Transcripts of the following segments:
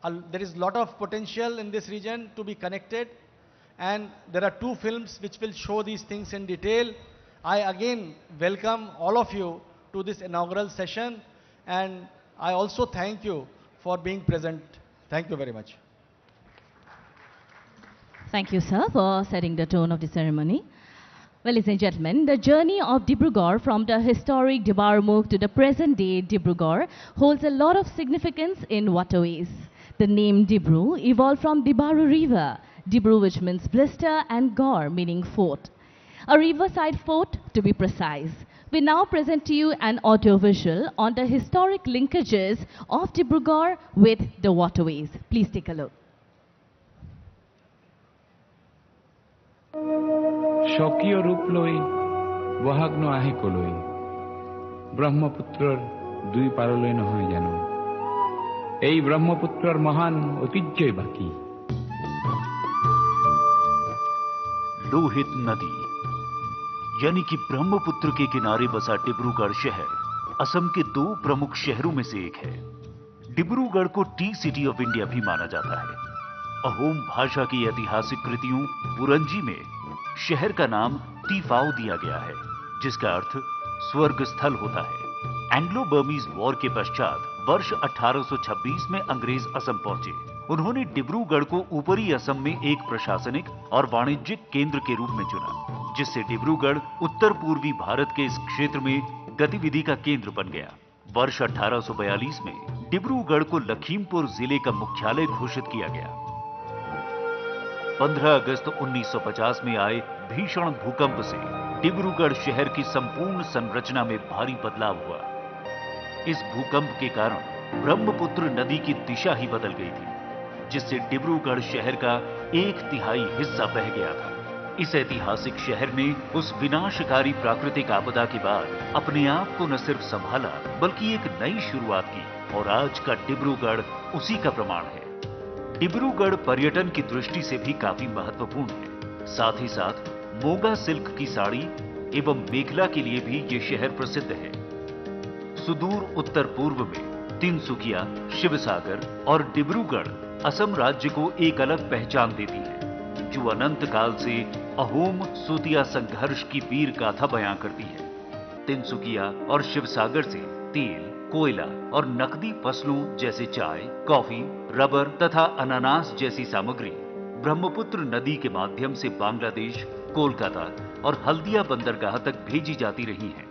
there is a lot of potential in this region to be connected, and there are two films which will show these things in detail. I again welcome all of you to this inaugural session, and I also thank you for being present. Thank you very much. Thank you, sir, for setting the tone of the ceremony. Well, ladies and gentlemen, the journey of Dibrugarh from the historic Dibrugarh to the present-day Dibrugarh holds a lot of significance in waterways. The name Dibru evolved from Dibrugarh River, Dibru which means blister and Garh meaning fort. A riverside fort to be precise. We now present to you an audio-visual on the historic linkages of Dibrugarh with the waterways. Please take a look. স্বকীয় রূপ লই বহাগ্ন আহে কলই ব্রহ্মপুত্রর দুই পারলৈ নহয় জানো এই ব্রহ্মপুত্রর মহান ঐতিহ্যই বাকি लोहित नदी यानी कि ब्रह्मपुत्र के किनारे बसा डिब्रूगढ़ शहर असम के दो प्रमुख शहरों में से एक है। डिब्रूगढ़ को टी सिटी ऑफ इंडिया भी माना जाता है। अहोम भाषा की ऐतिहासिक कृतियों बुरंजी में शहर का नाम टीफाओ दिया गया है, जिसका अर्थ स्वर्ग स्थल होता है। एंग्लो बर्मीज वॉर के पश्चात वर्ष 1826 में अंग्रेज असम पहुंचे। उन्होंने डिब्रूगढ़ को ऊपरी असम में एक प्रशासनिक और वाणिज्यिक केंद्र के रूप में चुना, जिससे डिब्रूगढ़ उत्तर पूर्वी भारत के इस क्षेत्र में गतिविधि का केंद्र बन गया। वर्ष 1842 में डिब्रूगढ़ को लखीमपुर जिले का मुख्यालय घोषित किया गया। 15 अगस्त 1950 में आए भीषण भूकंप से डिब्रूगढ़ शहर की संपूर्ण संरचना में भारी बदलाव हुआ। इस भूकंप के कारण ब्रह्मपुत्र नदी की दिशा ही बदल गई थी, जिससे डिब्रूगढ़ शहर का 1/3 हिस्सा बह गया था। इस ऐतिहासिक शहर ने उस विनाशकारी प्राकृतिक आपदा के बाद अपने आप को न सिर्फ संभाला बल्कि एक नई शुरुआत की, और आज का डिब्रूगढ़ उसी का प्रमाण है। डिब्रूगढ़ पर्यटन की दृष्टि से भी काफी महत्वपूर्ण है। साथ ही साथ मोगा सिल्क की साड़ी एवं मेखला के लिए भी ये शहर प्रसिद्ध है। सुदूर उत्तर पूर्व में तिनसुकिया, शिवसागर और डिब्रूगढ़ असम राज्य को एक अलग पहचान देती है, जो अनंत काल से अहोम सूतिया संघर्ष की वीर गाथा बयां करती है। तिनसुकिया और शिवसागर से तेल, कोयला और नकदी फसलों जैसे चाय, कॉफी, रबर तथा अनानास जैसी सामग्री ब्रह्मपुत्र नदी के माध्यम से बांग्लादेश, कोलकाता और हल्दिया बंदरगाह तक भेजी जाती रही हैं,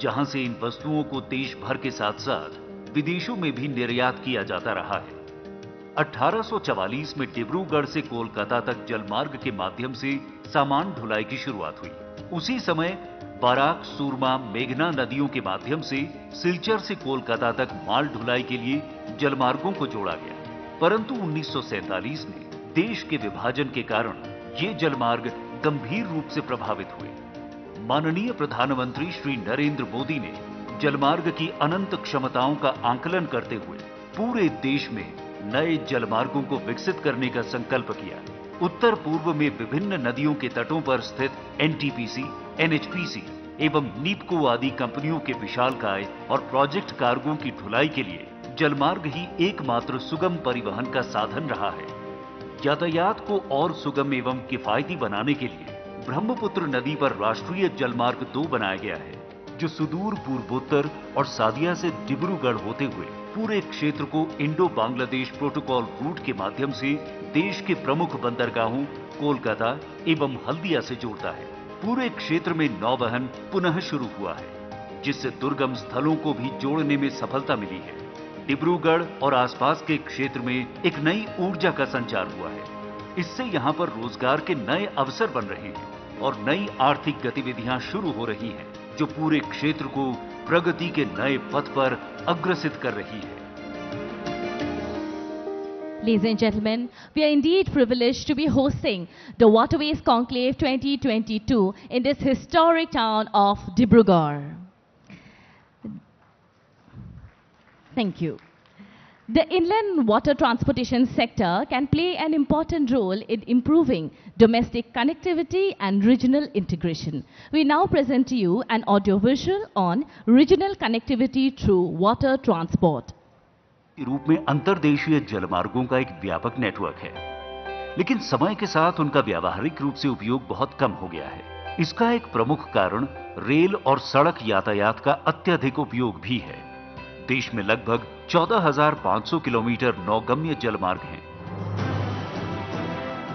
जहां से इन वस्तुओं को देश भर के साथ साथ विदेशों में भी निर्यात किया जाता रहा है। 1844 में डिब्रूगढ़ से कोलकाता तक जलमार्ग के माध्यम से सामान ढुलाई की शुरुआत हुई। उसी समय बराक, सूरमा, मेघना नदियों के माध्यम से सिलचर से कोलकाता तक माल ढुलाई के लिए जलमार्गों को जोड़ा गया। परंतु 1947 में देश के विभाजन के कारण ये जलमार्ग गंभीर रूप से प्रभावित हुए। माननीय प्रधानमंत्री श्री नरेंद्र मोदी ने जलमार्ग की अनंत क्षमताओं का आंकलन करते हुए पूरे देश में नए जलमार्गों को विकसित करने का संकल्प किया। उत्तर पूर्व में विभिन्न नदियों के तटों पर स्थित एनटीपीसी, एनएचपीसी एवं नीपको आदि कंपनियों के विशालकाय और प्रोजेक्ट कार्गों की ढुलाई के लिए जलमार्ग ही एकमात्र सुगम परिवहन का साधन रहा है। यातायात को और सुगम एवं किफायती बनाने के लिए ब्रह्मपुत्र नदी पर राष्ट्रीय जलमार्ग 2 बनाया गया है, जो सुदूर पूर्वोत्तर और सादिया से डिब्रूगढ़ होते हुए पूरे क्षेत्र को इंडो बांग्लादेश प्रोटोकॉल रूट के माध्यम से देश के प्रमुख बंदरगाहों कोलकाता एवं हल्दिया से जोड़ता है। पूरे क्षेत्र में नौवहन पुनः शुरू हुआ है, जिससे दुर्गम स्थलों को भी जोड़ने में सफलता मिली है। डिब्रूगढ़ और आसपास के क्षेत्र में एक नई ऊर्जा का संचार हुआ है। इससे यहाँ पर रोजगार के नए अवसर बन रहे हैं और नई आर्थिक गतिविधियां शुरू हो रही हैं, जो पूरे क्षेत्र को प्रगति के नए पथ पर अग्रसित कर रही है। Ladies and gentlemen, we are indeed privileged to be hosting the Waterways Conclave 2022 in this historic town of Dibrugarh. Thank you. The inland water transportation sector can play an important role in improving domestic connectivity and regional integration. We now present to you an audiovisual on regional connectivity through water transport. रूप में अंतर्देशीय जलमार्गों का एक व्यापक network है, लेकिन समय के साथ उनका व्यावहारिक रूप से उपयोग बहुत कम हो गया है। इसका एक प्रमुख कारण रेल और सड़क यातायात का अत्यधिक उपयोग भी है। देश में लगभग 14,500 किलोमीटर नौगम्य जलमार्ग हैं।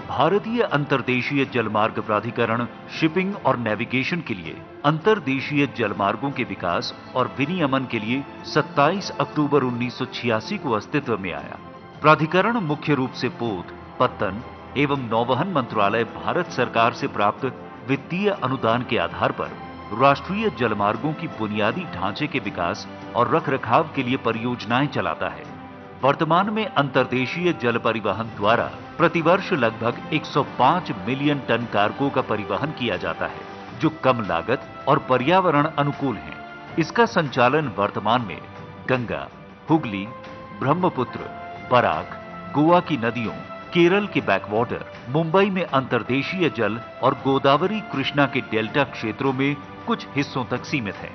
भारतीय अंतर्देशीय जलमार्ग प्राधिकरण शिपिंग और नेविगेशन के लिए अंतर्देशीय जलमार्गों के विकास और विनियमन के लिए 27 अक्टूबर 1986 को अस्तित्व में आया। प्राधिकरण मुख्य रूप से पोत, पत्तन एवं नौवहन मंत्रालय भारत सरकार से प्राप्त वित्तीय अनुदान के आधार पर राष्ट्रीय जलमार्गों की बुनियादी ढांचे के विकास और रखरखाव के लिए परियोजनाएं चलाता है। वर्तमान में अंतर्देशीय जल परिवहन द्वारा प्रतिवर्ष लगभग 105 मिलियन टन कार्गो का परिवहन किया जाता है, जो कम लागत और पर्यावरण अनुकूल है। इसका संचालन वर्तमान में गंगा, हुगली, ब्रह्मपुत्र, बराक, गोवा की नदियों, केरल के बैकवाटर, मुंबई में अंतर्देशीय जल और गोदावरी कृष्णा के डेल्टा क्षेत्रों में कुछ हिस्सों तक सीमित है।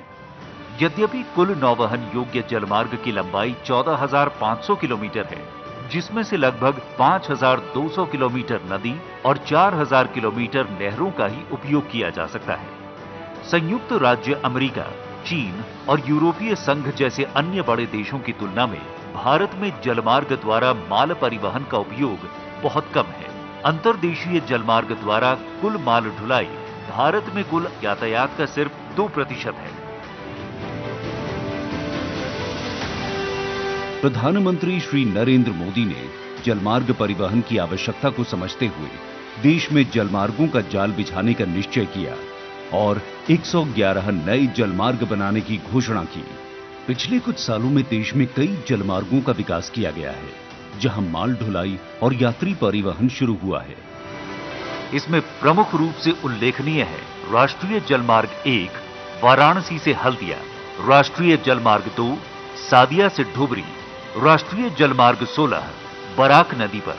यद्यपि कुल नौवहन योग्य जलमार्ग की लंबाई 14,500 किलोमीटर है, जिसमें से लगभग 5,200 किलोमीटर नदी और 4,000 किलोमीटर नहरों का ही उपयोग किया जा सकता है। संयुक्त राज्य अमेरिका, चीन और यूरोपीय संघ जैसे अन्य बड़े देशों की तुलना में भारत में जलमार्ग द्वारा माल परिवहन का उपयोग बहुत कम है। अंतर्देशीय जलमार्ग द्वारा कुल माल ढुलाई भारत में कुल यातायात का सिर्फ 2% है। प्रधानमंत्री श्री नरेंद्र मोदी ने जलमार्ग परिवहन की आवश्यकता को समझते हुए देश में जलमार्गों का जाल बिछाने का निश्चय किया और 111 नए जलमार्ग बनाने की घोषणा की। पिछले कुछ सालों में देश में कई जलमार्गों का विकास किया गया है, जहां माल ढुलाई और यात्री परिवहन शुरू हुआ है। इसमें प्रमुख रूप से उल्लेखनीय है राष्ट्रीय जलमार्ग 1 वाराणसी से हल्दिया, राष्ट्रीय जलमार्ग 2 सादिया से ढुबरी, राष्ट्रीय जलमार्ग 16 बराक नदी पर,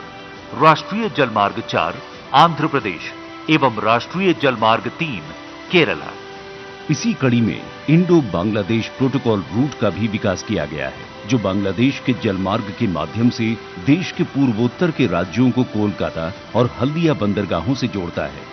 राष्ट्रीय जलमार्ग 4 आंध्र प्रदेश एवं राष्ट्रीय जलमार्ग 3 केरला। इसी कड़ी में इंडो बांग्लादेश प्रोटोकॉल रूट का भी विकास किया गया है, जो बांग्लादेश के जलमार्ग के माध्यम से देश के पूर्वोत्तर के राज्यों को कोलकाता और हल्दिया बंदरगाहों से जोड़ता है।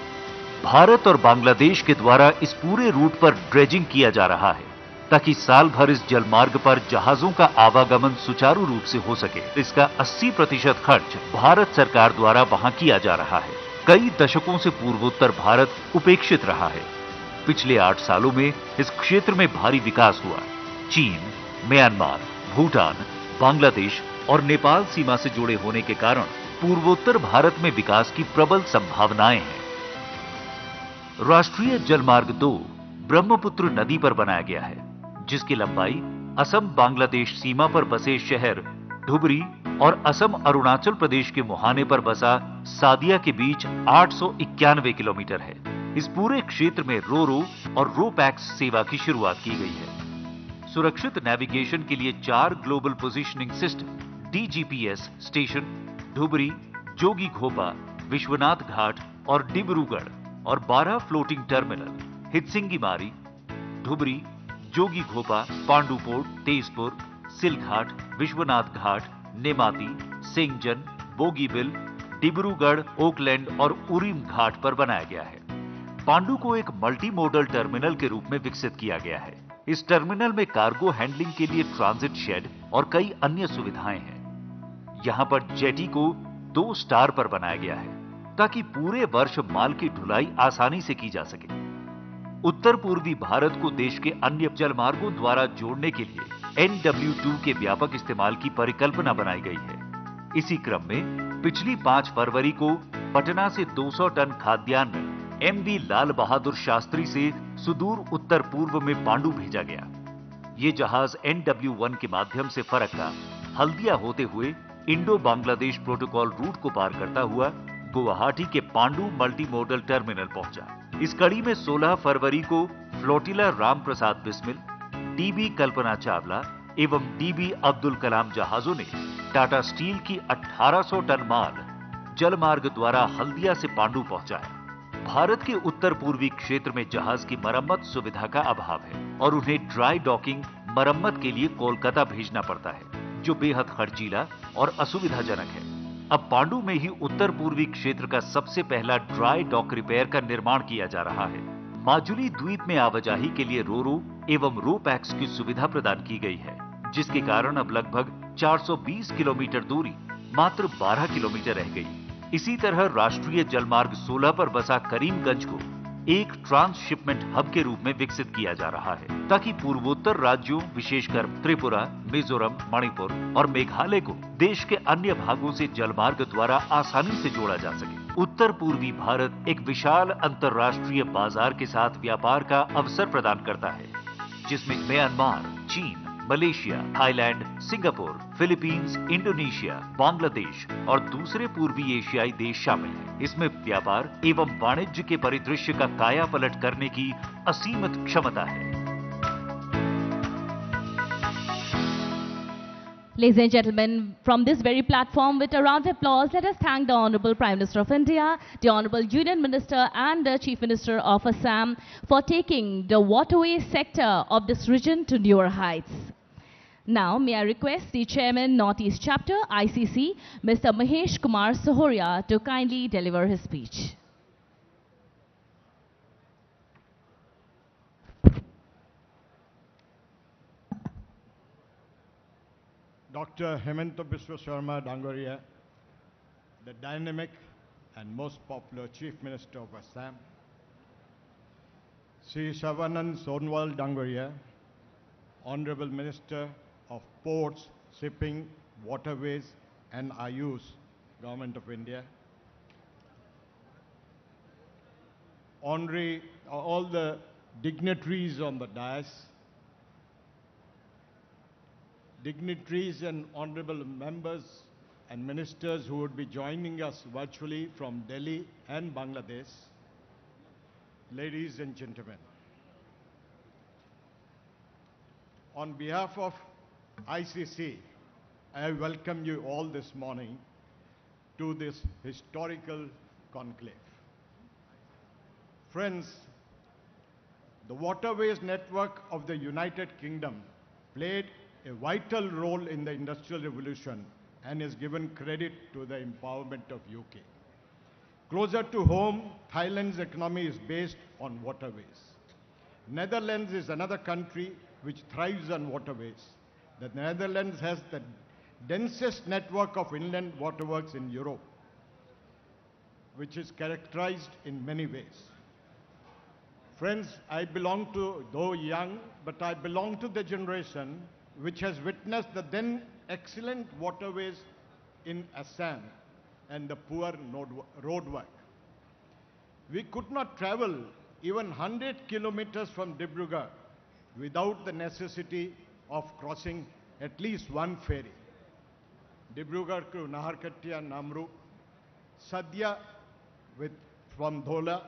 भारत और बांग्लादेश के द्वारा इस पूरे रूट पर ड्रेजिंग किया जा रहा है, ताकि साल भर इस जलमार्ग पर जहाजों का आवागमन सुचारू रूप से हो सके। इसका 80% खर्च भारत सरकार द्वारा वहां किया जा रहा है। कई दशकों से पूर्वोत्तर भारत उपेक्षित रहा है। पिछले 8 सालों में इस क्षेत्र में भारी विकास हुआ। चीन, म्यांमार, भूटान, बांग्लादेश और नेपाल सीमा से जुड़े होने के कारण पूर्वोत्तर भारत में विकास की प्रबल संभावनाएं हैं। राष्ट्रीय जलमार्ग 2 ब्रह्मपुत्र नदी पर बनाया गया है, जिसकी लंबाई असम बांग्लादेश सीमा पर बसे शहर ढुबरी और असम अरुणाचल प्रदेश के मुहाने पर बसा सादिया के बीच 891 किलोमीटर है। इस पूरे क्षेत्र में रो और रो पैक्स सेवा की शुरुआत की गई है। सुरक्षित नेविगेशन के लिए 4 global positioning system DGPS station Dhubri, Jogighopa, Biswanath Ghat और डिब्रूगढ़ और 12 floating terminal Hatsingimari, Dhubri, Jogighopa, Pandu port, Tezpur, Silghat, Biswanath Ghat, Neamati, Sengajan, Bogibeel, Dibrugarh, Oakland और उरीम घाट पर बनाया गया है। पांडु को एक मल्टी मोडल टर्मिनल के रूप में विकसित किया गया है। इस टर्मिनल में कार्गो हैंडलिंग के लिए ट्रांजिट शेड और कई अन्य सुविधाएं हैं। यहां पर जेटी को 2 स्टार पर बनाया गया है, ताकि पूरे वर्ष माल की ढुलाई आसानी से की जा सके। उत्तर पूर्वी भारत को देश के अन्य जलमार्गों द्वारा जोड़ने के लिए NW2 के व्यापक इस्तेमाल की परिकल्पना बनाई गई है। इसी क्रम में पिछली 5 फरवरी को पटना से 200 टन खाद्यान्न MV लाल बहादुर शास्त्री से सुदूर उत्तर पूर्व में पांडु भेजा गया। ये जहाज NW1 के माध्यम से फरक्का, हल्दिया होते हुए इंडो बांग्लादेश प्रोटोकॉल रूट को पार करता हुआ गुवाहाटी के पांडु मल्टी मोडल टर्मिनल पहुंचा। इस कड़ी में 16 फरवरी को फ्लोटिला राम प्रसाद बिस्मिल, DB कल्पना चावला एवं DB अब्दुल कलाम जहाजों ने टाटा स्टील की 1800 टन माल जलमार्ग द्वारा हल्दिया से पांडु पहुंचाया। भारत के उत्तर पूर्वी क्षेत्र में जहाज की मरम्मत सुविधा का अभाव है और उन्हें ड्राई डॉकिंग मरम्मत के लिए कोलकाता भेजना पड़ता है, जो बेहद खर्चीला और असुविधाजनक है। अब पांडु में ही उत्तर पूर्वी क्षेत्र का सबसे पहला ड्राई डॉक रिपेयर का निर्माण किया जा रहा है। माजुली द्वीप में आवाजाही के लिए रोरो एवं रो पैक्स की सुविधा प्रदान की गई है, जिसके कारण अब लगभग 420 किलोमीटर दूरी मात्र 12 किलोमीटर रह गई। इसी तरह राष्ट्रीय जलमार्ग 16 पर बसा करीमगंज को एक ट्रांसशिपमेंट हब के रूप में विकसित किया जा रहा है, ताकि पूर्वोत्तर राज्यों विशेषकर त्रिपुरा, मिजोरम, मणिपुर और मेघालय को देश के अन्य भागों से जलमार्ग द्वारा आसानी से जोड़ा जा सके। उत्तर पूर्वी भारत एक विशाल अंतर्राष्ट्रीय बाजार के साथ व्यापार का अवसर प्रदान करता है, जिसमें म्यांमार, चीन, Malaysia, Thailand, Singapore, Philippines, Indonesia, Bangladesh और दूसरे पूर्वी एशियाई देश शामिल हैं। इसमें व्यापार एवं वाणिज्य के परिदृश्य का कायापलट करने की असीमित क्षमता है। Ladies and gentlemen, from this very platform, with a round of applause, let us thank the Honorable Prime Minister of India, the Honorable Union Minister and the Chief Minister of Assam for taking the waterway sector of this region to newer heights. Now, may I request the Chairman, Northeast Chapter, ICC, Mr. Mahesh Kumar Sohoria, to kindly deliver his speech. Dr. Hemanta Biswa Sharma Dangoria, the dynamic and most popular Chief Minister of Assam, Sri Sarvanand Sonowal Dangoria, Honorable Minister of Ports, Shipping, Waterways and Ayush, Government of India, all the dignitaries on the dais, dignitaries and honorable members and ministers who would be joining us virtually from Delhi and Bangladesh, ladies and gentlemen. On behalf of ICC, I welcome you all this morning to this historical conclave. Friends, the waterways network of the United Kingdom played a vital role in the Industrial Revolution and is given credit to the empowerment of UK. Closer to home, Thailand's economy is based on waterways. Netherlands is another country which thrives on waterways. The Netherlands has the densest network of inland waterworks in Europe, which is characterized in many ways. Friends, I belong to, though young, but I belong to the generation which has witnessed the then excellent waterways in Assam and the poor road work. We could not travel even 100 kilometers from Dibrugarh without the necessity of crossing at least one ferry. Dibrugarh to Naharkatia, Namru, Sadya from Dhola,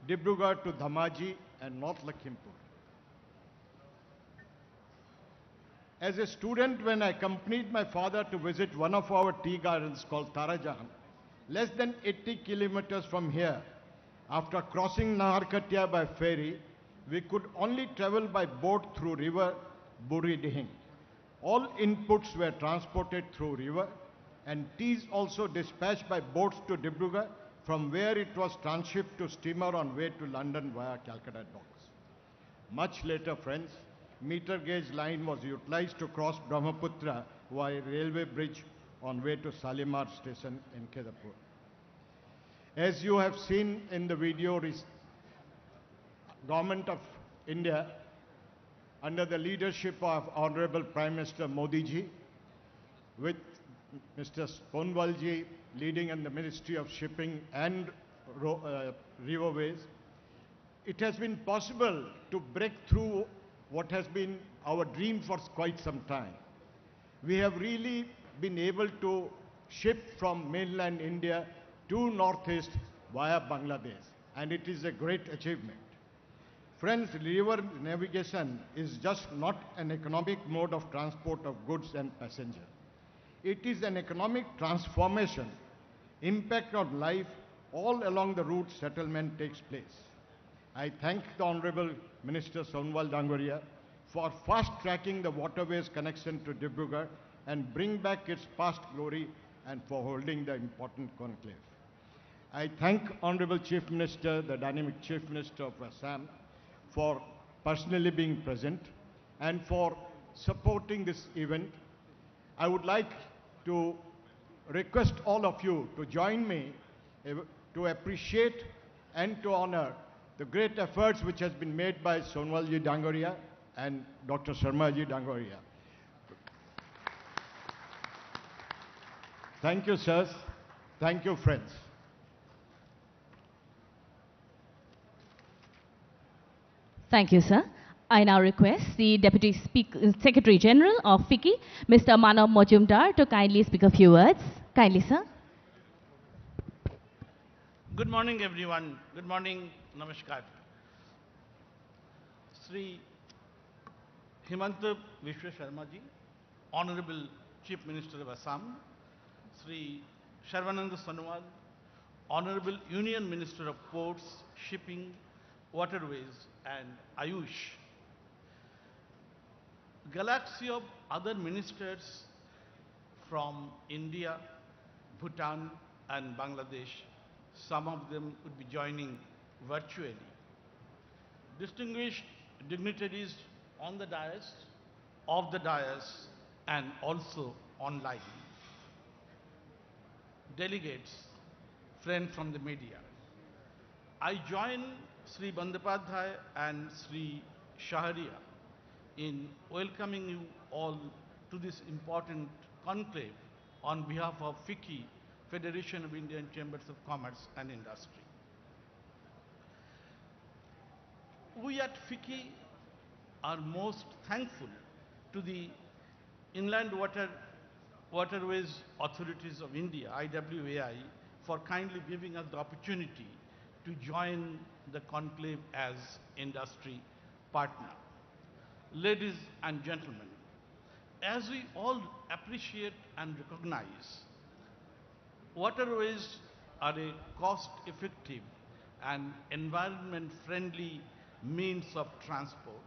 Dibrugarh to Dhamaji and North Lakhimpur. As a student, when I accompanied my father to visit one of our tea gardens called Tarajahan, less than 80 kilometers from here, after crossing Naharkatia by ferry, we could only travel by boat through river Buri Dihing. All inputs were transported through river and teas also dispatched by boats to Dibrugarh, from where it was transshipped to steamer on way to London via Calcutta docks. Much later, friends, meter gauge line was utilized to cross Brahmaputra via railway bridge on way to Salimar station in Kedapur. As you have seen in the video, Government of India, under the leadership of Honorable Prime Minister Modi ji, with Mr. Sonowal ji leading in the Ministry of Shipping and Riverways, it has been possible to break through what has been our dream for quite some time. We have really been able to ship from mainland India to northeast via Bangladesh, and it is a great achievement. Friends, river navigation is just not an economic mode of transport of goods and passengers. It is an economic transformation, impact on life all along the route settlement takes place. I thank the Honorable Minister Sonowal Dangoria for fast-tracking the waterways connection to Dibrugarh and bring back its past glory and for holding the important conclave. I thank Honorable Chief Minister, the dynamic Chief Minister of Assam, for personally being present and for supporting this event. I would like to request all of you to join me to appreciate and to honor the great efforts which has been made by Sonwalji Dangoria and Dr. Sharmaji Dangoria. Thank you, sirs. Thank you, friends. Thank you, sir. I now request the Deputy Secretary General of FICCI, Mr. Manav Majumdar, to kindly speak a few words. Kindly, sir. Good morning, everyone. Good morning. Namaskar. Sri Himanta Vishwa Sharma ji, Honorable Chief Minister of Assam, Sri Sarvananda Sonowal, Honorable Union Minister of Ports, Shipping, Waterways and Ayush, galaxy of other ministers from India, Bhutan and Bangladesh. Some of them would be joining virtually. Distinguished dignitaries on the dais, off the dais and also online. Delegates, friends from the media. I join Sri Bandyopadhyay and Sri Shaharia in welcoming you all to this important conclave on behalf of FICCI, Federation of Indian Chambers of Commerce and Industry. We at FICCI are most thankful to the Inland Waterways Authorities of India, IWAI, for kindly giving us the opportunity to join the conclave as industry partner. Ladies and gentlemen, as we all appreciate and recognize, waterways are a cost-effective and environment-friendly means of transport.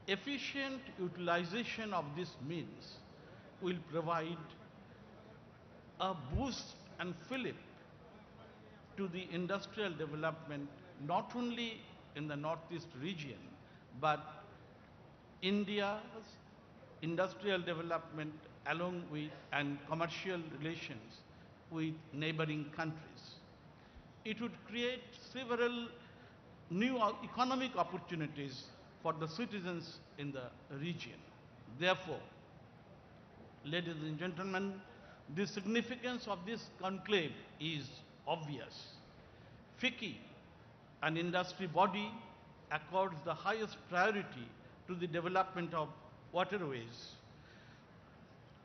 Efficient utilization of this means will provide a boost and fillip to the industrial development not only in the Northeast region, but India's industrial development along with and commercial relations with neighboring countries. It would create several new economic opportunities for the citizens in the region. Therefore, ladies and gentlemen, the significance of this conclave is obvious. FICCI, an industry body, accords the highest priority to the development of waterways.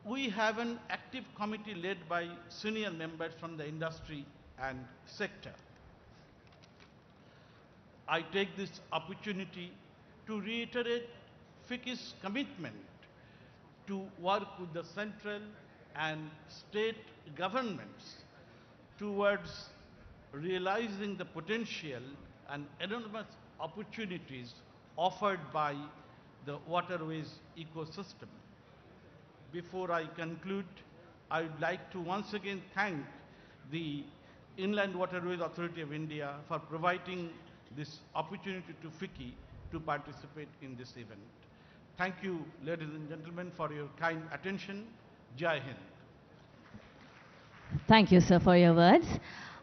We have an active committee led by senior members from the industry and sector. I take this opportunity to reiterate FICCI's commitment to work with the central and state governments towards realizing the potential and enormous opportunities offered by the waterways ecosystem. Before I conclude, I would like to once again thank the Inland Waterways Authority of India for providing this opportunity to FICCI to participate in this event. Thank you, ladies and gentlemen, for your kind attention. Jai Hind. Thank you, sir, for your words.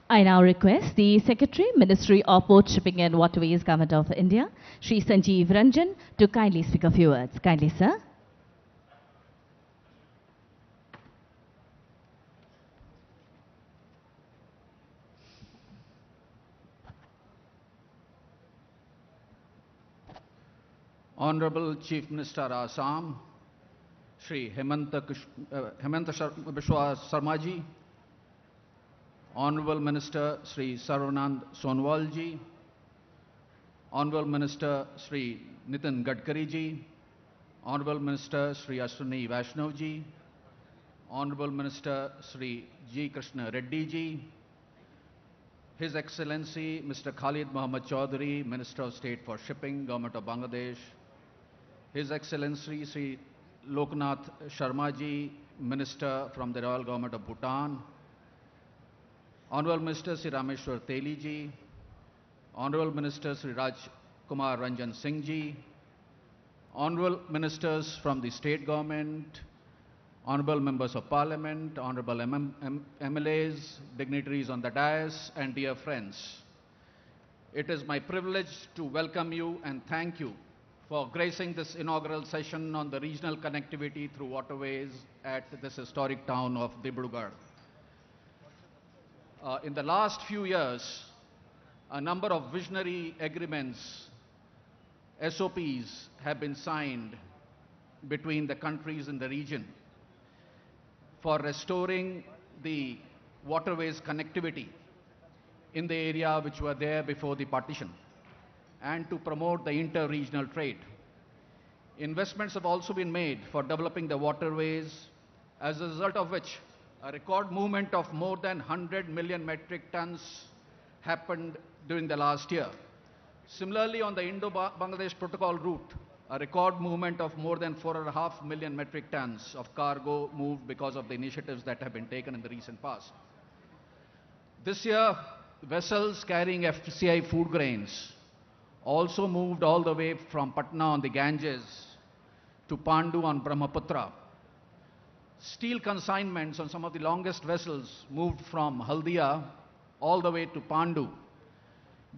I now request the Secretary, Ministry of Port Shipping and Waterways, Government of India, Shri Sanjeev Ranjan, to kindly speak a few words. Kindly, sir. Honorable Chief Minister Assam, Shri Himanta Vishwa Sharma ji, Honorable Minister Shri Sarvanand Sonowal ji, Honorable Minister Shri Nitin Gadkari ji, Honorable Minister Shri Ashwini Vaishnav ji, Honorable Minister Shri G. Krishna Reddy ji, His Excellency Mr. Khalid Muhammad Chaudhary, Minister of State for Shipping, Government of Bangladesh, His Excellency Shri Loknath Sharma ji, Minister from the Royal Government of Bhutan, Honorable Minister Sri Rameshwar Teli ji, Honorable Minister Sri Raj Kumar Ranjan Singh ji, Honorable Ministers from the State Government, Honorable Members of Parliament, Honorable MLAs, dignitaries on the dais, and dear friends. It is my privilege to welcome you and thank you for gracing this inaugural session on the regional connectivity through waterways at this historic town of Dibrugarh. In the last few years, a number of visionary agreements, SOPs, have been signed between the countries in the region for restoring the waterways connectivity in the area which were there before the partition and to promote the inter-regional trade. Investments have also been made for developing the waterways, as a result of which a record movement of more than 100 million metric tons happened during the last year. Similarly, on the Indo-Bangladesh Protocol route, a record movement of more than 4.5 million metric tons of cargo moved because of the initiatives that have been taken in the recent past. This year, vessels carrying FCI food grains also moved all the way from Patna on the Ganges to Pandu on Brahmaputra. Steel consignments on some of the longest vessels moved from Haldia all the way to Pandu.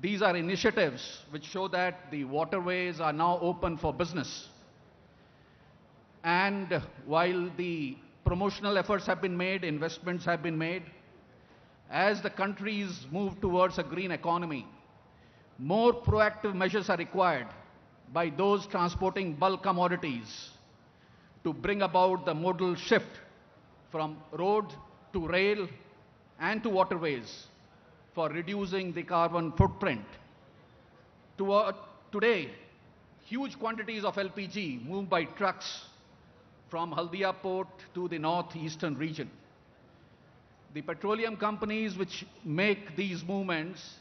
These are initiatives which show that the waterways are now open for business. And while the promotional efforts have been made, investments have been made, as the countries move towards a green economy, more proactive measures are required by those transporting bulk commodities to bring about the modal shift from road to rail and to waterways for reducing the carbon footprint. Today, huge quantities of LPG move by trucks from Haldia port to the northeastern region. The petroleum companies which make these movements,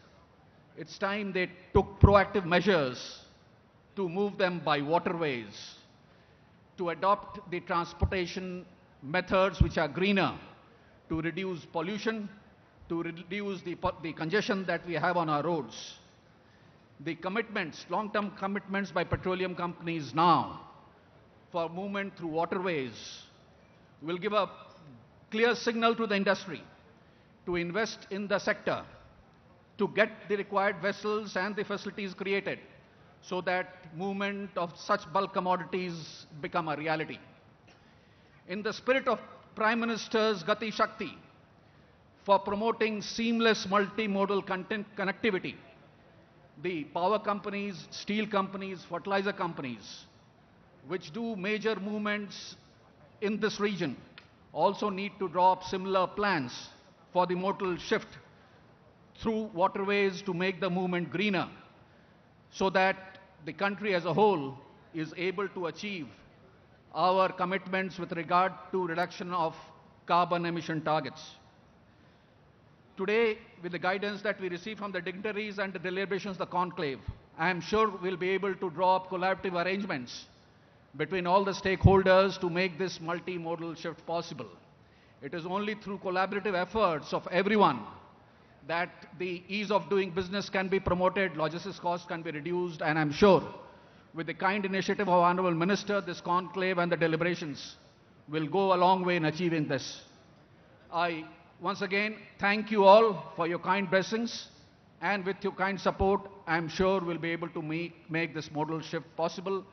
it's time they took proactive measures to move them by waterways, to adopt the transportation methods which are greener, to reduce pollution, to reduce the congestion that we have on our roads. The commitments, long-term commitments by petroleum companies now for movement through waterways will give a clear signal to the industry to invest in the sector, to get the required vessels and the facilities created so that movement of such bulk commodities become a reality. In the spirit of Prime Minister's Gati Shakti for promoting seamless multimodal connectivity, the power companies, steel companies, fertilizer companies, which do major movements in this region, also need to draw up similar plans for the modal shift through waterways to make the movement greener, so that the country as a whole is able to achieve our commitments with regard to reduction of carbon emission targets. Today, with the guidance that we receive from the dignitaries and the deliberations of the conclave, I am sure we'll be able to draw up collaborative arrangements between all the stakeholders to make this multimodal shift possible. It is only through collaborative efforts of everyone that the ease of doing business can be promoted, logistics costs can be reduced, and I'm sure with the kind initiative of Honorable Minister, this conclave and the deliberations will go a long way in achieving this. I once again thank you all for your kind blessings, and with your kind support, I'm sure we'll be able to make this modal shift possible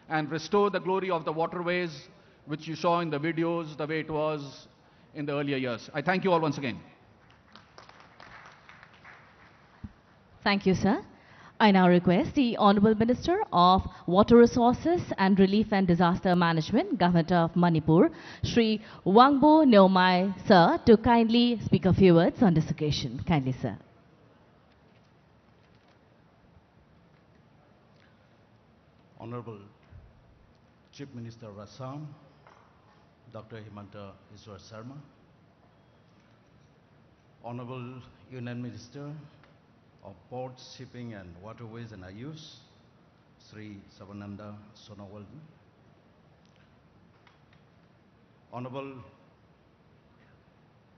and restore the glory of the waterways which you saw in the videos the way it was in the earlier years. I thank you all once again. Thank you, sir. I now request the Honourable Minister of Water Resources and Relief and Disaster Management, Government of Manipur, Shri Wangbo Neomai, sir, to kindly speak a few words on this occasion. Kindly, sir. Honorable Chief Minister of Assam, Dr. Himanta Biswa Sarma, Honorable Union Minister of Ports, Shipping and Waterways and Ayush, Sri Savananda Sonowal, Honorable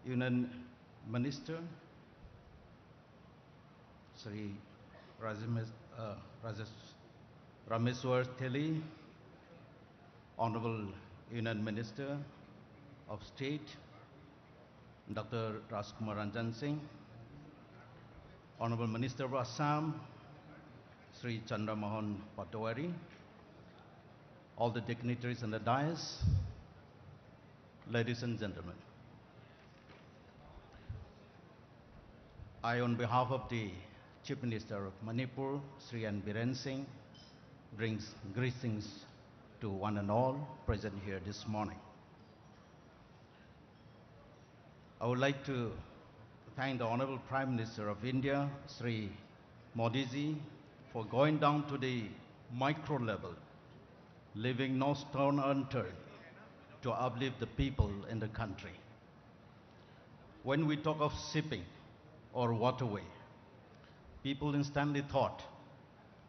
Union Minister, Sri Rameswar Teli, Honorable Union Minister of State, Dr. Rajkumar Ranjan Singh, Honorable Minister of Assam, Sri Chandra Mohan Patwari, all the dignitaries in the dais, ladies and gentlemen. I, on behalf of the Chief Minister of Manipur, Sri N. Biren Singh, brings greetings to one and all present here this morning. I would like to thank the Honorable Prime Minister of India, Sri Modi ji, for going down to the micro level, leaving no stone unturned to uplift the people in the country. When we talk of shipping or waterway, people instantly thought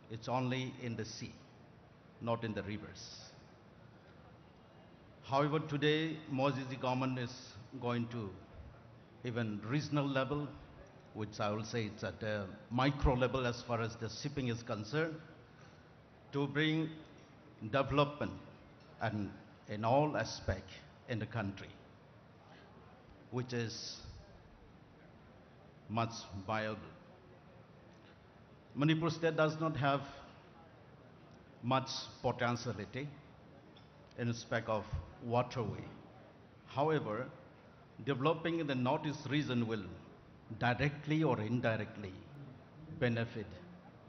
it's only in the sea, not in the rivers. However, today, Modi's government is going to even regional level, which I will say it's at a micro level as far as the shipping is concerned, to bring development and in all aspects in the country, which is much viable. Manipur state does not have much potentiality in respect of waterway. However, developing in the northeast region will directly or indirectly benefit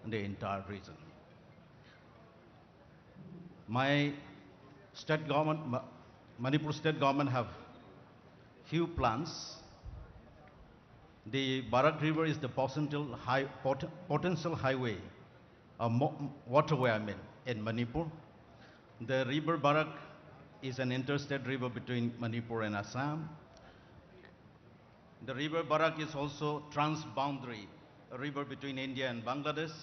the entire region. My state government, Manipur state government have few plans. The Barak River is the potential highway, waterway in Manipur. The river Barak is an interstate river between Manipur and Assam. The river Barak is also transboundary, a river between India and Bangladesh.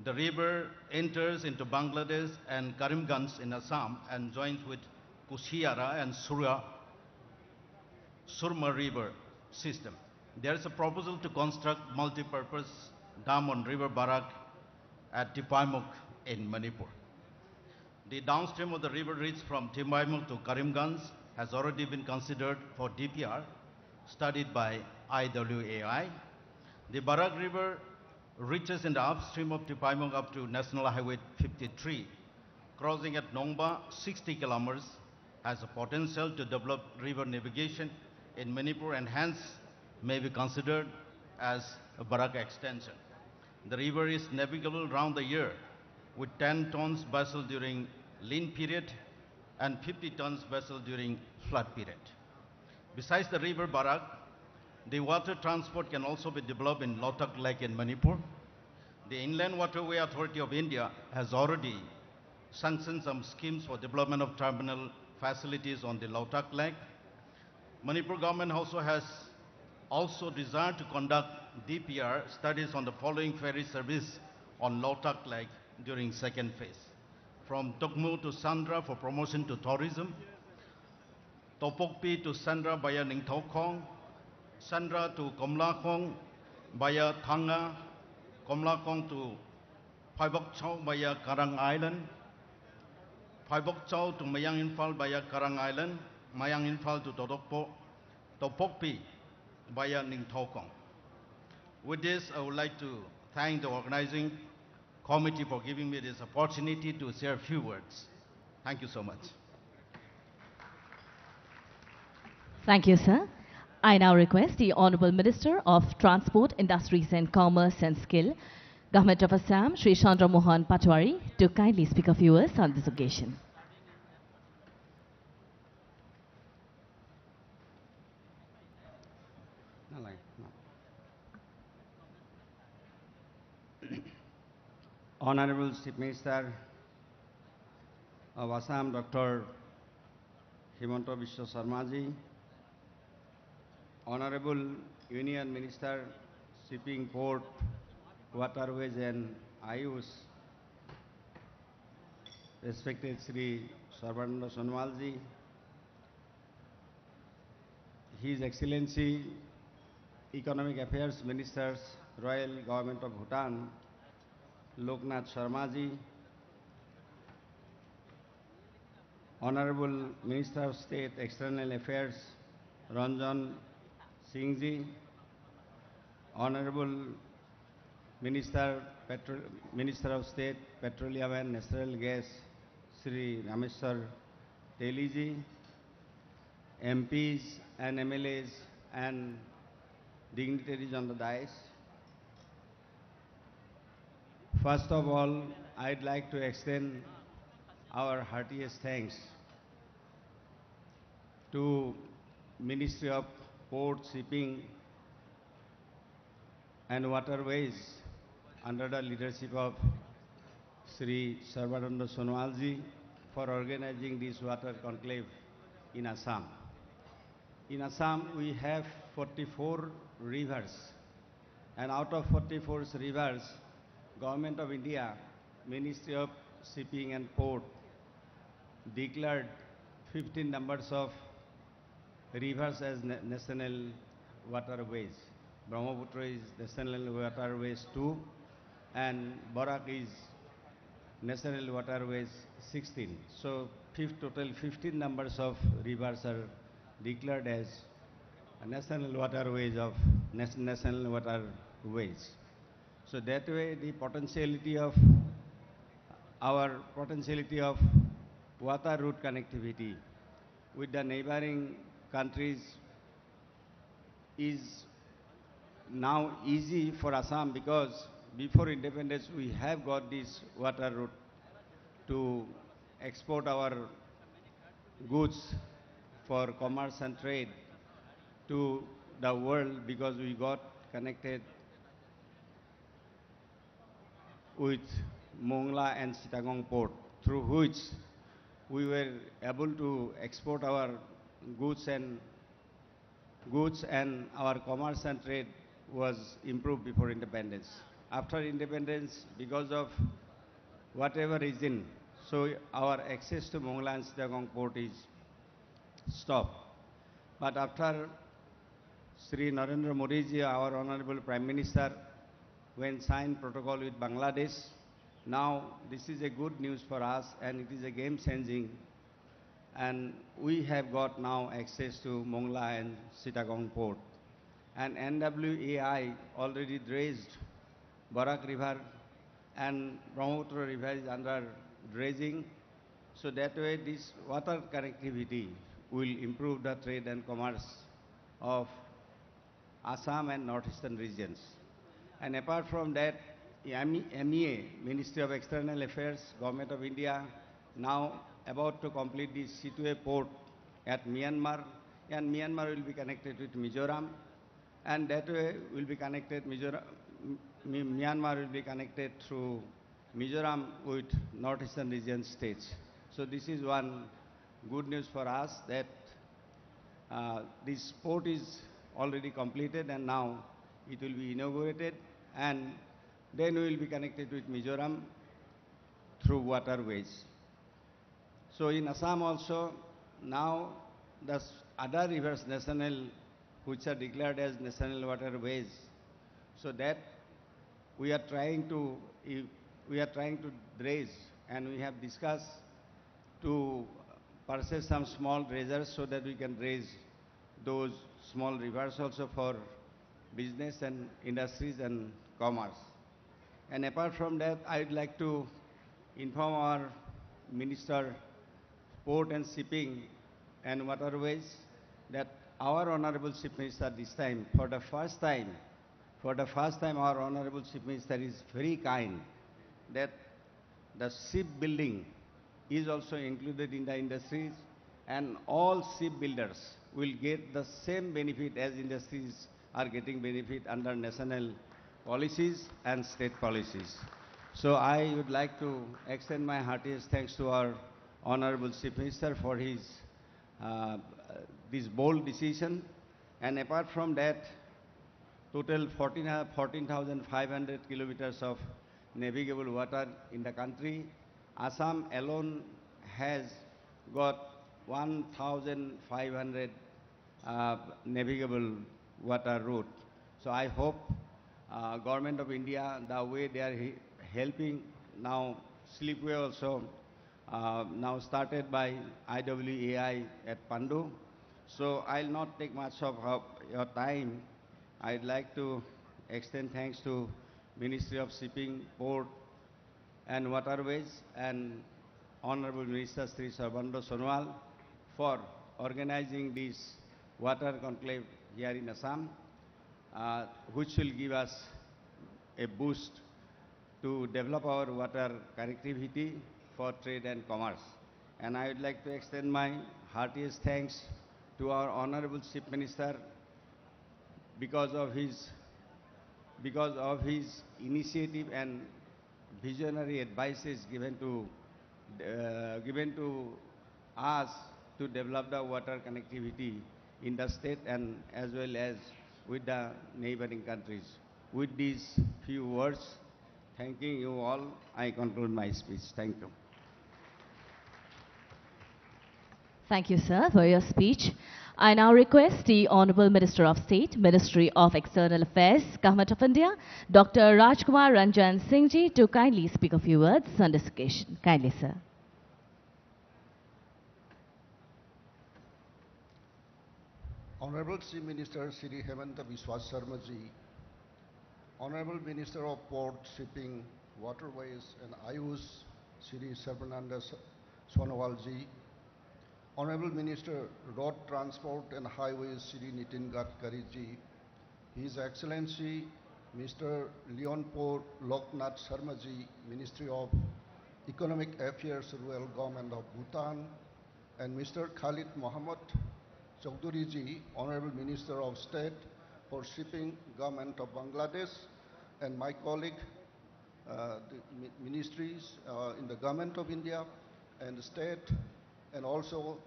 The river enters into Bangladesh and Karimganj in Assam and joins with Kushiara and Surma river system. There is a proposal to construct multi-purpose dam on river Barak at Tipaimuk in Manipur. The downstream of the river reach from Tipaimuk to Karimganj has already been considered for DPR, studied by IWAI. The Barak River reaches in the upstream of Tipaimuk up to National Highway 53, crossing at Nongba 60 kilometers, has a potential to develop river navigation in Manipur and hence may be considered as a Barak extension. The river is navigable round the year with 10 tons vessel during lean period and 50 tons vessel during flood period. Besides the river Barak, the water transport can also be developed in Lotak Lake in Manipur. The Inland Waterway Authority of India has already sanctioned some schemes for development of terminal facilities on the Lotak Lake. Manipur government also has desired to conduct DPR studies on the following ferry service on Lotak Lake during second phase. From Tokmu to Sandra for promotion to tourism, Topokpi to Sandra via Ningthaukong, Sandra to Komlakong via Thanga, Komlakong to Phaibok Chau via Karang Island, Phaibok Chau to Mayang Infal via Karang Island, Mayang Infal to Topokpi via Ningthaukong. With this, I would like to thank the organizing committee for giving me this opportunity to share a few words. Thank you so much. Thank you, sir. I now request the Honourable Minister of Transport, Industries and Commerce and Skill, Government of Assam, Sri Chandra Mohan Patwari, to kindly speak a few words on this occasion. Honorable Chief Minister of Assam, Dr. Himanta Biswa Sarma ji, Honorable Union Minister, Shipping, Port, Waterways and Ayush, respected Sri Sarbananda Sonwal ji, His Excellency Economic Affairs Ministers, Royal Government of Bhutan, Loknath Sharma ji, Honorable Minister of State External Affairs, Ranjan Singh ji, Honorable Minister of State Petroleum and Natural Gas, Sri Rameshwar Teli ji, MPs and MLAs and dignitaries on the dais. First of all, I'd like to extend our heartiest thanks to Ministry of Port, Shipping and Waterways under the leadership of Sri Sarbananda Sonowal ji for organizing this water conclave in Assam. In Assam, we have 44 rivers, and out of 44 rivers, Government of India, Ministry of Shipping and Port declared 15 numbers of rivers as national waterways. Brahmaputra is national waterways 2, and Barak is national waterways 16. So total 15 numbers of rivers are declared as national waterways of national waterways. So that way the potentiality of water route connectivity with the neighboring countries is now easy for Assam, because before independence we have got this water route to export our goods for commerce and trade to the world, because we got connected with Mongla and Chittagong port, through which we were able to export our goods, and our commerce and trade was improved before independence. After independence, because of whatever reason, so our access to Mongla and Chittagong port is stopped. But after Sri Narendra Modi ji, our Honorable Prime Minister, when signed protocol with Bangladesh, now this is a good news for us, and it is a game changing, and we have got now access to Mongla and Chittagong port. And NWAI already dredged Barak River, and Brahmaputra River is under dredging. So that way this water connectivity will improve the trade and commerce of Assam and northeastern regions. And apart from that, MEA, Ministry of External Affairs, Government of India, now about to complete the Situe port at Myanmar, and Myanmar will be connected with Mizoram, and that way will be connected, Myanmar will be connected through Mizoram with northeastern region states. So this is one good news for us, that this port is already completed, and now it will be inaugurated, and then we will be connected with Mizoram through waterways. So in Assam also, now the other rivers national, which are declared as national waterways, so that we are trying to dredge, and we have discussed to purchase some small dredgers so that we can dredge those small rivers also for business and industries and commerce. And apart from that, I would like to inform our Minister, Port and Shipping and Waterways, that our Honorable Chief Minister this time, for the first time, our Honorable Chief Minister is very kind that the shipbuilding is also included in the industries, and all shipbuilders will get the same benefit as industries are getting benefit under national policies and state policies. So I would like to extend my heartiest thanks to our Honorable Chief Minister for his this bold decision. And apart from that, total 14,500 kilometers of navigable water in the country. Assam alone has got 1,500 navigable water route. So I hope Government of India, the way they are helping now, Slipway also now started by IWAI at Pandu. So I'll not take much of your time. I'd like to extend thanks to Ministry of Shipping, Port and Waterways and Honorable Minister Sri Sarvando Sonowal for organizing this water conclave here in Assam, which will give us a boost to develop our water connectivity for trade and commerce. And I would like to extend my heartiest thanks to our Honorable Chief Minister because of his initiative and visionary advices given to us to develop the water connectivity in the state and as well as with the neighboring countries. With these few words, thanking you all, I conclude my speech. Thank you. Thank you, sir, for your speech. I now request the Honourable Minister of State, Ministry of External Affairs, Government of India, Dr. Rajkumar Ranjan Singh ji, to kindly speak a few words on this occasion. Kindly, sir. Honorable Chief Minister Shri Hemanta Biswa Sharma ji, Honorable Minister of Port, Shipping, Waterways and Ayush Shri Sarvananda Sonowal ji, Honorable Minister Road Transport and Highways Shri Nitin Gadkari ji, His Excellency Mr. Leonpur Loknath Sharma ji, Ministry of Economic Affairs, Royal Government of Bhutan, and Mr. Khalid Mohammed Chowdhury ji, Honorable Minister of State for Shipping, Government of Bangladesh, and my colleague, the ministries in the Government of India and the state, and also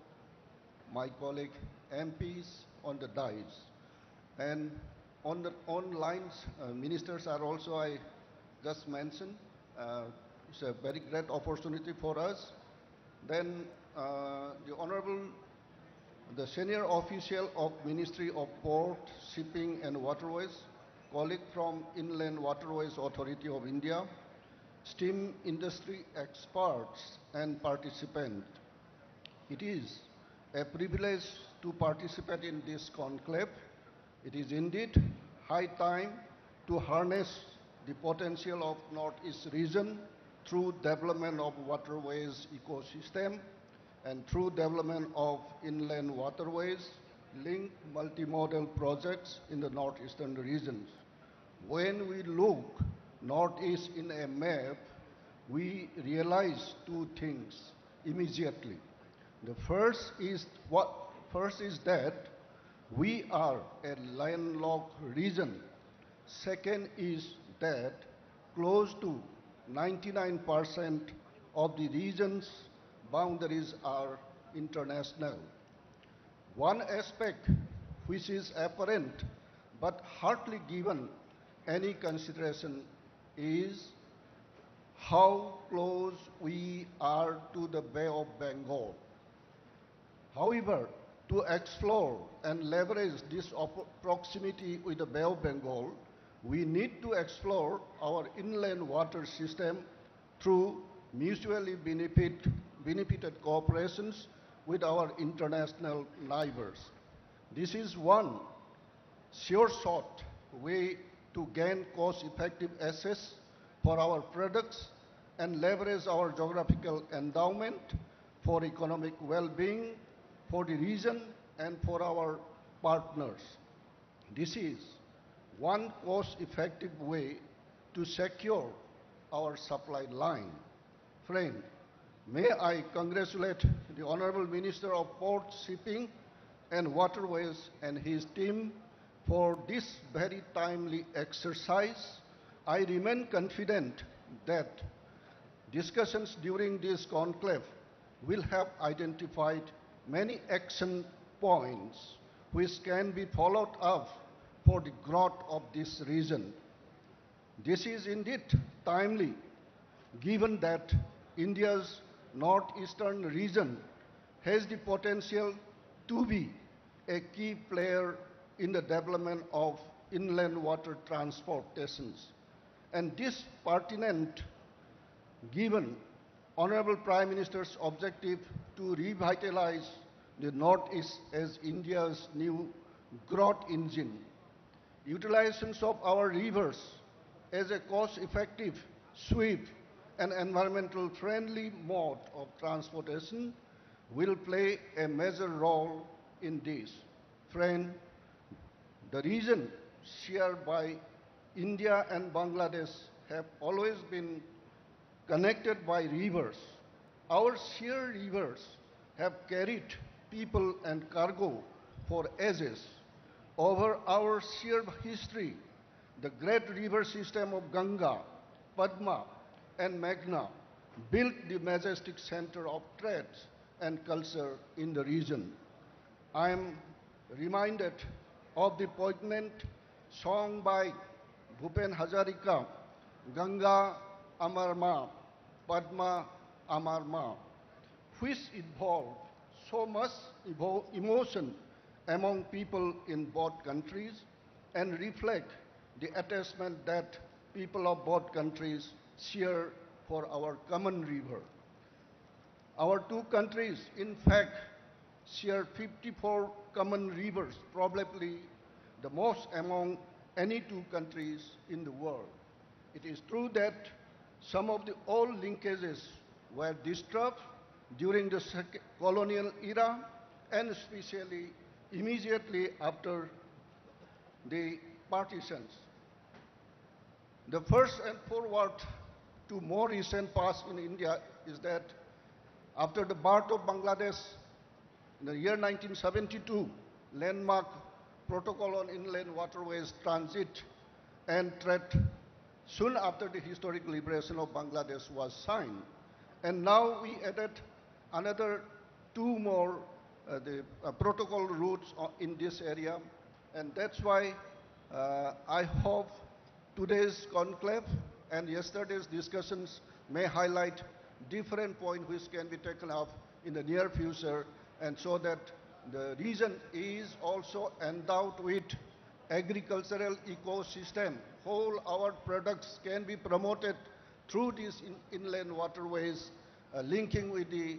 my colleague MPs on the dais. And on the lines, ministers are also, I just mentioned, it's a very great opportunity for us. Then the senior official of Ministry of Port, Shipping and Waterways, colleague from Inland Waterways Authority of India, steam industry experts and participants. It is a privilege to participate in this conclave. It is indeed high time to harness the potential of Northeast region through development of waterways ecosystem and through development of inland waterways, link multimodal projects in the northeastern regions. When we look northeast in a map, we realize two things immediately. The first is that we are a landlocked region. Second is that close to 99% of the region's boundaries are international. One aspect which is apparent but hardly given any consideration is how close we are to the Bay of Bengal. However, to explore and leverage this proximity with the Bay of Bengal, we need to explore our inland water system through mutually benefited cooperations with our international neighbors. This is one sure-shot way to gain cost-effective access for our products and leverage our geographical endowment for economic well-being for the region and for our partners. This is one cost-effective way to secure our supply line. Friend, may I congratulate the Honorable Minister of Port, Shipping and Waterways and his team for this very timely exercise. I remain confident that discussions during this conclave will have identified many action points which can be followed up for the growth of this region. This is indeed timely, given that India's northeastern region has the potential to be a key player in the development of inland water transportations. And this pertinent given Honorable Prime Minister's objective to revitalize the Northeast as India's new growth engine. Utilizations of our rivers as a cost-effective, swift, and environmental-friendly mode of transportation will play a major role in this. Friend, the region shared by India and Bangladesh have always been connected by rivers. Our shared rivers have carried people and cargo for ages. Over our shared history, the great river system of Ganga, Padma, and Meghna built the majestic center of trade and culture in the region. I am reminded of the poignant song by Bhupen Hazarika, Ganga Amar Ma, Padma Amar Ma, which involved so much emotion among people in both countries and reflect the attachment that people of both countries share for our common river. Our two countries, in fact, share 54 common rivers, probably the most among any two countries in the world. It is true that some of the old linkages were disturbed during the colonial era and especially immediately after the partitions. The first and forward to more recent past in India is that after the birth of Bangladesh in the year 1972, landmark Protocol on Inland Waterways Transit and Trade soon after the historic liberation of Bangladesh was signed. And now we added another two more protocol routes in this area. And that's why I hope today's conclave and yesterday's discussions may highlight different points which can be taken up in the near future, and so that the region is also endowed with agricultural ecosystem. All our products can be promoted through these inland waterways, linking with the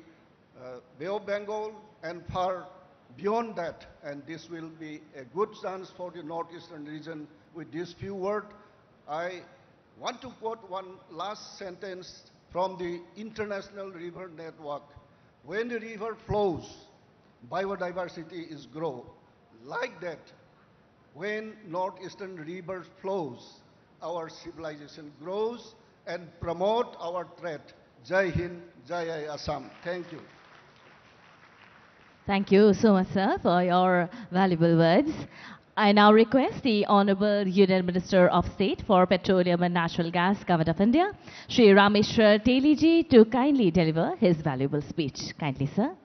Bay of Bengal and far beyond that. And this will be a good chance for the northeastern region. With these few words, I want to quote one last sentence from the International River Network. When the river flows, biodiversity is grow. Like that, when northeastern river flows, our civilization grows and promote our trade. Jai Hind, Jai Assam. Thank you. Thank you so much, sir, for your valuable words. I now request the Honorable Union Minister of State for Petroleum and Natural Gas, Government of India, Shri Rameshwar Teliji, to kindly deliver his valuable speech. Kindly, sir.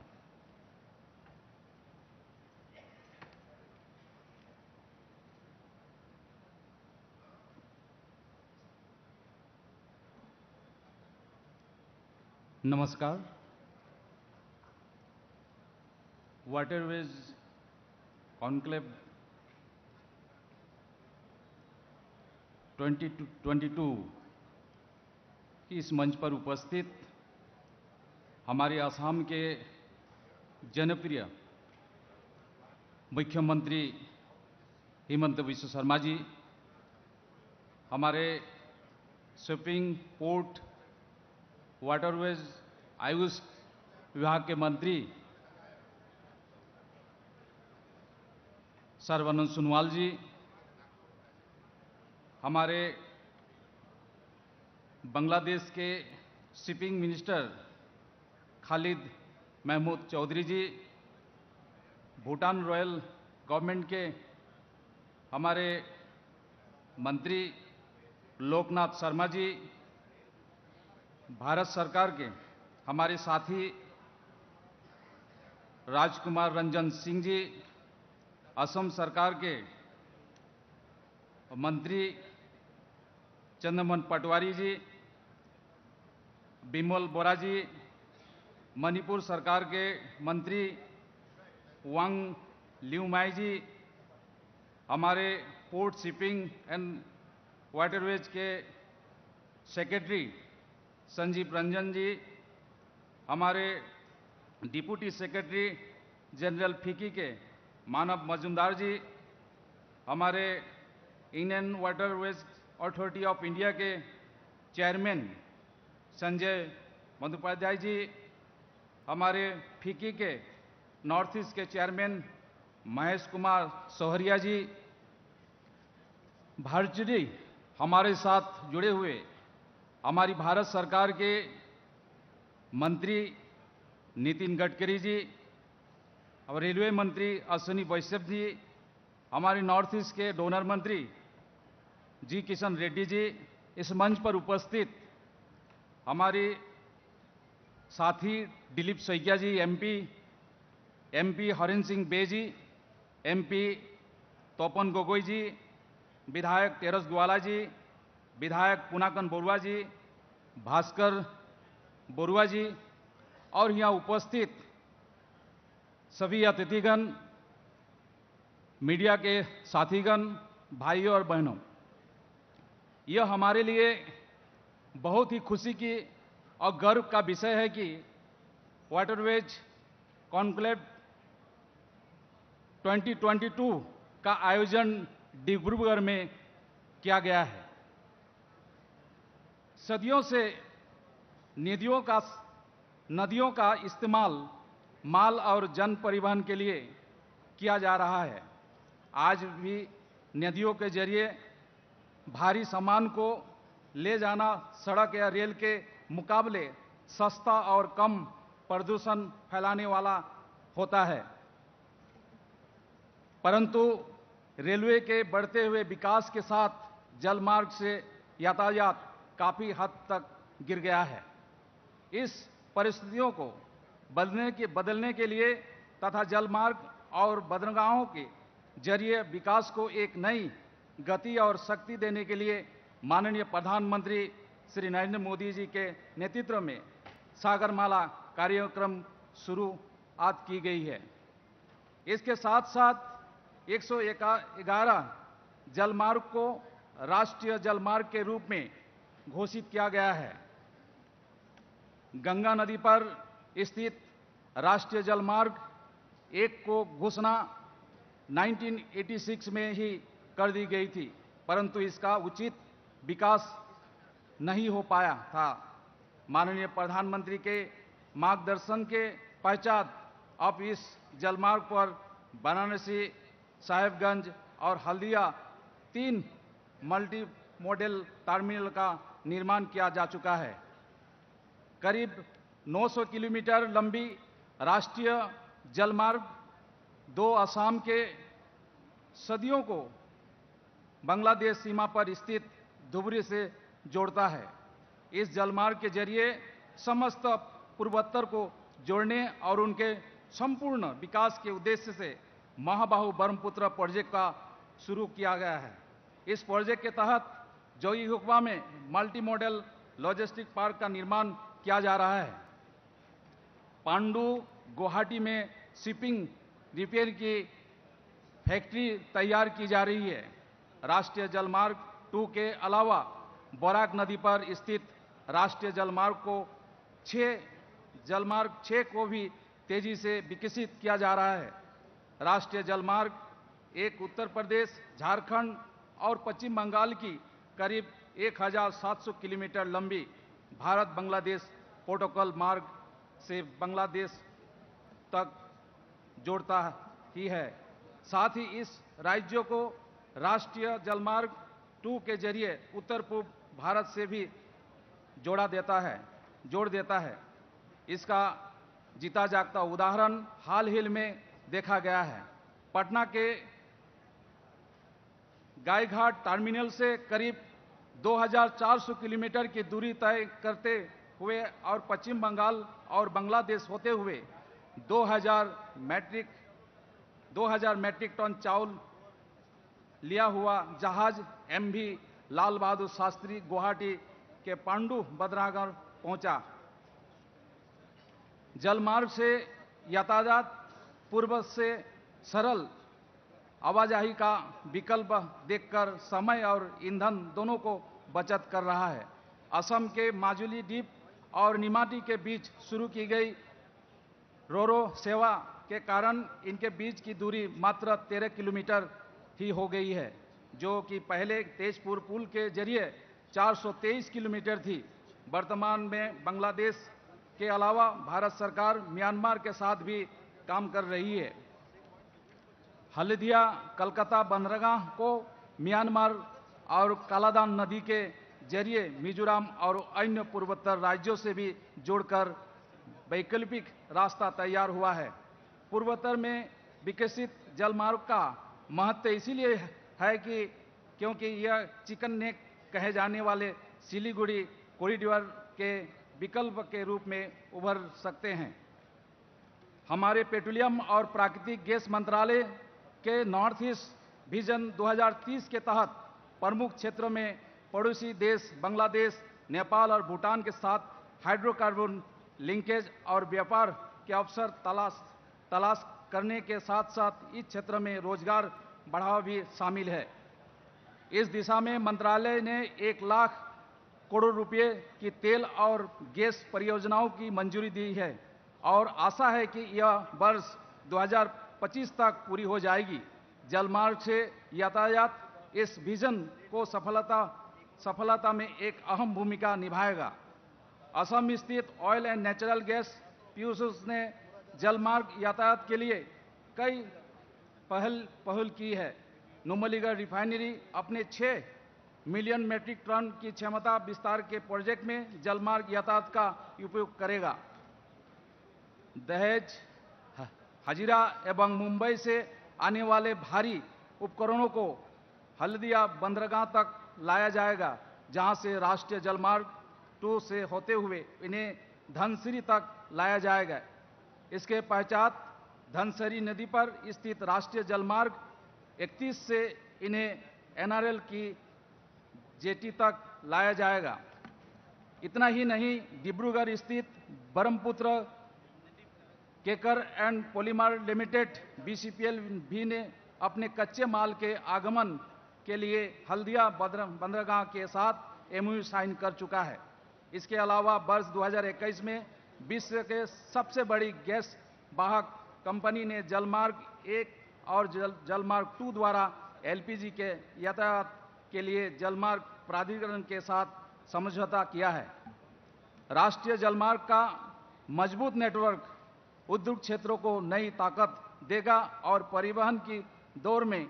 Namaskar. Waterways Conclave 2022 की इस मंच पर उपस्थित हमारे असम के जनप्रिय मुख्यमंत्री हिमंत बिस्व शर्मा जी, हमारे shipping, port, waterways, Ayush विभाग के मंत्री सर्बानंद सोनोवाल जी, हमारे बांग्लादेश के शिपिंग मिनिस्टर खालिद महमूद चौधरी जी, भूटान रॉयल गवर्नमेंट के हमारे मंत्री लोकनाथ शर्मा जी, भारत सरकार के हमारे साथी राजकुमार रंजन सिंह जी, असम सरकार के मंत्री चंद्रमन पटवारी जी, बिमल बोरा जी, मणिपुर सरकार के मंत्री वांग लिउमाई जी, हमारे पोर्ट शिपिंग एंड वाटरवेज के सेक्रेटरी संजीव रंजन जी, हमारे डिप्टी सेक्रेटरी जनरल फिकी के मानव मजुमदार जी, हमारे Indian waterways authority of India के चेयरमैन संजय बंदोपाध्याय जी, हमारे फिकी के नॉर्थ ईस्ट के चेयरमैन महेश कुमार सोहरिया जी, वर्चुअली हमारे साथ जुड़े हुए हमारी भारत सरकार के मंत्री नितिन गडकरी जी और रेलवे मंत्री अश्विनी वैष्णव जी, हमारे नॉर्थ ईस्ट के डोनर मंत्री जी किशन रेड्डी जी, इस मंच पर उपस्थित हमारे साथी दिलीप सैकिया जी एमपी हरिंद्र सिंह बे जी, एमपी तोपन गोगोई जी, विधायक तेरस ग्वाला जी, विधायक पुनाकन बोरुआ जी, भास्कर बोरुआ जी और यहाँ उपस्थित सभी अतिथिगण, मीडिया के साथीगण, भाइयों और बहनों, यह हमारे लिए बहुत ही खुशी की और गर्व का विषय है कि वाटरवेज कॉन्क्लेव 2022 का आयोजन डिब्रूगढ़ में किया गया है। सदियों से नदियों का इस्तेमाल माल और जन परिवहन के लिए किया जा रहा है। आज भी नदियों के जरिए भारी सामान को ले जाना सड़क या रेल के मुकाबले सस्ता और कम प्रदूषण फैलाने वाला होता है, परंतु रेलवे के बढ़ते हुए विकास के साथ जलमार्ग से यातायात काफी हद तक गिर गया है। इस परिस्थितियों को बदलने के लिए तथा जलमार्ग और बंदरगाहों के जरिए विकास को एक नई गति और शक्ति देने के लिए माननीय प्रधानमंत्री श्री नरेंद्र मोदी जी के नेतृत्व में सागरमाला कार्यक्रम शुरुआत की गई है। इसके साथ साथ 111 जलमार्ग को राष्ट्रीय जलमार्ग के रूप में घोषित किया गया है। गंगा नदी पर स्थित राष्ट्रीय जलमार्ग 1 को घोषणा 1986 में ही कर दी गई थी, परंतु इसका उचित विकास नहीं हो पाया था। माननीय प्रधानमंत्री के मार्गदर्शन के पश्चात अब इस जलमार्ग पर वाराणसी, साहेबगंज और हल्दिया 3 मल्टी मॉडल टर्मिनल का निर्माण किया जा चुका है। करीब 900 किलोमीटर लंबी राष्ट्रीय जलमार्ग 2 असम के सदियों को बांग्लादेश सीमा पर स्थित धुबरी से जोड़ता है। इस जलमार्ग के जरिए समस्त पूर्वोत्तर को जोड़ने और उनके संपूर्ण विकास के उद्देश्य से महाबाहु ब्रह्मपुत्र प्रोजेक्ट का शुरू किया गया है। इस प्रोजेक्ट के तहत जोगीघोपा में मल्टी मॉडल लॉजिस्टिक पार्क का निर्माण किया जा रहा है। पांडु गुवाहाटी में शिपिंग रिपेयर की फैक्ट्री तैयार की जा रही है। राष्ट्रीय जलमार्ग 2 के अलावा बराक नदी पर स्थित राष्ट्रीय जलमार्ग 6 को भी तेजी से विकसित किया जा रहा है। राष्ट्रीय जलमार्ग 1 उत्तर प्रदेश, झारखंड और पश्चिम बंगाल की करीब 1700 किलोमीटर लंबी भारत बांग्लादेश प्रोटोकॉल मार्ग से बांग्लादेश तक जोड़ता ही है। साथ ही इस राज्यों को राष्ट्रीय जलमार्ग 2 के जरिए उत्तर पूर्व भारत से भी जोड़ देता है। इसका जीता जागता उदाहरण हाल ही में देखा गया है। पटना के गायघाट टर्मिनल से करीब 2400 किलोमीटर की दूरी तय करते हुए और पश्चिम बंगाल और बांग्लादेश होते हुए 2000 मैट्रिक टन चावल लिया हुआ जहाज एमवी लाल बहादुर शास्त्री गुवाहाटी के पांडु बंदरगाह पहुंचा। जलमार्ग से यातायात पूर्व से सरल आवाजाही का विकल्प देखकर समय और ईंधन दोनों को बचत कर रहा है। असम के माजुली द्वीप और निमाती के बीच शुरू की गई रोरो सेवा के कारण इनके बीच की दूरी मात्र 13 किलोमीटर ही हो गई है, जो कि पहले तेजपुर पुल के जरिए 423 किलोमीटर थी। वर्तमान में बांग्लादेश के अलावा भारत सरकार म्यांमार के साथ भी काम कर रही है। हल्दिया कलकत्ता बंदरगाह को म्यांमार और कालादान नदी के जरिए मिजोरम और अन्य पूर्वोत्तर राज्यों से भी जोड़कर वैकल्पिक रास्ता तैयार हुआ है। पूर्वोत्तर में विकसित जलमार्ग का महत्व इसीलिए है कि क्योंकि यह चिकन नेक कहे जाने वाले सिलीगुड़ी कॉरिडोर के विकल्प के रूप में उभर सकते हैं। हमारे पेट्रोलियम और प्राकृतिक गैस मंत्रालय के नॉर्थ ईस्ट विजन 2030 के तहत प्रमुख क्षेत्रों में पड़ोसी देश बांग्लादेश, नेपाल और भूटान के साथ हाइड्रोकार्बन लिंकेज और व्यापार के अवसर तलाश करने के साथ साथ इस क्षेत्र में रोजगार बढ़ावा भी शामिल है। इस दिशा में मंत्रालय ने 1 लाख करोड़ रुपए की तेल और गैस परियोजनाओं की मंजूरी दी है और आशा है कि यह वर्ष 2025 तक पूरी हो जाएगी। जलमार्ग से यातायात इस विजन को सफलता में एक अहम भूमिका निभाएगा। असम स्थित oil and natural gas Piyush ने जलमार्ग यातायात के लिए कई पहल की है। नुमलीगढ़ रिफाइनरी अपने 6 मिलियन मीट्रिक टन की क्षमता विस्तार के प्रोजेक्ट में जलमार्ग यातायात का उपयोग करेगा। दहेज, हजीरा एवं मुंबई से आने वाले भारी उपकरणों को हल्दिया बंदरगाह तक लाया जाएगा, जहां से राष्ट्रीय जलमार्ग 2 से होते हुए इन्हें धनसिरी तक लाया जाएगा। इसके पश्चात धनसिरी नदी पर स्थित राष्ट्रीय जलमार्ग 31 से इन्हें NRL की जेटी तक लाया जाएगा। इतना ही नहीं, डिब्रूगढ़ स्थित ब्रह्मपुत्र केकर एंड पॉलीमर लिमिटेड BCPL भी ने अपने कच्चे माल के आगमन के लिए हल्दिया बंदरगाह के साथ MOU साइन कर चुका है। इसके अलावा वर्ष 2021 में विश्व के सबसे बड़ी गैस वाहक कंपनी ने जलमार्ग 1 और जलमार्ग 2 द्वारा LPG के यातायात के लिए जलमार्ग प्राधिकरण के साथ समझौता किया है। राष्ट्रीय जलमार्ग का मजबूत नेटवर्क उद्योग क्षेत्रों को नई ताकत देगा और परिवहन की दौर में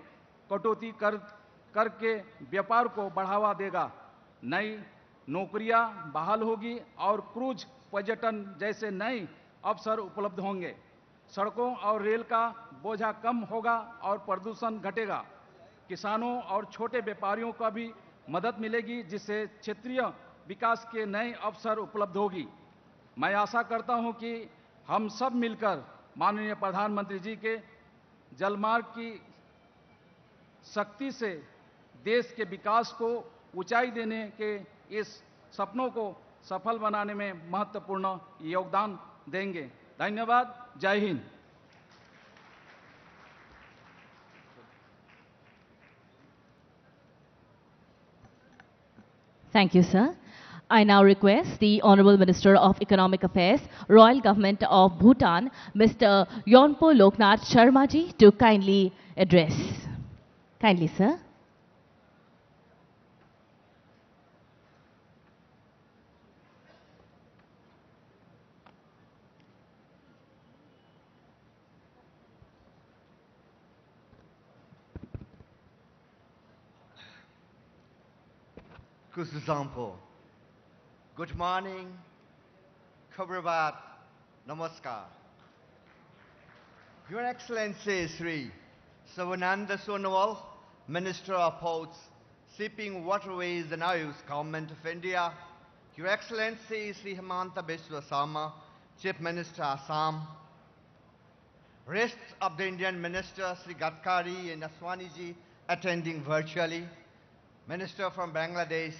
कटौती करके व्यापार को बढ़ावा देगा। नई नौकरियां बहाल होगी और क्रूज पर्यटन जैसे नए अवसर उपलब्ध होंगे। सड़कों और रेल का बोझा कम होगा और प्रदूषण घटेगा। किसानों और छोटे व्यापारियों को भी मदद मिलेगी, जिससे क्षेत्रीय विकास के नए अवसर उपलब्ध होगी। मैं आशा करता हूं कि हम सब मिलकर माननीय प्रधानमंत्री जी के जलमार्ग की शक्ति से देश के विकास को ऊंचाई देने के इस सपनों को सफल बनाने में महत्वपूर्ण योगदान देंगे। धन्यवाद। जय Hind. Thank you, sir. I now request the Honorable Minister of Economic Affairs, Royal Government of Bhutan, Mr. Yonpo Loknath Sharma ji, to kindly address. Kindly, sir. Kususampo. Good morning, Kabrabat, Namaskar. Your Excellency Sri Savananda Sonowal, Minister of Ports, Shipping, Waterways and Oils, Government of India. Your Excellency Sri Hemanta Biswa Sarma, Chief Minister Assam. Rest of the Indian Minister Sri Gadkari and Aswaniji attending virtually. Minister from Bangladesh,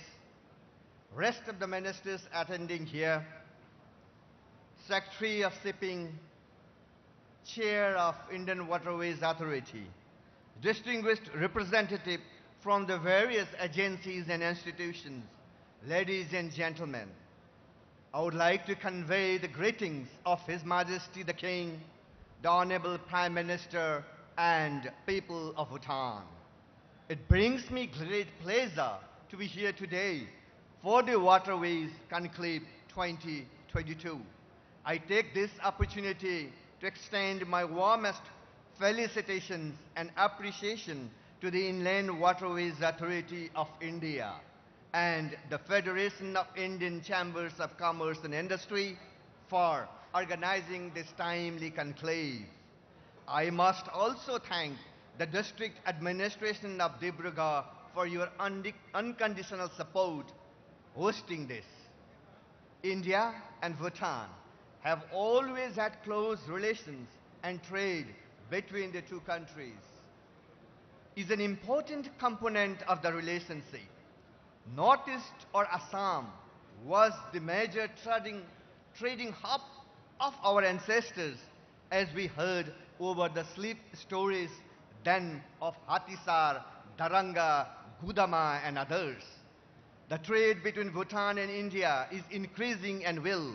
rest of the ministers attending here, Secretary of Shipping, Chair of Indian Waterways Authority, distinguished representative from the various agencies and institutions, ladies and gentlemen, I would like to convey the greetings of His Majesty the King, the Honorable Prime Minister, and people of Bhutan. It brings me great pleasure to be here today for the Waterways Conclave 2022. I take this opportunity to extend my warmest felicitations and appreciation to the Inland Waterways Authority of India and the Federation of Indian Chambers of Commerce and Industry for organizing this timely conclave. I must also thank the district administration of Dibrugarh for your unconditional support hosting this. India and Bhutan have always had close relations and trade between the two countries is an important component of the relationship. Northeast or Assam was the major trading hub of our ancestors, as we heard over the sleep stories then of Hatisar, Daranga, Gudama and others. The trade between Bhutan and India is increasing and will.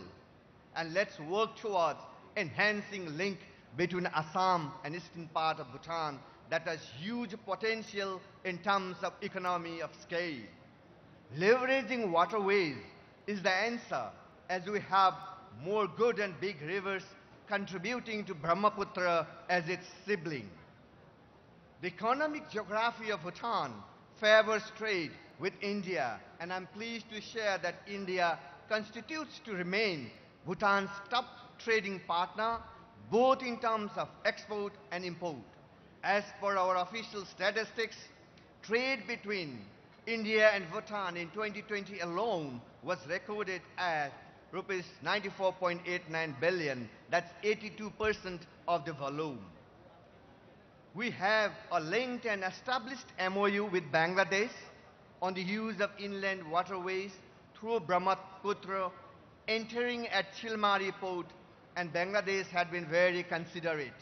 And let's work towards enhancing link between Assam and eastern part of Bhutan that has huge potential in terms of economy of scale. Leveraging waterways is the answer, as we have more good and big rivers contributing to Brahmaputra as its sibling. The economic geography of Bhutan favors trade with India, and I'm pleased to share that India constitutes to remain Bhutan's top trading partner, both in terms of export and import. As per our official statistics, trade between India and Bhutan in 2020 alone was recorded at rupees 94.89 billion. That's 82% of the volume. We have a linked and established MOU with Bangladesh on the use of inland waterways through Brahmaputra, entering at Chilmari port, and Bangladesh had been very considerate.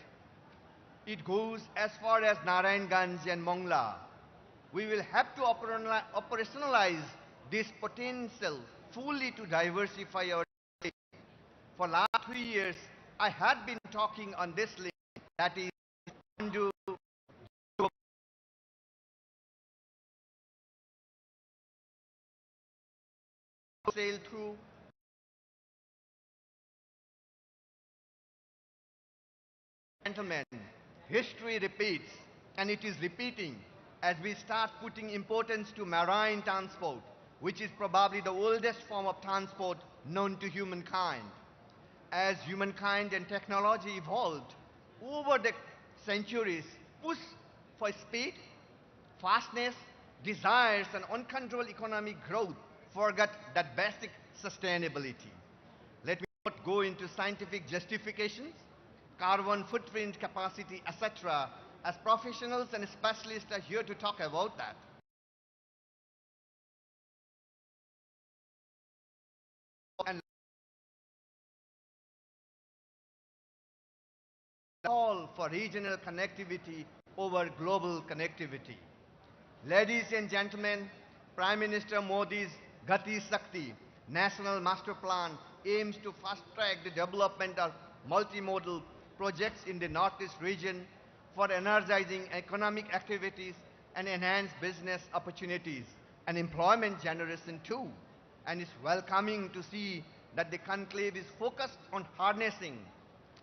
It goes as far as Narayanganj and Mongla. We will have to operationalize this potential fully to diversify our trade. For last 3 years, I had been talking on this link, that is sail through gentlemen, history repeats, and it is repeating as we start putting importance to marine transport, which is probably the oldest form of transport known to humankind. As humankind and technology evolved over the centuries, push for speed, fastness, desires, and uncontrolled economic growth forgot that basic sustainability. Let me not go into scientific justifications, carbon footprint capacity, etc., as professionals and specialists are here to talk about that. And all for regional connectivity over global connectivity. Ladies and gentlemen, Prime Minister Modi's Gati Shakti National Master Plan aims to fast-track the development of multimodal projects in the Northeast region for energizing economic activities and enhance business opportunities and employment generation too. And it's welcoming to see that the conclave is focused on harnessing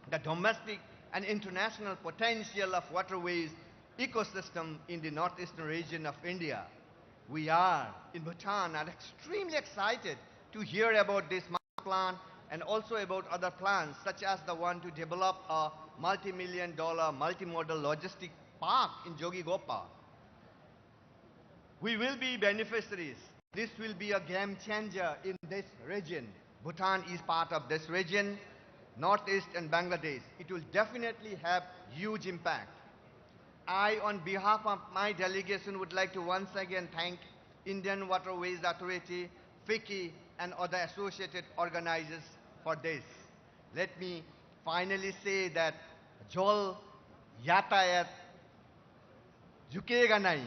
the domestic and international potential of waterways ecosystem in the northeastern region of India. We are, in Bhutan, are extremely excited to hear about this master plan and also about other plans, such as the one to develop a multi-million-dollar multimodal logistic park in Jogigopa. We will be beneficiaries. This will be a game changer in this region. Bhutan is part of this region, Northeast and Bangladesh. It will definitely have huge impact. I, on behalf of my delegation, would like to once again thank Indian Waterways Authority, FICCI, and other associated organizers for this. Let me finally say that जल यातायात झुकेगा नहीं,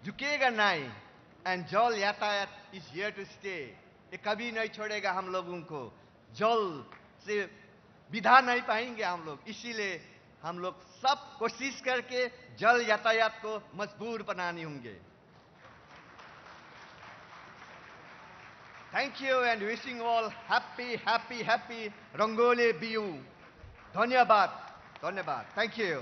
झुकेगा नहीं, and जल यातायात is here to stay. ये कभी नहीं छोड़ेगा हम लोगों को। जल से विधा नहीं पाएंगे हम लोग, इसीलिए हम लोग सब कोशिश करके जल यातायात को मजबूत बनानी होंगे। Thank you and wishing all happy happy happy rangoli Bihu. धन्यवाद, धन्यवाद, thank you.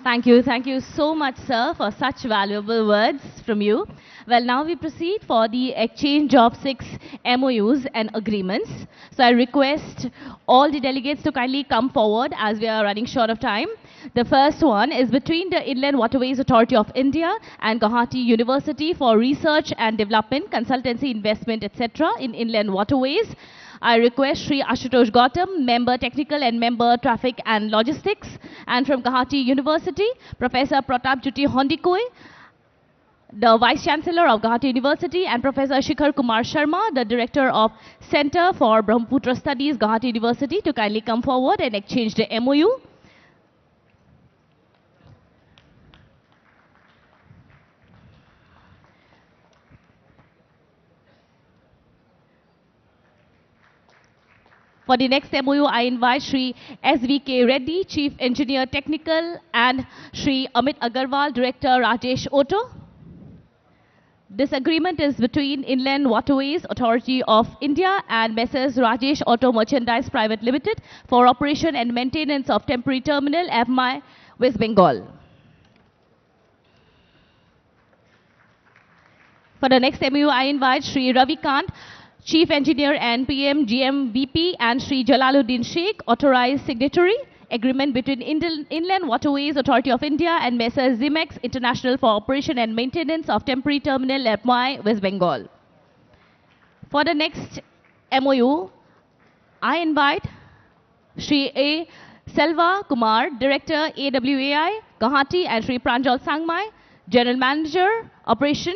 Thank you so much, sir, for such valuable words from you. Well, now we proceed for the exchange of 6 MOUs and agreements. So I request all the delegates to kindly come forward as we are running short of time. The first one is between the Inland Waterways Authority of India and Guwahati University for research and development, consultancy, investment, etc. in inland waterways. I request Sri Ashutosh Gautam, Member Technical and Member Traffic and Logistics, and from Guwahati University, Professor Pratap Juti Hondikoi, the Vice Chancellor of Guwahati University, and Professor Shikhar Kumar Sharma, the Director of Center for Brahmaputra Studies, Guwahati University, to kindly come forward and exchange the MOU. For the next MOU, I invite Sri S.V.K. Reddy, Chief Engineer Technical, and Sri Amit Agarwal, Director Rajesh Auto. This agreement is between Inland Waterways Authority of India and Messrs. Rajesh Auto Merchandise Private Limited for operation and maintenance of temporary terminal at my West Bengal. For the next MOU, I invite Sri Ravi Kant, Chief Engineer and PM GMVP, and Sri Jalaluddin Sheikh, authorized signatory, agreement between Inland Waterways Authority of India and Messrs. Zimex International for operation and maintenance of temporary terminal at Mai, West Bengal. For the next MOU, I invite Sri A. Selva Kumar, Director AWAI, Guwahati, and Sri Pranjal Sangmai, General Manager, Operation.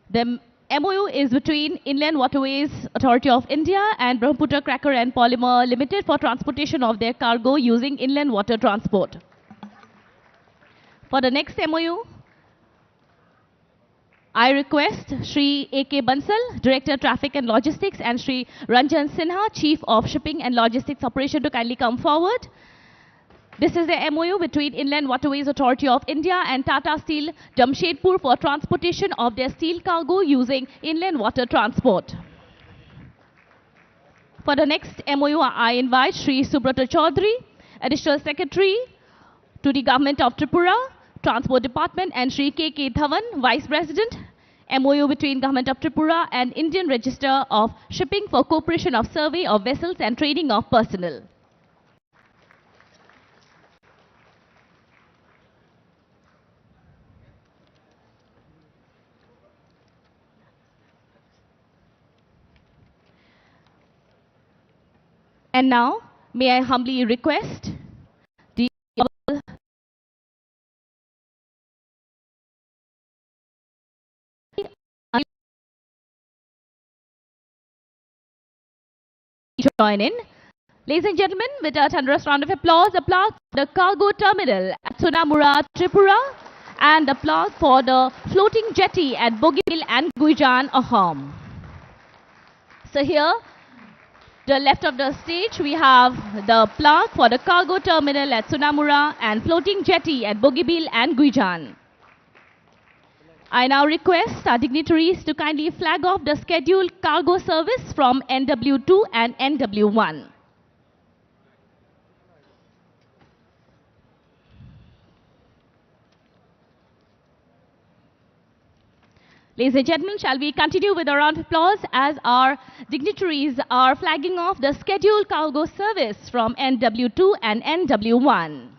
The MOU is between Inland Waterways Authority of India and Brahmaputra Cracker and Polymer Limited for transportation of their cargo using inland water transport. For the next MOU, I request Sri A.K. Bansal, Director Traffic and Logistics, and Sri Ranjan Sinha, Chief of Shipping and Logistics Operation, to kindly come forward. This is the MOU between Inland Waterways Authority of India and Tata Steel Jamshedpur for transportation of their steel cargo using inland water transport. For the next MOU, I invite Sri Subrata Chaudhary, Additional Secretary to the Government of Tripura, Transport Department, and Sri K.K. Dhawan, Vice President. MOU between Government of Tripura and Indian Register of Shipping for cooperation of survey of vessels and training of personnel. And now, may I humbly request the join in. Ladies and gentlemen, with a thunderous round of applause, a plaque for the cargo terminal at Sonamura, Tripura, and the plaque for the floating jetty at Bogibeel and Guijan, Assam. So here, the left of the stage, we have the plaque for the cargo terminal at Sonamura and floating jetty at Bogibeel and Guijan. I now request our dignitaries to kindly flag off the scheduled cargo service from NW2 and NW1. Ladies and gentlemen, shall we continue with a round of applause as our dignitaries are flagging off the scheduled cargo service from NW2 and NW1.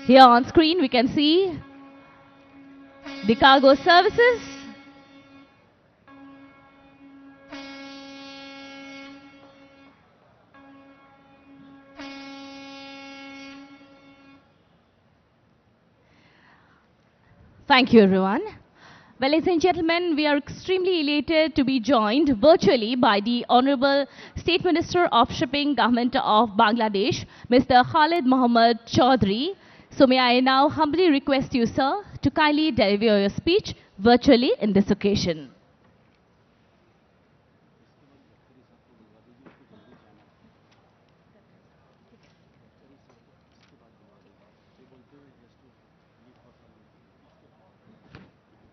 Here on screen we can see the cargo services. Thank you, everyone. Well, ladies and gentlemen, we are extremely elated to be joined virtually by the Honorable State Minister of Shipping, Government of Bangladesh, Mr. Khalid Mohammed Chaudhry. So may I now humbly request you, sir, to kindly deliver your speech virtually in this occasion.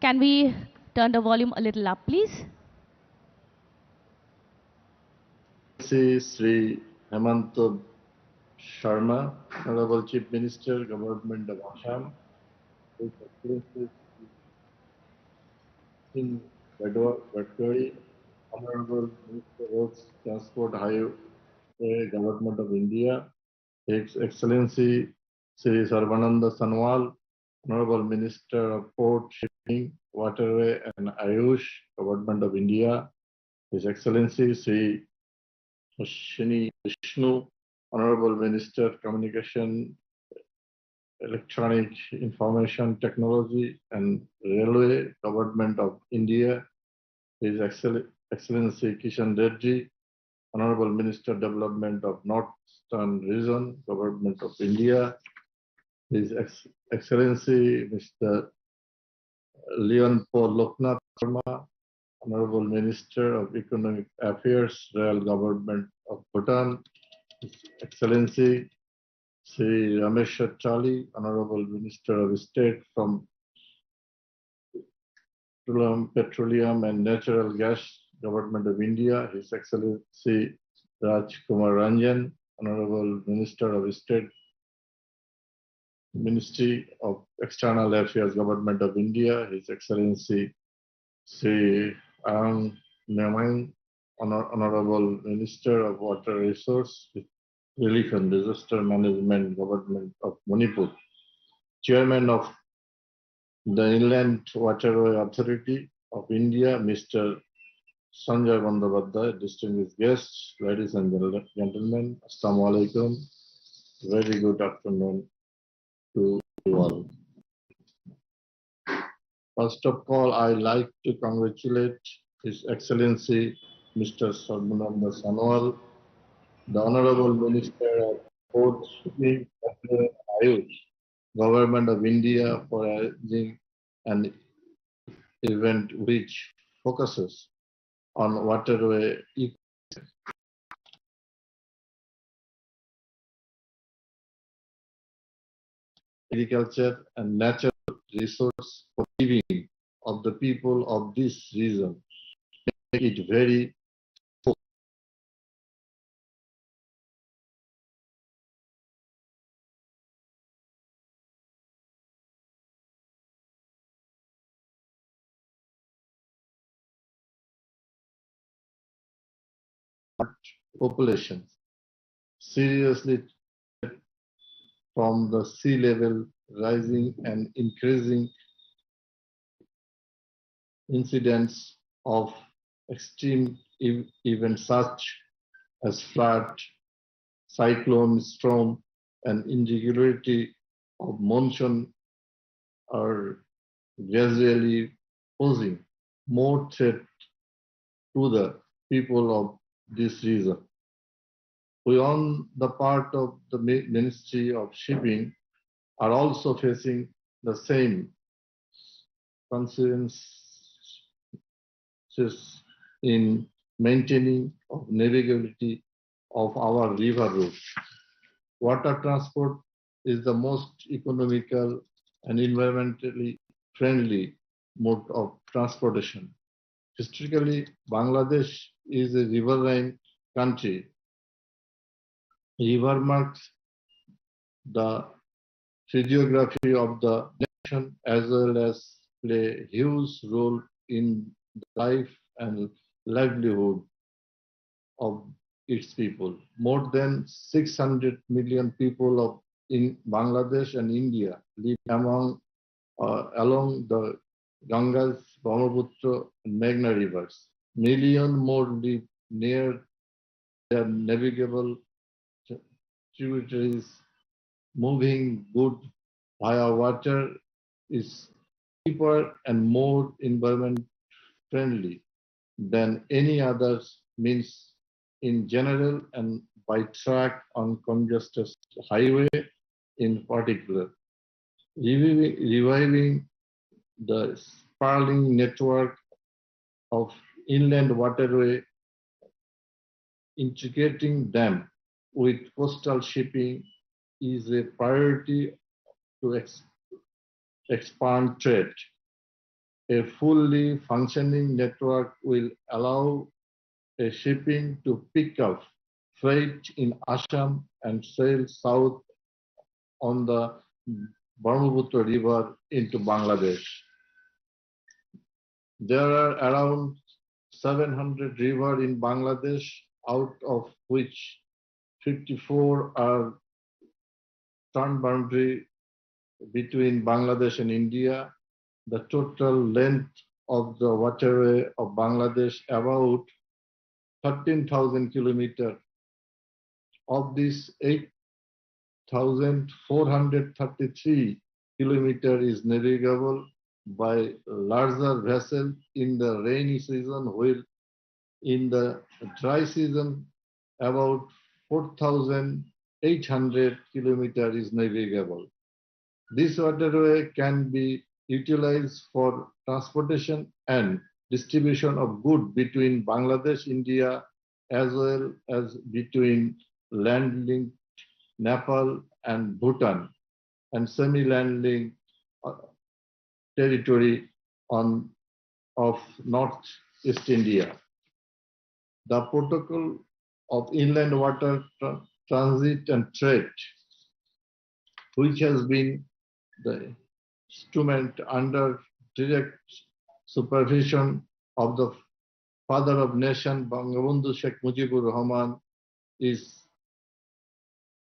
Can we turn the volume a little up, please? Sri Hemant Sharma, Honorable Chief Minister, Government of Assam, His Excellency Singh Gadkari, Honorable Minister Roads Transport Highway, Government of India, His Excellency Sri Sarvananda Sanwal, Honorable Minister of Port, Shipping, Waterway and Ayush, Government of India, His Excellency Sri Ashwini Vishnu, Honorable Minister, Communication, Electronic Information Technology and Railway, Government of India, His Excellency Kishan Reddy, Honorable Minister, Development of Northern Region, Government of India, His Excellency Mr. Leon Paul Loknath Sharma, Honorable Minister of Economic Affairs, Royal Government of Bhutan, His Excellency Sri Ramesh Chali, Honorable Minister of State from Petroleum and Natural Gas, Government of India, His Excellency Raj Kumar Ranjan, Honorable Minister of State, Ministry of External Affairs, Government of India, His Excellency Sri Ang Naman, Honorable Minister of Water Resource, Relief and Disaster Management, Government of Manipur, Chairman of the Inland Waterway Authority of India, Mr. Sanjay Bandyopadhyay, distinguished guests, ladies and gentlemen, Assalamu alaikum. Very good afternoon to you all. First of all, I like to congratulate His Excellency Mr. Sarvananda Sanwal, the Honorable Minister of Port, Shipping, and Ayush, Government of India for arranging an event which focuses on waterway agriculture and natural resource for living of the people of this region. Make it very population seriously from the sea level rising and increasing incidents of extreme events such as flood, cyclone, storm, and irregularity of monsoon are gradually posing more threat to the people of this region. We on the part of the Ministry of Shipping are also facing the same concerns in maintaining of navigability of our river routes. Water transport is the most economical and environmentally friendly mode of transportation. Historically, Bangladesh is a riverine country. River marks the physiography of the nation as well as play a huge role in the life and livelihood of its people. More than 600 million people in Bangladesh and India live along the Ganges, Brahmaputra, and Meghna rivers. Million more live near their navigable tributaries. Moving goods via water is cheaper and more environment friendly than any other means in general and by track on congested highway in particular. Reviving the sprawling network of inland waterway, integrating them with coastal shipping is a priority to expand trade. A fully functioning network will allow a shipping to pick up freight in Assam and sail south on the Brahmaputra River into Bangladesh. There are around 700 rivers in Bangladesh, out of which 54 are turn boundary between Bangladesh and India. The total length of the waterway of Bangladesh about 13,000 kilometers. Of this, 8,433 kilometers is navigable by larger vessels in the rainy season, while in the dry season, about 4,800 kilometers is navigable. This waterway can be utilized for transportation and distribution of goods between Bangladesh, India, as well as between land-linked Nepal and Bhutan, and semi-land-linked territory of Northeast India. The Protocol of Inland Water Transit and Trade, which has been the instrument under direct supervision of the father of nation, Bangabandhu Sheikh Mujibur Rahman, is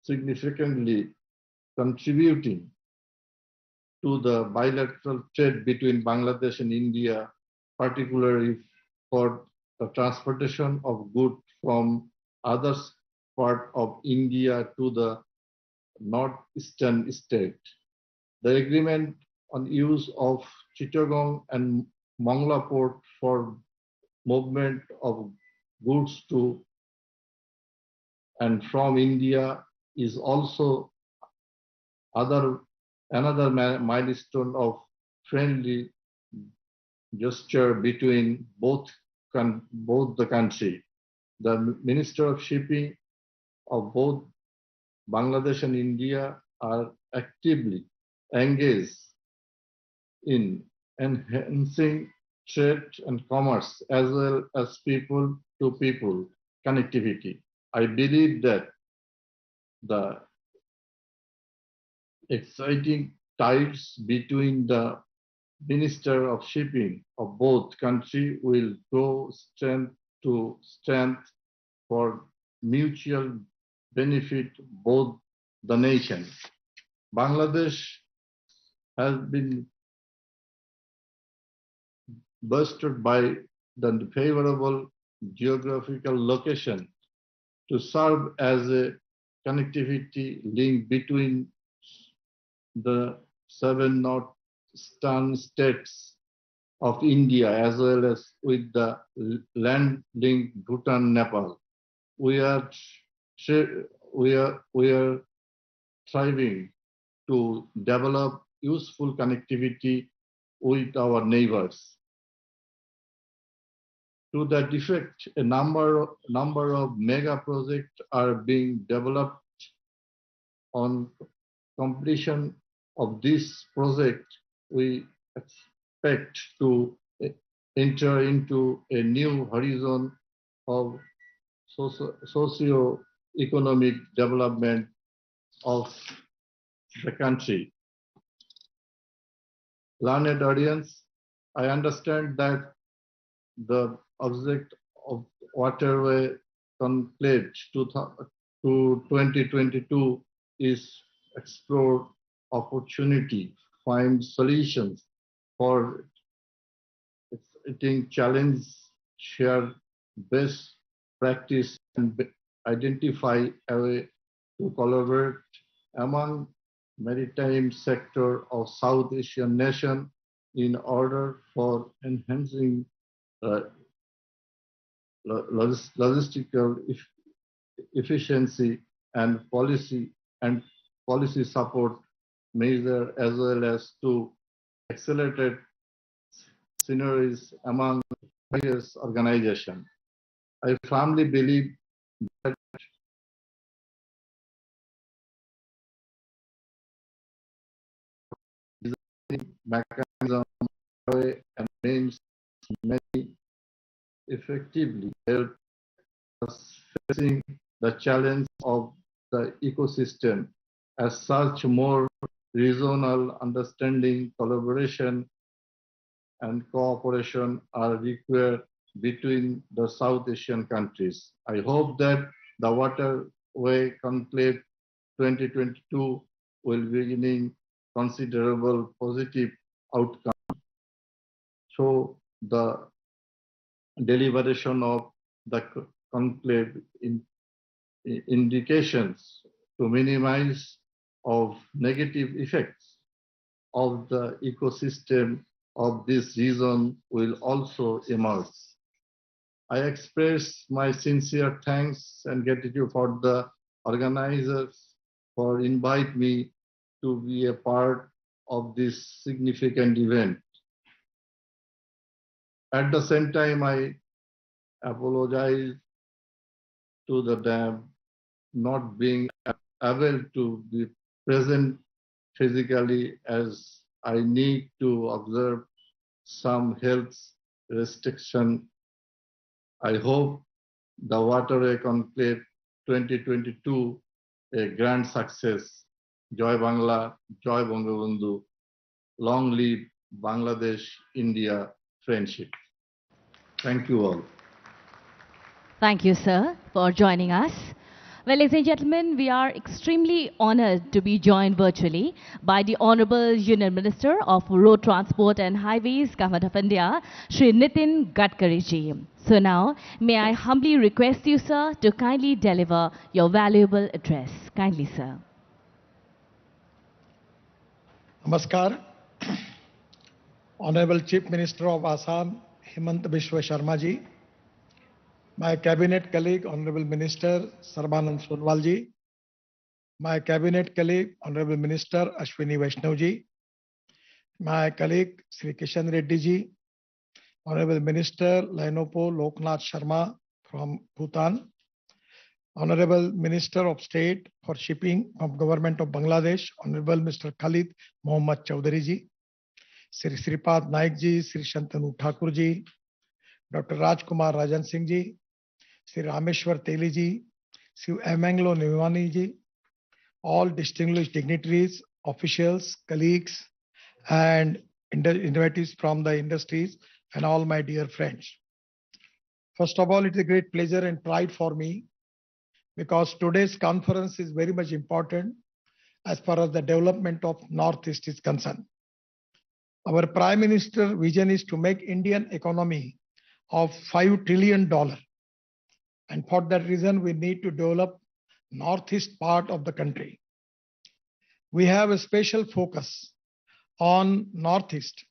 significantly contributing to the bilateral trade between Bangladesh and India, particularly for the transportation of goods from other part of India to the northeastern state. The agreement on use of Chittagong and Mongla port for movement of goods to and from India is also another milestone of friendly gesture between both the country. The Minister of Shipping of both Bangladesh and India are actively engaged in enhancing trade and commerce as well as people-to-people connectivity. I believe that the exciting ties between the Minister of Shipping of both countries will grow strength to strength for mutual benefit both the nations. Bangladesh has been boosted by the favorable geographical location to serve as a connectivity link between the 7 northeastern states of India as well as with the land link Bhutan, Nepal. We are striving to develop useful connectivity with our neighbors. To that effect, a number of mega projects are being developed. On completion of this project, we expect to enter into a new horizon of socio-economic development of the country. Learned audience, I understand that the object of Waterway Conclave to 2022 is explore opportunity, find solutions for exciting challenge, share best practice, and identify a way to collaborate among maritime sector of South Asian nation in order for enhancing uh, logistical efficiency and policy support measure, as well as to accelerate synergies among various organizations. I firmly believe that designing mechanism and means may effectively help us facing the challenge of the ecosystem. As such, more regional understanding, collaboration, and cooperation are required between the South Asian countries. I hope that the Waterway Conclave 2022 will be bringing considerable positive outcome. So the deliberation of the conclave indications to minimize of negative effects of the ecosystem of this region will also emerge. I express my sincere thanks and gratitude for the organizers for inviting me to be a part of this significant event. At the same time, I apologize to the dam not being able to be present physically, as I need to observe some health restriction. I hope the Waterway Conclave 2022 a grand success. Joy Bangla, Joy Bangabandhu. Long live Bangladesh-India friendship. Thank you all. Thank you, sir, for joining us. Well, ladies and gentlemen, we are extremely honored to be joined virtually by the Honorable Union Minister of Road Transport and Highways, Government of India, Shri Nitin Gadkari ji. So now, may I humbly request you, sir, to kindly deliver your valuable address. Kindly, sir. Namaskar. Honorable Chief Minister of Assam, Himant Biswa Sharma ji. My cabinet colleague, Honorable Minister Sarbanand Sonowal ji, my cabinet colleague, Honorable Minister Ashwini Vaishnav ji, my colleague Sri Kishan Reddy ji, Honorable Minister Lainopo Loknath Sharma from Bhutan, Honorable Minister of State for Shipping of Government of Bangladesh, Honorable Mr. Khalid Mohammad Chowdhury ji, Sri Sripad Naik ji, Sri Shantanu Thakur ji, Dr. Rajkumar Rajan Singh ji, Sri Rameshwar Teli ji, Sri Amanglo Nivani ji, all distinguished dignitaries, officials, colleagues, and invitees from the industries, and all my dear friends. First of all, it's a great pleasure and pride for me because today's conference is very much important as far as the development of Northeast is concerned. Our Prime Minister vision is to make Indian economy of $5 trillion. And for that reason, we need to develop Northeast part of the country. We have a special focus on Northeast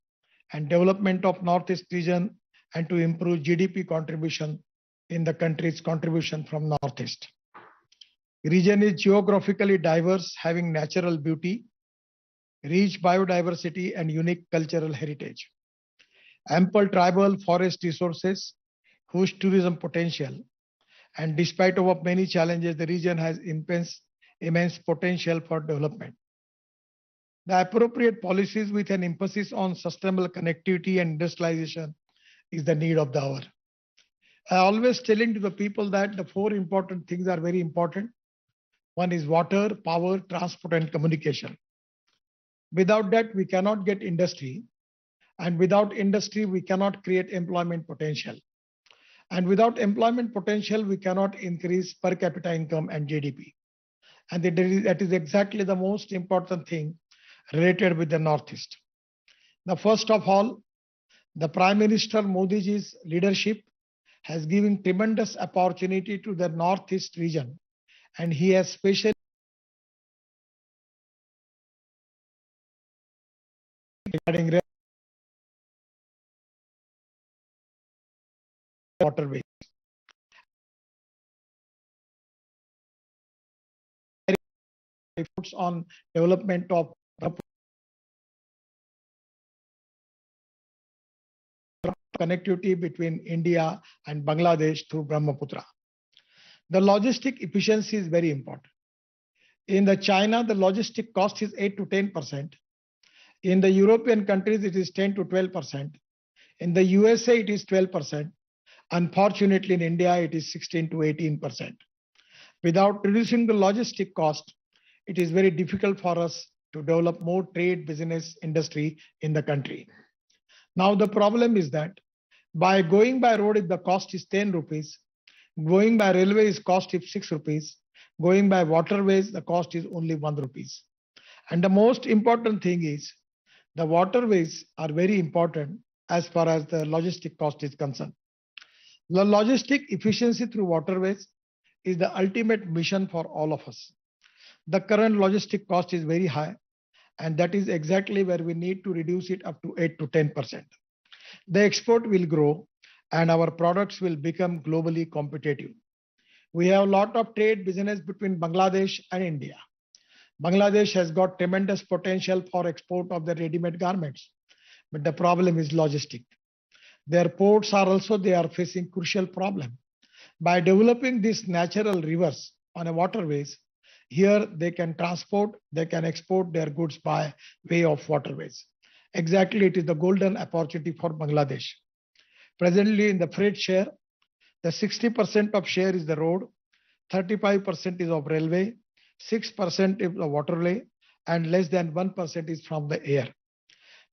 and development of Northeast region and to improve GDP contribution in the country's contribution from Northeast. The region is geographically diverse, having natural beauty, rich biodiversity, and unique cultural heritage. Ample tribal forest resources, huge tourism potential, and despite of many challenges, the region has immense potential for development. The appropriate policies with an emphasis on sustainable connectivity and industrialization is the need of the hour. I always telling to the people that the four important things are very important. One is water, power, transport, and communication. Without that, we cannot get industry. And without industry, we cannot create employment potential. And without employment potential, we cannot increase per capita income and GDP. And that is exactly the most important thing related with the Northeast. Now, first of all, the Prime Minister Modi ji's leadership has given tremendous opportunity to the Northeast region. And he has specially regarding waterways. Efforts on development of connectivity between India and Bangladesh through Brahmaputra. The logistic efficiency is very important. In the China, the logistic cost is 8 to 10%. In the European countries, it is 10 to 12%. In the USA, it is 12%. Unfortunately, in India, it is 16 to 18%. Without reducing the logistic cost, it is very difficult for us to develop more trade, business, industry in the country. Now, the problem is that by going by road, if the cost is 10 rupees, going by railway is cost is 6 rupees, going by waterways, the cost is only 1 rupees. And the most important thing is the waterways are very important as far as the logistic cost is concerned. The logistic efficiency through waterways is the ultimate mission for all of us. The current logistic cost is very high, and that is exactly where we need to reduce it up to 8 to 10%. The export will grow and our products will become globally competitive. We have a lot of trade business between Bangladesh and India. Bangladesh has got tremendous potential for export of the ready-made garments, but the problem is logistic. Their ports are also, they are facing crucial problem. By developing these natural rivers on a waterways, here they can transport, they can export their goods by way of waterways. Exactly, it is the golden opportunity for Bangladesh. Presently in the freight share, the 60% of share is the road, 35% is of railway, 6% is the waterway, and less than 1% is from the air.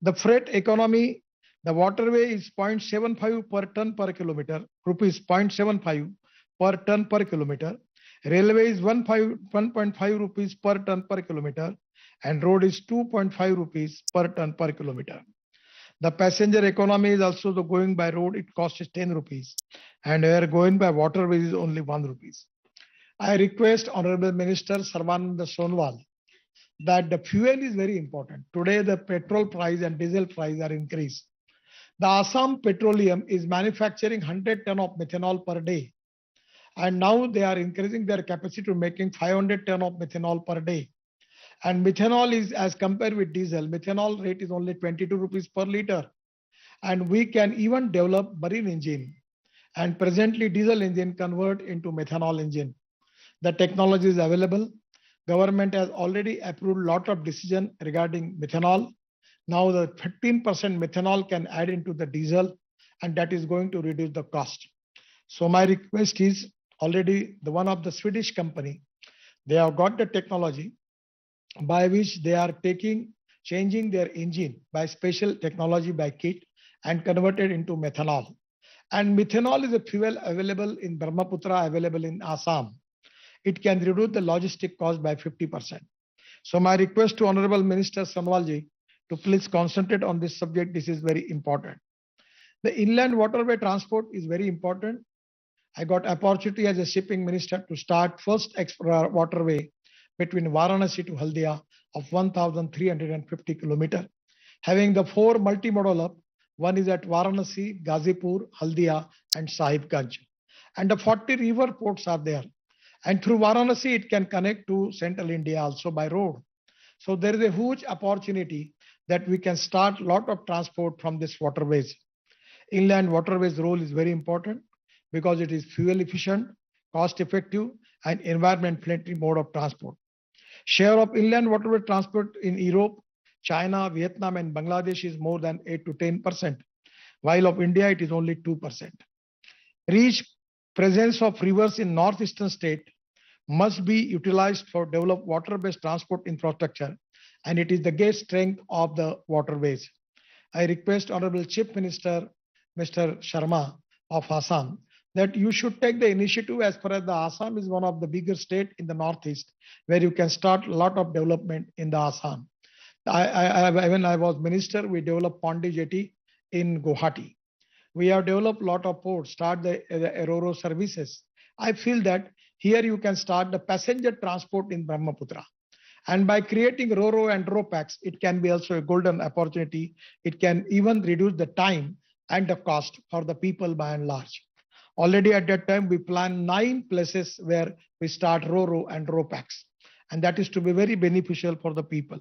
The freight economy, the waterway is 0.75 per ton per kilometer, rupees 0.75 per ton per kilometer. Railway is 1.5 rupees per ton per kilometer, and road is 2.5 rupees per ton per kilometer. The passenger economy is also the going by road, it costs 10 rupees, and where going by waterways is only 1 rupees. I request Honorable Minister Sarbanand Sonowal that the fuel is very important. Today, the petrol price and diesel price are increased. The Assam Petroleum is manufacturing 100 ton of methanol per day. And now they are increasing their capacity to making 500 ton of methanol per day. And methanol is, as compared with diesel, methanol rate is only 22 rupees per liter. And we can even develop marine engine. And presently diesel engine convert into methanol engine. The technology is available. Government has already approved lot of decision regarding methanol. Now the 15% methanol can add into the diesel, and that is going to reduce the cost. So my request is already the one of the Swedish company, they have got the technology by which they are changing their engine by special technology by kit and converted into methanol. And methanol is a fuel available in Brahmaputra, available in Assam. It can reduce the logistic cost by 50%. So my request to Honorable Minister Sonowalji to please concentrate on this subject. This is very important. The inland waterway transport is very important. I got opportunity as a shipping minister to start first waterway between Varanasi to Haldia of 1,350 kilometers, having the 4 multimodal hub. One is at Varanasi, Gazipur, Haldia, and Sahibganj. And the 40 river ports are there. And through Varanasi, it can connect to central India also by road. So there is a huge opportunity that we can start a lot of transport from this waterways. Inland waterways role is very important because it is fuel efficient, cost effective, and environment friendly mode of transport. Share of inland waterway transport in Europe, China, Vietnam, and Bangladesh is more than 8 to 10%, while of India it is only 2%. Rich presence of rivers in northeastern state must be utilized for develop water-based transport infrastructure, and it is the gate strength of the waterways. I request Honorable Chief Minister, Mr. Sharma of Assam, that you should take the initiative as far as the Assam is one of the bigger state in the northeast, where you can start a lot of development in the Assam. When I was minister, we developed Pondi Jetty in Guwahati. We have developed a lot of ports, start the Ro-Ro services. I feel that here you can start the passenger transport in Brahmaputra. And by creating Ro-Ro and Ro-Packs, it can be also a golden opportunity. It can even reduce the time and the cost for the people by and large. Already at that time, we planned 9 places where we start ro-ro and ro-packs. And that is to be very beneficial for the people.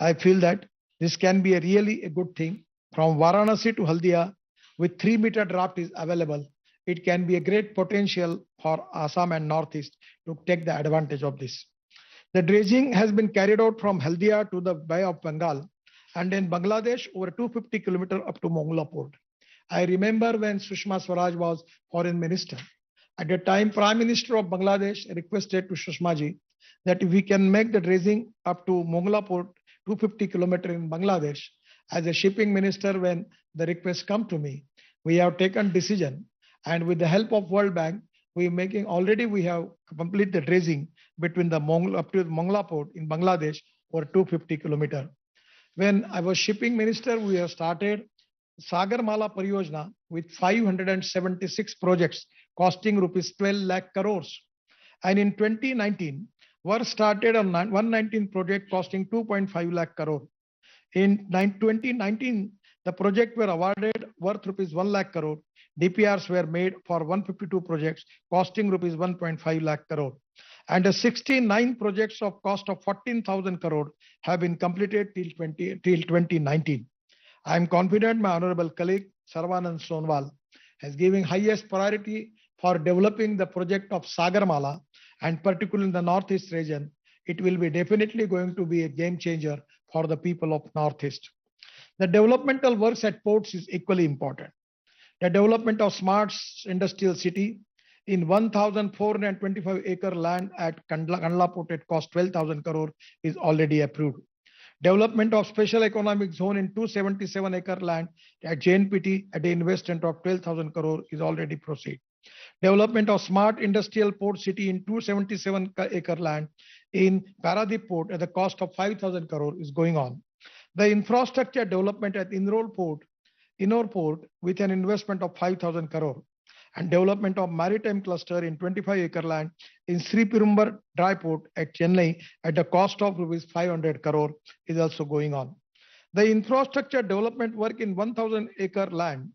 I feel that this can be a good thing. From Varanasi to Haldia, with 3-meter draft is available. It can be a great potential for Assam and Northeast to take the advantage of this. The dredging has been carried out from Haldia to the Bay of Bengal and in Bangladesh over 250 kilometers up to Mongla port. I remember when Sushma Swaraj was foreign minister. At the time, Prime Minister of Bangladesh requested to Sushma ji that if we can make the dredging up to Mongla port 250 kilometers in Bangladesh. As a shipping minister, when the request come to me, we have taken decision, and with the help of World Bank, we have completed the dredging between the up to the Mongla port in Bangladesh over 250 kilometers. When I was shipping minister, we have started Sagarmala Pariyojana with 576 projects costing rupees 12 lakh crores. And in 2019, work started on 119 project costing 2.5 lakh crore. In 2019, the project were awarded worth rupees 1 lakh crore. DPRs were made for 152 projects costing rupees 1.5 lakh crore. And 69 projects of cost of 14,000 crore have been completed till 2019. I am confident my honorable colleague Sarvanand Sonwal has given highest priority for developing the project of Sagarmala, and particularly in the Northeast region. It will be definitely going to be a game changer for the people of Northeast. The developmental works at ports is equally important. The development of smart industrial city in 1,425 acre land at Kandla port at cost 12,000 crore is already approved. Development of special economic zone in 277 acre land at JNPT at an investment of 12,000 crore is already proceed. Development of smart industrial port city in 277 acre land in Paradip port at the cost of 5,000 crore is going on. The infrastructure development at Inaugural port with an investment of 5,000 crore, and development of maritime cluster in 25 acre land in Sri Perumbar dry port at Chennai at the cost of rupees 500 crore is also going on. The infrastructure development work in 1,000 acre land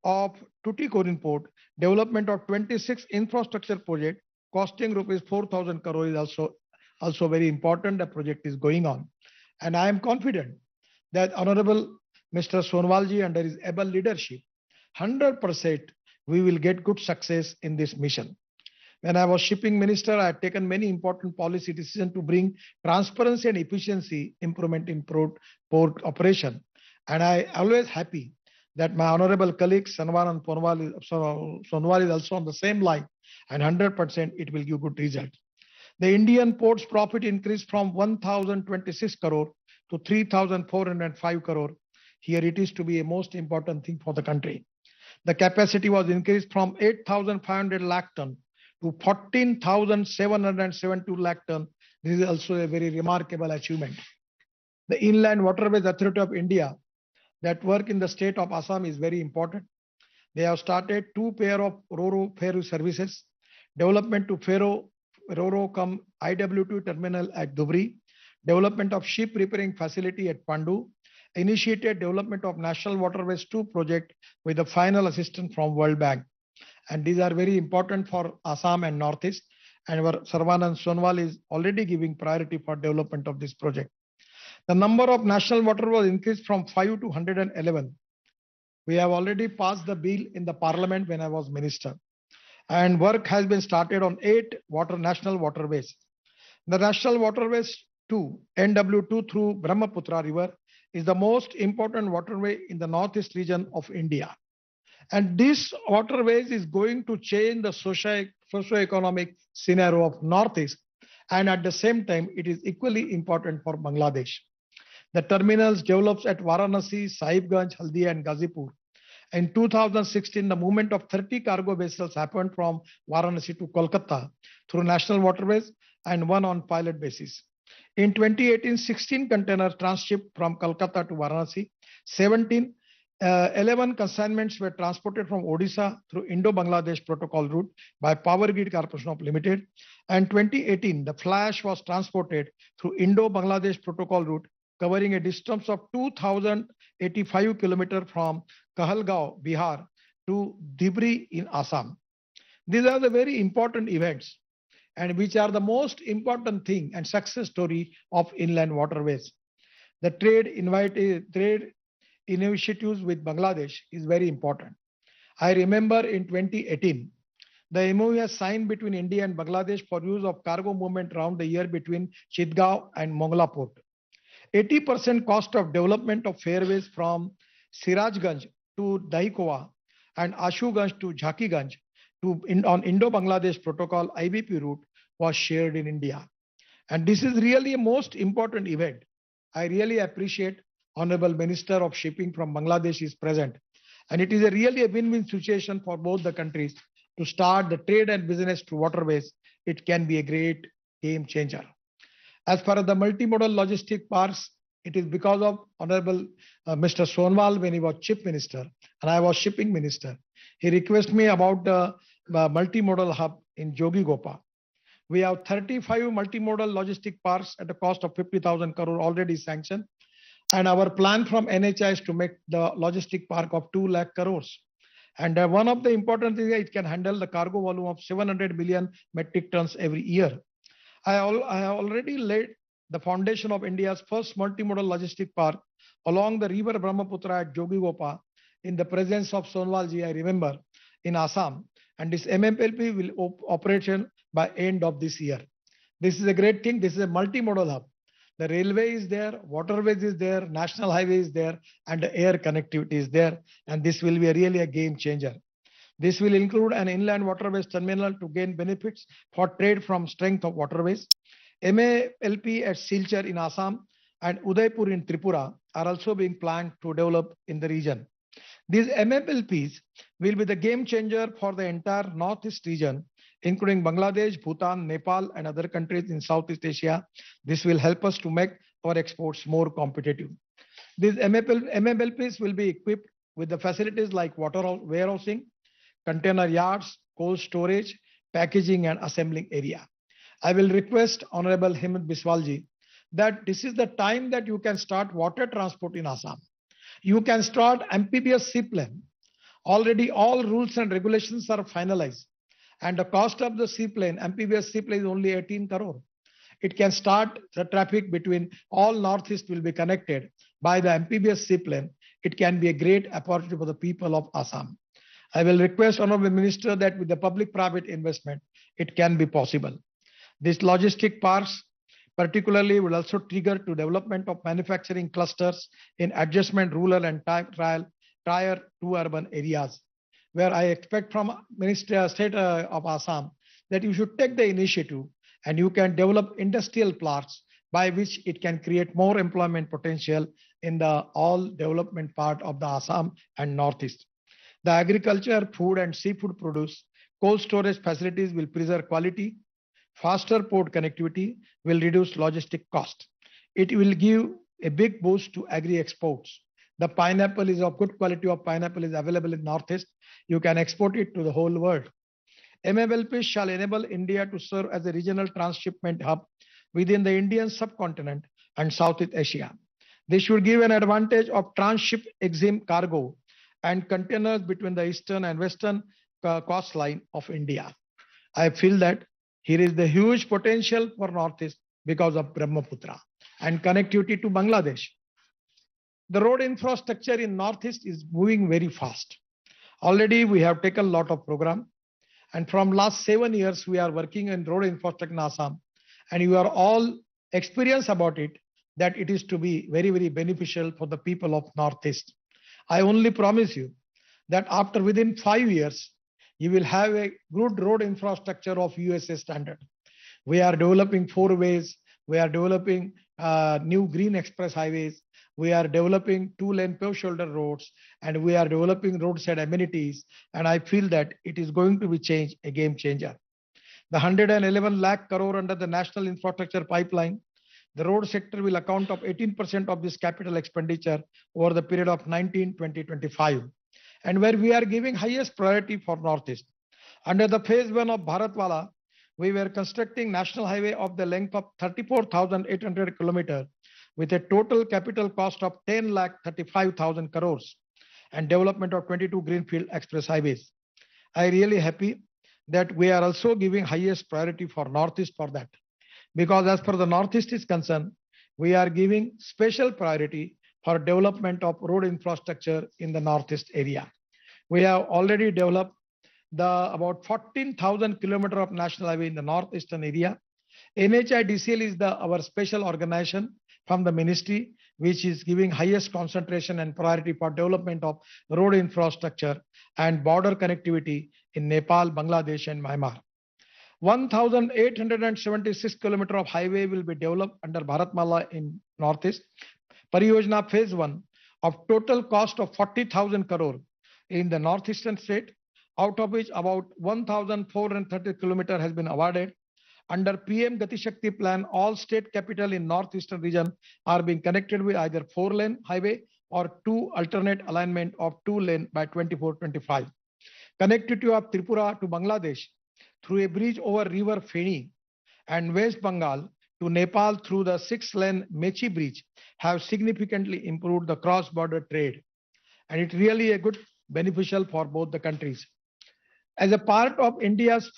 of Tuticorin port, development of 26 infrastructure project costing rupees 4,000 crore is also very important. The project is going on, and I am confident that Honorable Mr. Sonwalji, under his able leadership, 100% we will get good success in this mission. When I was shipping minister, I had taken many important policy decisions to bring transparency and efficiency improvement in port operation. And I always happy that my honorable colleague Sarvanand Sonwal is also on the same line, and 100% it will give good result. The Indian ports profit increased from 1,026 crore to 3,405 crore. Here it is to be a most important thing for the country. The capacity was increased from 8,500 lakh ton to 14,772 lakh ton. This is also a very remarkable achievement. The Inland Waterways Authority of India that work in the state of Assam is very important. They have started 2 pair of Ro-Ro ferry services, development to Ro-Ro cum IW2 terminal at Dibrugarh, development of ship repairing facility at Pandu, initiated development of National Waterways 2 project with the final assistance from World Bank. And these are very important for Assam and Northeast. And our Sarvanand Sonwal is already giving priority for development of this project. The number of national waterways increased from 5 to 111. We have already passed the bill in the parliament when I was minister. And work has been started on 8 national waterways. The National Waterways 2, NW2 through Brahmaputra River, is the most important waterway in the Northeast region of India. And this waterways is going to change the socio-economic scenario of Northeast. And at the same time, it is equally important for Bangladesh. The terminals developed at Varanasi, Sahibganj, Haldia, and Gazipur. In 2016, the movement of 30 cargo vessels happened from Varanasi to Kolkata through national waterways and 1 on pilot basis. In 2018, 16 containers transshipped from Kolkata to Varanasi. 11 consignments were transported from Odisha through Indo-Bangladesh Protocol route by Power Grid Corporation of Limited. And 2018, the flash was transported through Indo-Bangladesh Protocol route, covering a distance of 2,085 kilometers from Kahalgaon, Bihar to Dibrugarh in Assam. These are the very important events and which are the most important thing and success story of inland waterways. The trade initiatives with Bangladesh is very important. I remember in 2018, the MOU was signed between India and Bangladesh for use of cargo movement around the year between Chitgaon and Mongla port. 80% cost of development of fairways from Sirajganj to Daikowa and Ashuganj to Jhakiganj on Indo-Bangladesh Protocol IBP route was shared in India. And this is really a most important event. I really appreciate Honorable Minister of Shipping from Bangladesh is present. And it is really a win-win situation for both the countries to start the trade and business to waterways. It can be a great game changer. As far as the multimodal logistic parks, it is because of Honorable Mr. Sonwal when he was Chief Minister and I was Shipping Minister. He requested me about the multimodal hub in Jogigopa. We have 35 multimodal logistic parks at a cost of 50,000 crore already sanctioned. And our plan from NHI is to make the logistic park of 2 lakh crores. And one of the important things, it can handle the cargo volume of 700 million metric tons every year. I have already laid the foundation of India's first multimodal logistic park along the river Brahmaputra at Jogigopa in the presence of Sonwalji, I remember, in Assam. And this MMLP will operation by end of this year. This is a great thing. This is a multimodal hub. The railway is there, waterways is there, national highway is there, and the air connectivity is there. And this will be really a game changer. This will include an inland waterways terminal to gain benefits for trade from strength of waterways. MALP at Silchar in Assam and Udaipur in Tripura are also being planned to develop in the region. These MMLPs will be the game changer for the entire Northeast region, including Bangladesh, Bhutan, Nepal, and other countries in Southeast Asia. This will help us to make our exports more competitive. These MMLPs will be equipped with the facilities like water warehousing, container yards, cold storage, packaging, and assembling area. I will request Honorable Hemant Biswalji that this is the time that you can start water transport in Assam. You can start amphibious seaplane. Already all rules and regulations are finalized. And the cost of the seaplane, amphibious seaplane is only 18 crore. It can start the traffic between all Northeast will be connected by the amphibious seaplane. It can be a great opportunity for the people of Assam. I will request Honorable Minister that with the public-private investment, it can be possible. These logistic parks particularly will also trigger to development of manufacturing clusters in adjustment rural and tier 2 urban areas, where I expect from State of Assam that you should take the initiative and you can develop industrial parks by which it can create more employment potential in the all development part of the Assam and Northeast. The agriculture, food and seafood produce, cold storage facilities will preserve quality. Faster port connectivity will reduce logistic cost. It will give a big boost to agri exports. The pineapple is of good quality of pineapple is available in Northeast. You can export it to the whole world. MMLP shall enable India to serve as a regional transshipment hub within the Indian subcontinent and Southeast Asia. This should give an advantage of transship exim cargo and containers between the eastern and western coastline of India. I feel that here is the huge potential for Northeast because of Brahmaputra and connectivity to Bangladesh. The road infrastructure in Northeast is moving very fast. Already we have taken a lot of program, and from last 7 years we are working in road infrastructure in Assam, and you are all experienced about it that it is to be very, very beneficial for the people of Northeast. I only promise you that after within 5 years, you will have a good road infrastructure of USA standard. We are developing 4 ways. We are developing new green express highways. We are developing 2-lane pave shoulder roads, and we are developing roadside amenities. And I feel that it is going to be a game changer. The 111 lakh crore under the National Infrastructure Pipeline, the road sector will account of 18% of this capital expenditure over the period of 2025. And where we are giving highest priority for Northeast. Under the phase 1 of Bharatwala, we were constructing national highway of the length of 34,800 kilometers with a total capital cost of 10,35,000 crores and development of 22 greenfield express highways. I really happy that we are also giving highest priority for Northeast for that. Because as far the Northeast is concerned, we are giving special priority for development of road infrastructure in the Northeast area. We have already developed about 14,000 kilometers of national highway in the northeastern area. NHIDCL is our special organization from the ministry, which is giving highest concentration and priority for development of road infrastructure and border connectivity in Nepal, Bangladesh, and Myanmar. 1,876 kilometers of highway will be developed under Bharatmala in Northeast. Pariyojana Phase 1 of total cost of 40,000 crore in the northeastern state, out of which about 1,430 kilometers has been awarded. Under PM Gati Shakti plan, all state capital in northeastern region are being connected with either 4-lane highway or 2 alternate alignment of 2-lane by 24-25. Connectivity of Tripura to Bangladesh through a bridge over river Feni and West Bengal to Nepal through the 6-lane Mechi bridge have significantly improved the cross-border trade. And it really a good beneficial for both the countries. As a part of India's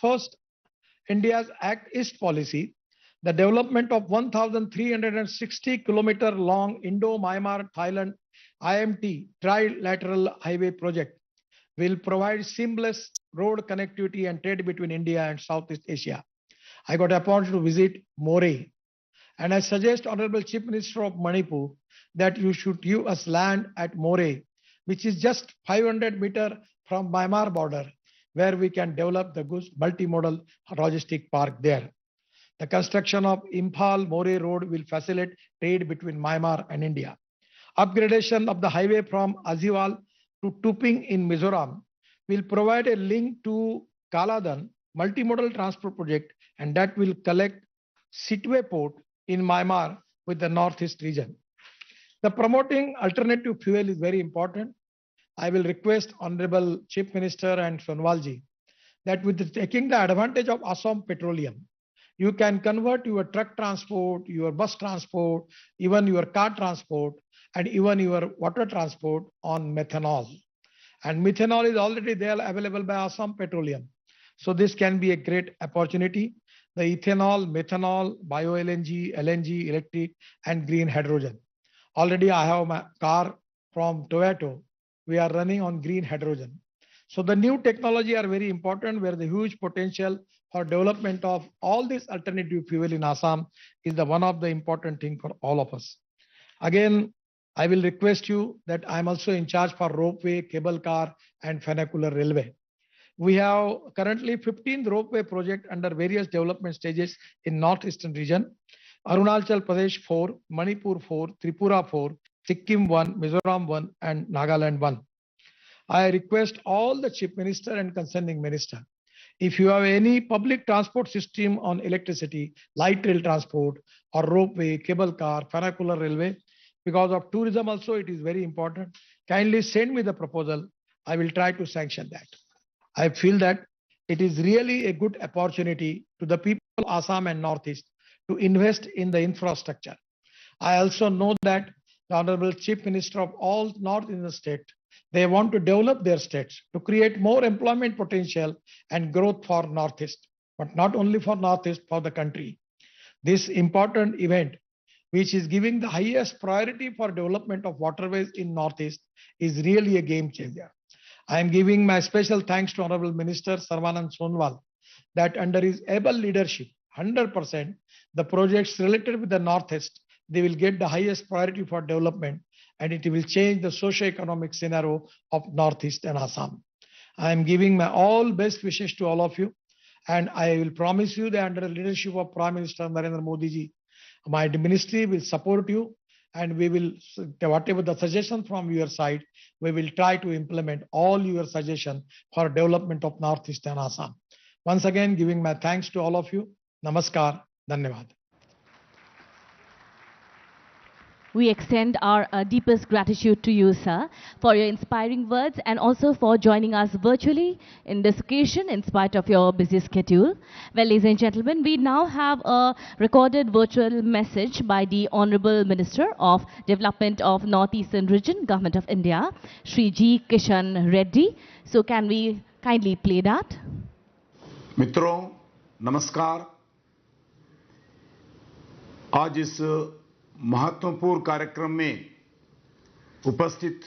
Act East policy, the development of 1,360 kilometer long Indo-Myanmar Thailand IMT trilateral highway project will provide seamless road connectivity and trade between India and Southeast Asia. I got appointed to visit Moreh, and I suggest Honorable Chief Minister of Manipur that you should give us land at Moreh, which is just 500 meters from Myanmar border, where we can develop the goods multimodal logistic park there. The construction of Imphal-Moreh road will facilitate trade between Myanmar and India. Upgradation of the highway from Aziwal to Tuping in Mizoram will provide a link to Kaladan multimodal transport project, and that will connect Sitwe port in Myanmar with the northeast region. The promoting alternative fuel is very important. I will request Honorable Chief Minister and Sonwalji that with taking the advantage of Assam Petroleum, you can convert your truck transport, your bus transport, even your car transport, and even your water transport on methanol. And methanol is already there available by Assam Petroleum. So this can be a great opportunity. The ethanol, methanol, bio-LNG, LNG, electric, and green hydrogen. Already I have my car from Toyota. We are running on green hydrogen. So the new technology are very important, where the huge potential for development of all this alternative fuel in Assam is the one of the important thing for all of us. Again, I will request you that I am also in charge for ropeway, cable car, and funicular railway. We have currently 15 ropeway projects under various development stages in northeastern region. Arunachal Pradesh 4, Manipur 4, Tripura 4, Sikkim 1, Mizoram 1, and Nagaland 1. I request all the Chief Minister and concerning minister, if you have any public transport system on electricity, light rail transport, or ropeway, cable car, funicular railway, because of tourism also it is very important, kindly send me the proposal. I will try to sanction that. I feel that it is really a good opportunity to the people of Assam and Northeast to invest in the infrastructure. I also know that the Honorable Chief Minister of all North Indian states, they want to develop their states to create more employment potential and growth for Northeast, but not only for Northeast, for the country. This important event, which is giving the highest priority for development of waterways in Northeast, is really a game changer. I am giving my special thanks to Honorable Minister Sarvanand Sonowal that under his able leadership, 100%, the projects related with the Northeast, they will get the highest priority for development, and it will change the socio-economic scenario of Northeast and Assam. I am giving my all best wishes to all of you, and I will promise you that under the leadership of Prime Minister Narendra Modi ji, my ministry will support you, and we will, whatever the suggestion from your side, we will try to implement all your suggestions for development of Northeast and Assam. Once again, giving my thanks to all of you. Namaskar. Dhanyavad. We extend our deepest gratitude to you, sir, for your inspiring words and also for joining us virtually in this occasion in spite of your busy schedule. Well, ladies and gentlemen, we now have a recorded virtual message by the Honorable Minister of Development of Northeastern Region, Government of India, Shri G. Kishan Reddy. So can we kindly play that? मित्रों नमस्कार। आज इस महत्वपूर्ण कार्यक्रम में उपस्थित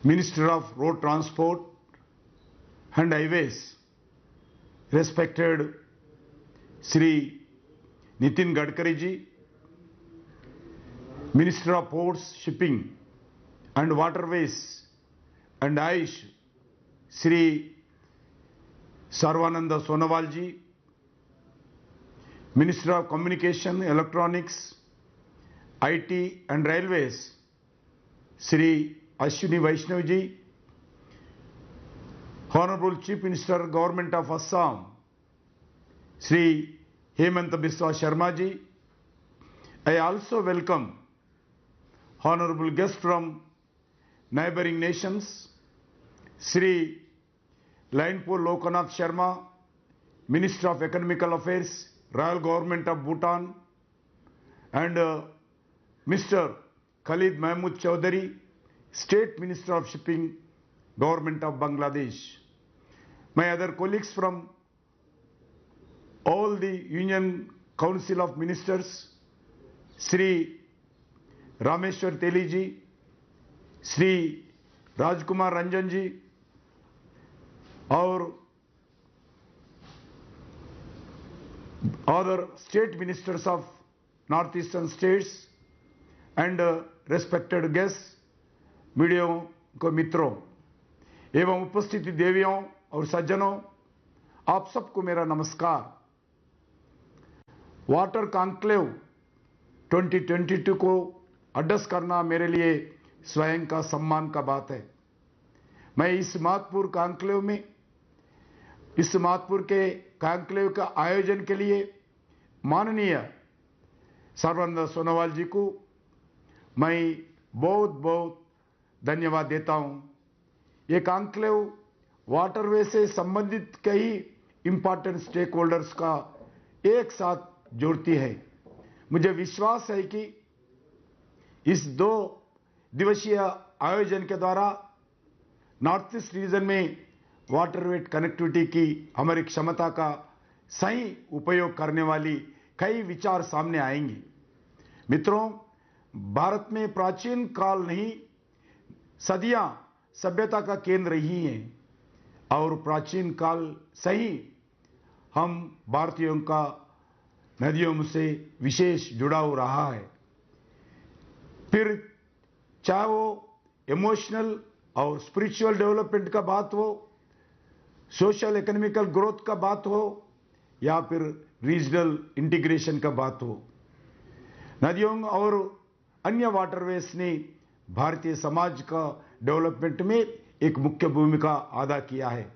minister of road transport and highways respected Shri Nitin Gadkari ji, minister of ports shipping and waterways and Ayush Shri Sarbananda Sonowal ji, minister of communication electronics IT and railways Shri Ashwini Vaishnaw ji, Honorable Chief Minister Government of Assam Shri Hemant Biswa Sharma ji. I also welcome honorable guests from neighboring nations Shri Lainpur Lokanath Sharma, Minister of Economical Affairs, Royal Government of Bhutan, and Mr. Khalid Mahmood Chaudhary, State Minister of Shipping, Government of Bangladesh. My other colleagues from all the Union Council of Ministers, Shri Rameshwar Teli ji, Shri Rajkumar Ranjan ji, और other state ministers of northeastern states and respected guests, media को मित्रों एवं उपस्थिति देवियों और सज्जनों, आप सबको मेरा नमस्कार। वाटर कॉन्क्लेव 2022 को एड्रेस करना मेरे लिए स्वयं का सम्मान का बात है। मैं इस महत्वपूर्ण कॉन्क्लेव में, इस महत्वपूर्ण के कॉन्क्लेव का आयोजन के लिए माननीय सर्वानंद सोनोवाल जी को मैं बहुत बहुत धन्यवाद देता हूं। ये कॉन्क्लेव वाटरवे से संबंधित कई इंपॉर्टेंट स्टेक होल्डर्स का एक साथ जोड़ती है। मुझे विश्वास है कि इस 2 दिवसीय आयोजन के द्वारा नॉर्थ ईस्ट रीजन में वाटरवे कनेक्टिविटी की हमारी क्षमता का सही उपयोग करने वाली कई विचार सामने आएंगे। मित्रों, भारत में प्राचीन काल नहीं सदियां सभ्यता का केंद्र रही है और प्राचीन काल से ही हम भारतीयों का नदियों से विशेष जुड़ाव रहा है। फिर चाहे वो इमोशनल और स्पिरिचुअल डेवलपमेंट का बात हो, सोशल इकोनॉमिकल ग्रोथ का बात हो या फिर रीजनल इंटीग्रेशन का बात हो, नदियों और अन्य वाटरवेज ने भारतीय समाज का डेवलपमेंट में एक मुख्य भूमिका अदा किया है।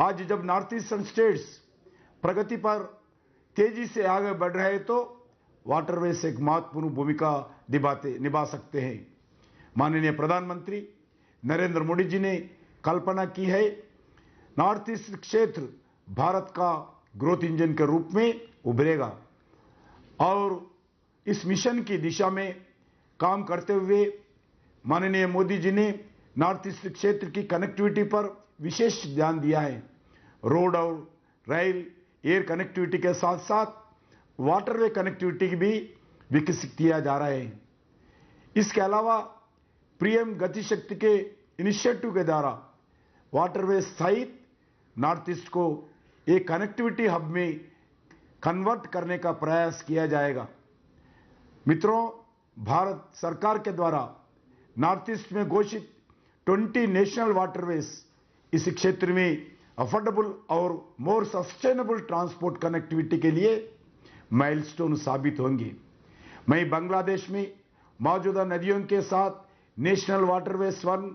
आज जब नॉर्थ ईस्टर्न स्टेट्स प्रगति पर तेजी से आगे बढ़ रहे हैं तो वाटरवेज एक महत्वपूर्ण भूमिका निभा सकते हैं। माननीय प्रधानमंत्री नरेंद्र मोदी जी ने कल्पना की है, नॉर्थ ईस्ट क्षेत्र भारत का ग्रोथ इंजन के रूप में उभरेगा और इस मिशन की दिशा में काम करते हुए माननीय मोदी जी ने नॉर्थ ईस्ट क्षेत्र की कनेक्टिविटी पर विशेष ध्यान दिया है। रोड और रेल एयर कनेक्टिविटी के साथ साथ वाटरवे कनेक्टिविटी भी विकसित किया जा रहा है। इसके अलावा पीएम गति शक्ति के इनिशिएटिव के द्वारा वाटरवे सहित नॉर्थ ईस्ट को एक कनेक्टिविटी हब में कन्वर्ट करने का प्रयास किया जाएगा। मित्रों, भारत सरकार के द्वारा नॉर्थ ईस्ट में घोषित 20 नेशनल वाटरवेज इस क्षेत्र में अफोर्डेबल और मोर सस्टेनेबल ट्रांसपोर्ट कनेक्टिविटी के लिए माइलस्टोन साबित होंगे। मैं बांग्लादेश में मौजूदा नदियों के साथ नेशनल वाटरवेज 1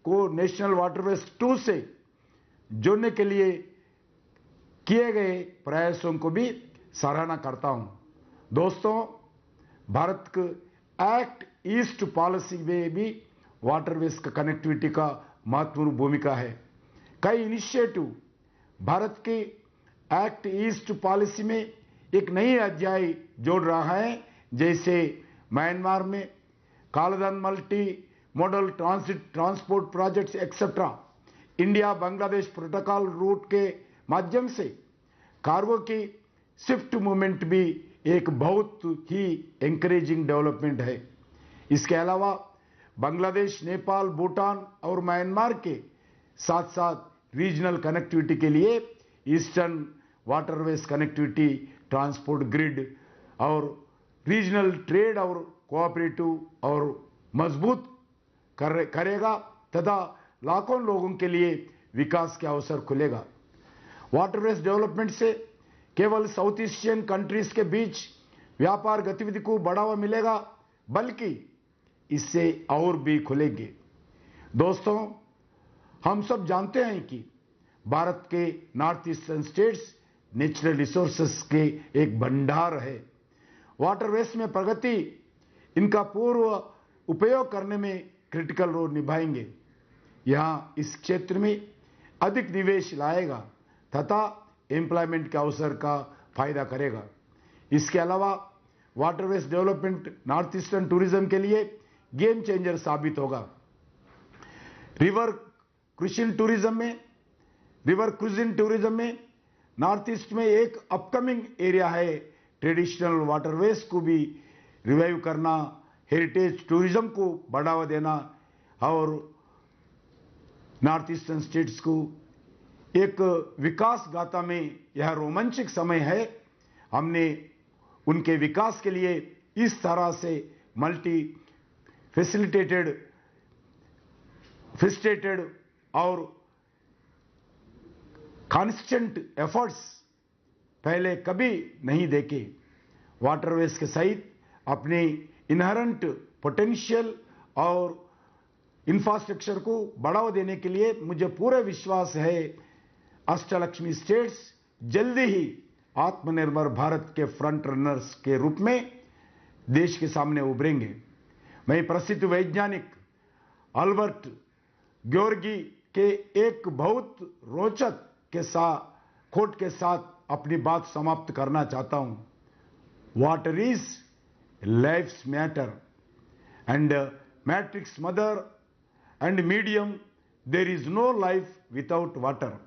को नेशनल वाटरवेज 2 से जोड़ने के लिए किए गए प्रयासों को भी सराहना करता हूं। दोस्तों, भारत के एक्ट ईस्ट पॉलिसी में भी वाटरवेज का कनेक्टिविटी का महत्वपूर्ण भूमिका है। कई इनिशिएटिव भारत के एक्ट ईस्ट पॉलिसी में एक नई अध्याय जोड़ रहा है, जैसे म्यांमार में Kaladan multi modal transit transport projects etcetera, India Bangladesh protocol root के माध्यम से कार्गो की स्विफ्ट मूवमेंट भी एक बहुत ही एंकरेजिंग डेवलपमेंट है। इसके अलावा बांग्लादेश, नेपाल, भूटान और म्यांमार के साथ साथ रीजनल कनेक्टिविटी के लिए eastern waterways connectivity, transport grid और रीजनल ट्रेड और कोऑपरेटिव और मजबूत करेगा तथा लाखों लोगों के लिए विकास के अवसर खुलेगा। वाटरवेज डेवलपमेंट से केवल साउथ एशियन कंट्रीज के बीच व्यापार गतिविधि को बढ़ावा मिलेगा, बल्कि इससे और भी खुलेंगे। दोस्तों, हम सब जानते हैं कि भारत के north eastern states natural resources के एक भंडार है। वाटरवेज में प्रगति इनका पूर्व उपयोग करने में क्रिटिकल रोल निभाएंगे। यहां इस क्षेत्र में अधिक निवेश लाएगा तथा एम्प्लॉयमेंट के अवसर का फायदा करेगा। इसके अलावा waterways development north eastern tourism के लिए गेम चेंजर साबित होगा। रिवर क्रूजिंग टूरिज्म में नॉर्थ ईस्ट में एक अपकमिंग एरिया है। ट्रेडिशनल वाटरवेज को भी रिवाइव करना, हेरिटेज टूरिज्म को बढ़ावा देना और नॉर्थ ईस्टर्न स्टेट्स को एक विकास गाथा में यह रोमांचक समय है। हमने उनके विकास के लिए इस तरह से मल्टी फैसिलिटेटेड और कॉन्स्टेंट एफर्ट्स पहले कभी नहीं देखे। वाटरवेज के सहित अपने इनहेरेंट पोटेंशियल और इंफ्रास्ट्रक्चर को बढ़ावा देने के लिए मुझे पूरा विश्वास है अष्टलक्ष्मी स्टेट्स जल्दी ही आत्मनिर्भर भारत के फ्रंट रनर्स के रूप में देश के सामने उभरेंगे। मैं प्रसिद्ध वैज्ञानिक अल्बर्ट ग्योर्गी के एक बहुत रोचक कोट के साथ अपनी बात समाप्त करना चाहता हूं। Water is life's matter and matrix mother and medium, there is no life without water.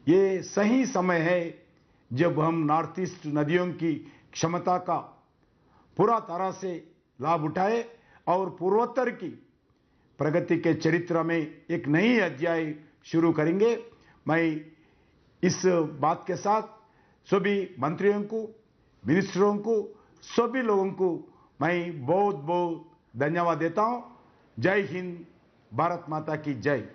ये सही समय है जब हम नॉर्थ ईस्ट नदियों की क्षमता का पूरा तरह से लाभ उठाए और पूर्वोत्तर की प्रगति के चरित्र में एक नई अध्याय शुरू करेंगे। मैं इस बात के साथ सभी मंत्रियों को, मिनिस्टरों को, सभी लोगों को मैं बहुत बहुत धन्यवाद देता हूं। जय हिंद, भारत माता की जय।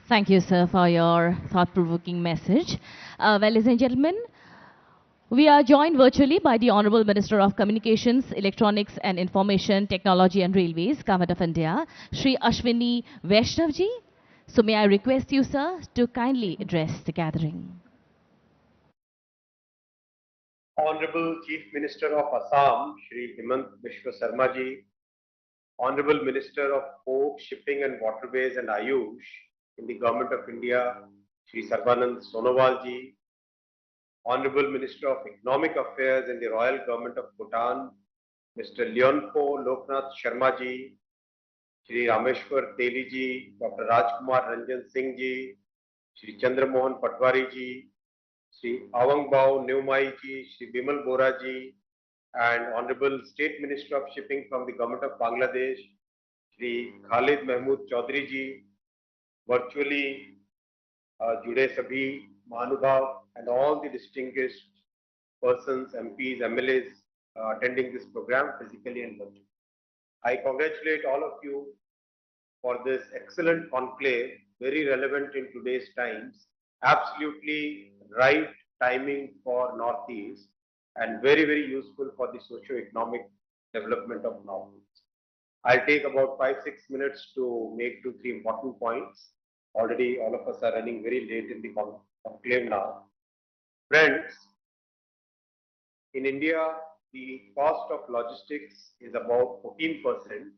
Thank you, sir, for your thought-provoking message. Ladies and gentlemen, we are joined virtually by the Honorable Minister of Communications, Electronics and Information Technology and Railways, Government of India, Shri Ashwini Vaishnavji. So may I request you, sir, to kindly address the gathering. Honorable Chief Minister of Assam, Shri Himant Biswa Sarma ji, Honorable Minister of Port, Shipping and Waterways and Ayush in the Government of India, Shri Sarbanand Sonowal ji, Honorable Minister of Economic Affairs in the Royal Government of Bhutan, Mr. Leonpo Loknath Sharma ji, Shri Rameshwar Teli ji, Dr. Rajkumar Ranjan Singh ji, Shri Chandramohan Patwari ji, Shri Awangbao Neumai ji, Shri Bimal Bora ji, and Honorable State Minister of Shipping from the Government of Bangladesh, Shri Khalid Mahmood Chaudhary ji, virtually जुड़े सभी महानुभाव and all the distinguished persons, MPs, MLAs attending this program physically and virtually. I congratulate all of you for this excellent conclave, very relevant in today's times, absolutely right timing for Northeast and very, very useful for the socio-economic development of Northeast. I'll take about 5-6 minutes to make 2-3 important points. Already all of us are running very late in the conclave now. Friends, in India, the cost of logistics is about 14%,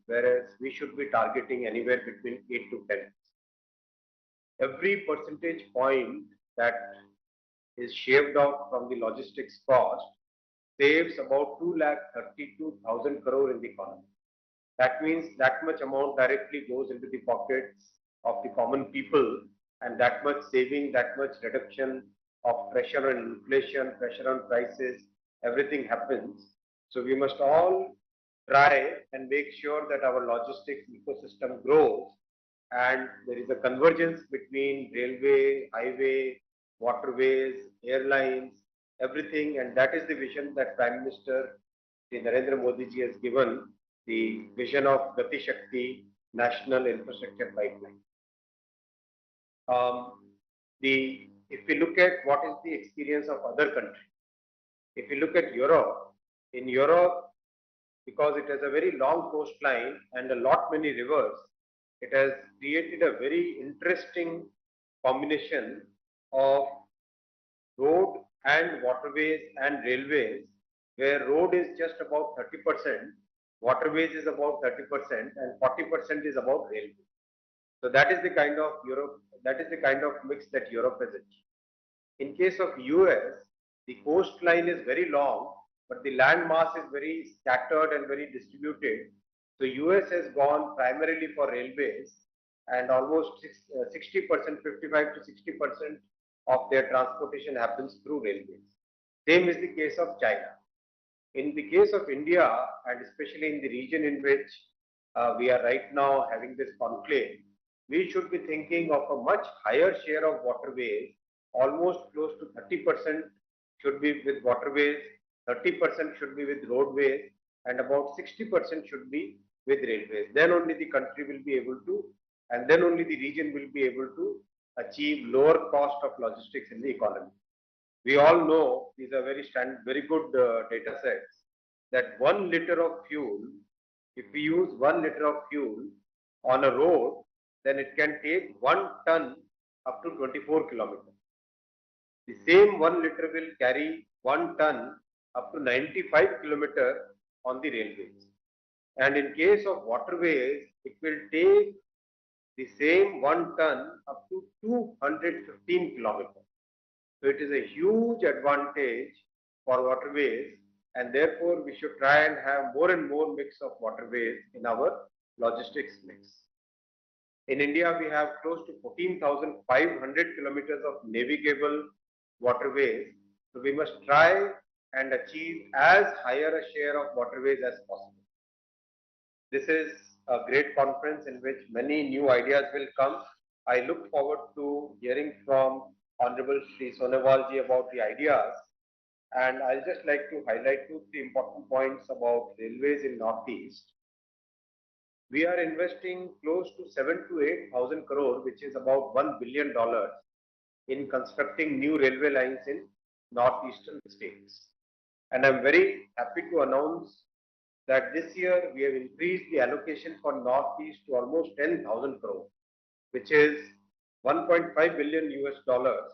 whereas we should be targeting anywhere between 8 to 10%. Every percentage point that is shaved off from the logistics cost saves about 2,32,000 crore in the economy. That means that much amount directly goes into the pockets of the common people, and that much saving, that much reduction of pressure on inflation, pressure on prices, everything happens. So we must all try and make sure that our logistics ecosystem grows and there is a convergence between railway, highway, waterways, airlines, everything, and that is the vision that Prime Minister Shri Narendra Modi ji has given, the vision of Gati Shakti National Infrastructure Pipeline. If we look at what is the experience of other countries, if you look at Europe, in Europe, because it has a very long coastline and a lot many rivers, it has created a very interesting combination of road and waterways and railways, where road is just about 30%, waterways is about 30%, and 40% is about railways. So that is the kind of Europe, that is the kind of mix that Europe has achieved. In case of US, the coastline is very long, but the land mass is very scattered and very distributed. So US has gone primarily for railways, and almost 60%, 55 to 60% of their transportation happens through railways. Same is the case of China. In the case of India, and especially in the region in which we are right now having this conclave, we should be thinking of a much higher share of waterways, almost close to 30% should be with waterways, 30% should be with roadways, and about 60% should be with railways. Then only the country will be able to, and then only the region will be able to achieve lower cost of logistics in the economy. We all know, these are very good data sets, that 1 liter of fuel, if we use 1 liter of fuel on a road, then it can take 1 ton up to 24 kilometers. The same 1 liter will carry 1 ton up to 95 kilometers on the railways. And in case of waterways, it will take the same 1 ton up to 215 kilometers. So it is a huge advantage for waterways, and therefore we should try and have more and more mix of waterways in our logistics mix. In India, we have close to 14,500 kilometers of navigable waterways. So we must try and achieve as higher a share of waterways as possible. This is a great conference in which many new ideas will come. I look forward to hearing from Honorable Shri Sonowal ji about the ideas. And I'll just like to highlight 2-3 important points about railways in Northeast. We are investing close to 7,000 to 8,000 crore, which is about $1 billion, in constructing new railway lines in northeastern states. And I'm very happy to announce that this year we have increased the allocation for Northeast to almost 10,000 crore, which is 1.5 billion US dollars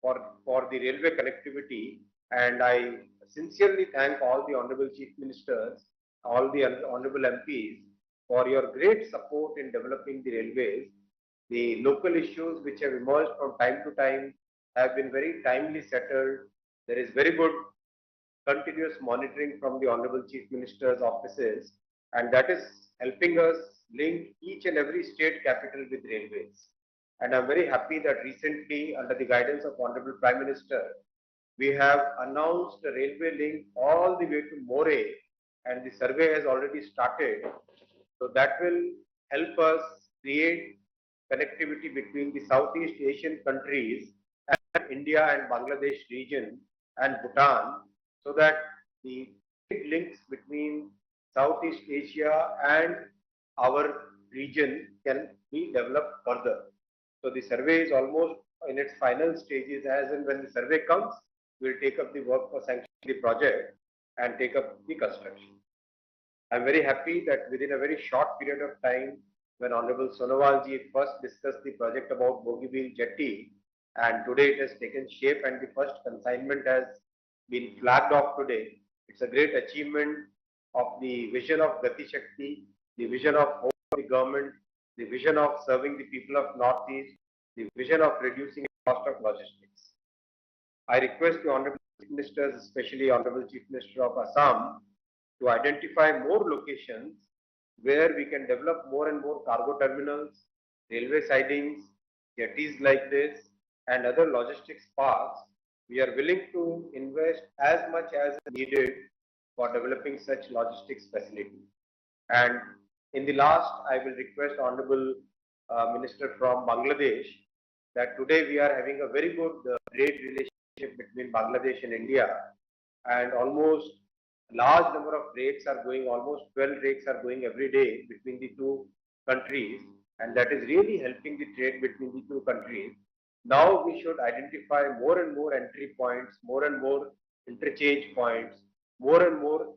for the railway connectivity. And I sincerely thank all the Honorable Chief Ministers, all the Honorable MPs for your great support in developing the railways. The local issues which have emerged from time to time have been very timely settled. There is very good continuous monitoring from the Honorable Chief Minister's offices, and that is helping us link each and every state capital with railways. And I'm very happy that recently, under the guidance of Honorable Prime Minister, we have announced a railway link all the way to Moreh, and the survey has already started. So that will help us create connectivity between the Southeast Asian countries and India and Bangladesh region and Bhutan, so that the links between Southeast Asia and our region can be developed further. So the survey is almost in its final stages. As and when the survey comes, we'll take up the work for sanctioning the project and take up the construction. I'm very happy that within a very short period of time, when Honorable Sonowal ji first discussed the project about Bogeybill Jetty, and today it has taken shape and the first consignment has been flagged off today. It's a great achievement of the vision of Gati Shakti, the vision of hope of the government, the vision of serving the people of Northeast, the vision of reducing the cost of logistics. I request the Honorable Chief Ministers, especially Honorable Chief Minister of Assam, to identify more locations where we can develop more and more cargo terminals, railway sidings, jetties like this, and other logistics parks, we are willing to invest as much as needed for developing such logistics facility. And in the last, I will request Honorable Minister from Bangladesh that today we are having a very good trade relationship between Bangladesh and India, and almost large number of rakes are going, almost 12 rakes are going every day between the two countries, and that is really helping the trade between the two countries. Now we should identify more and more entry points, more and more interchange points, more and more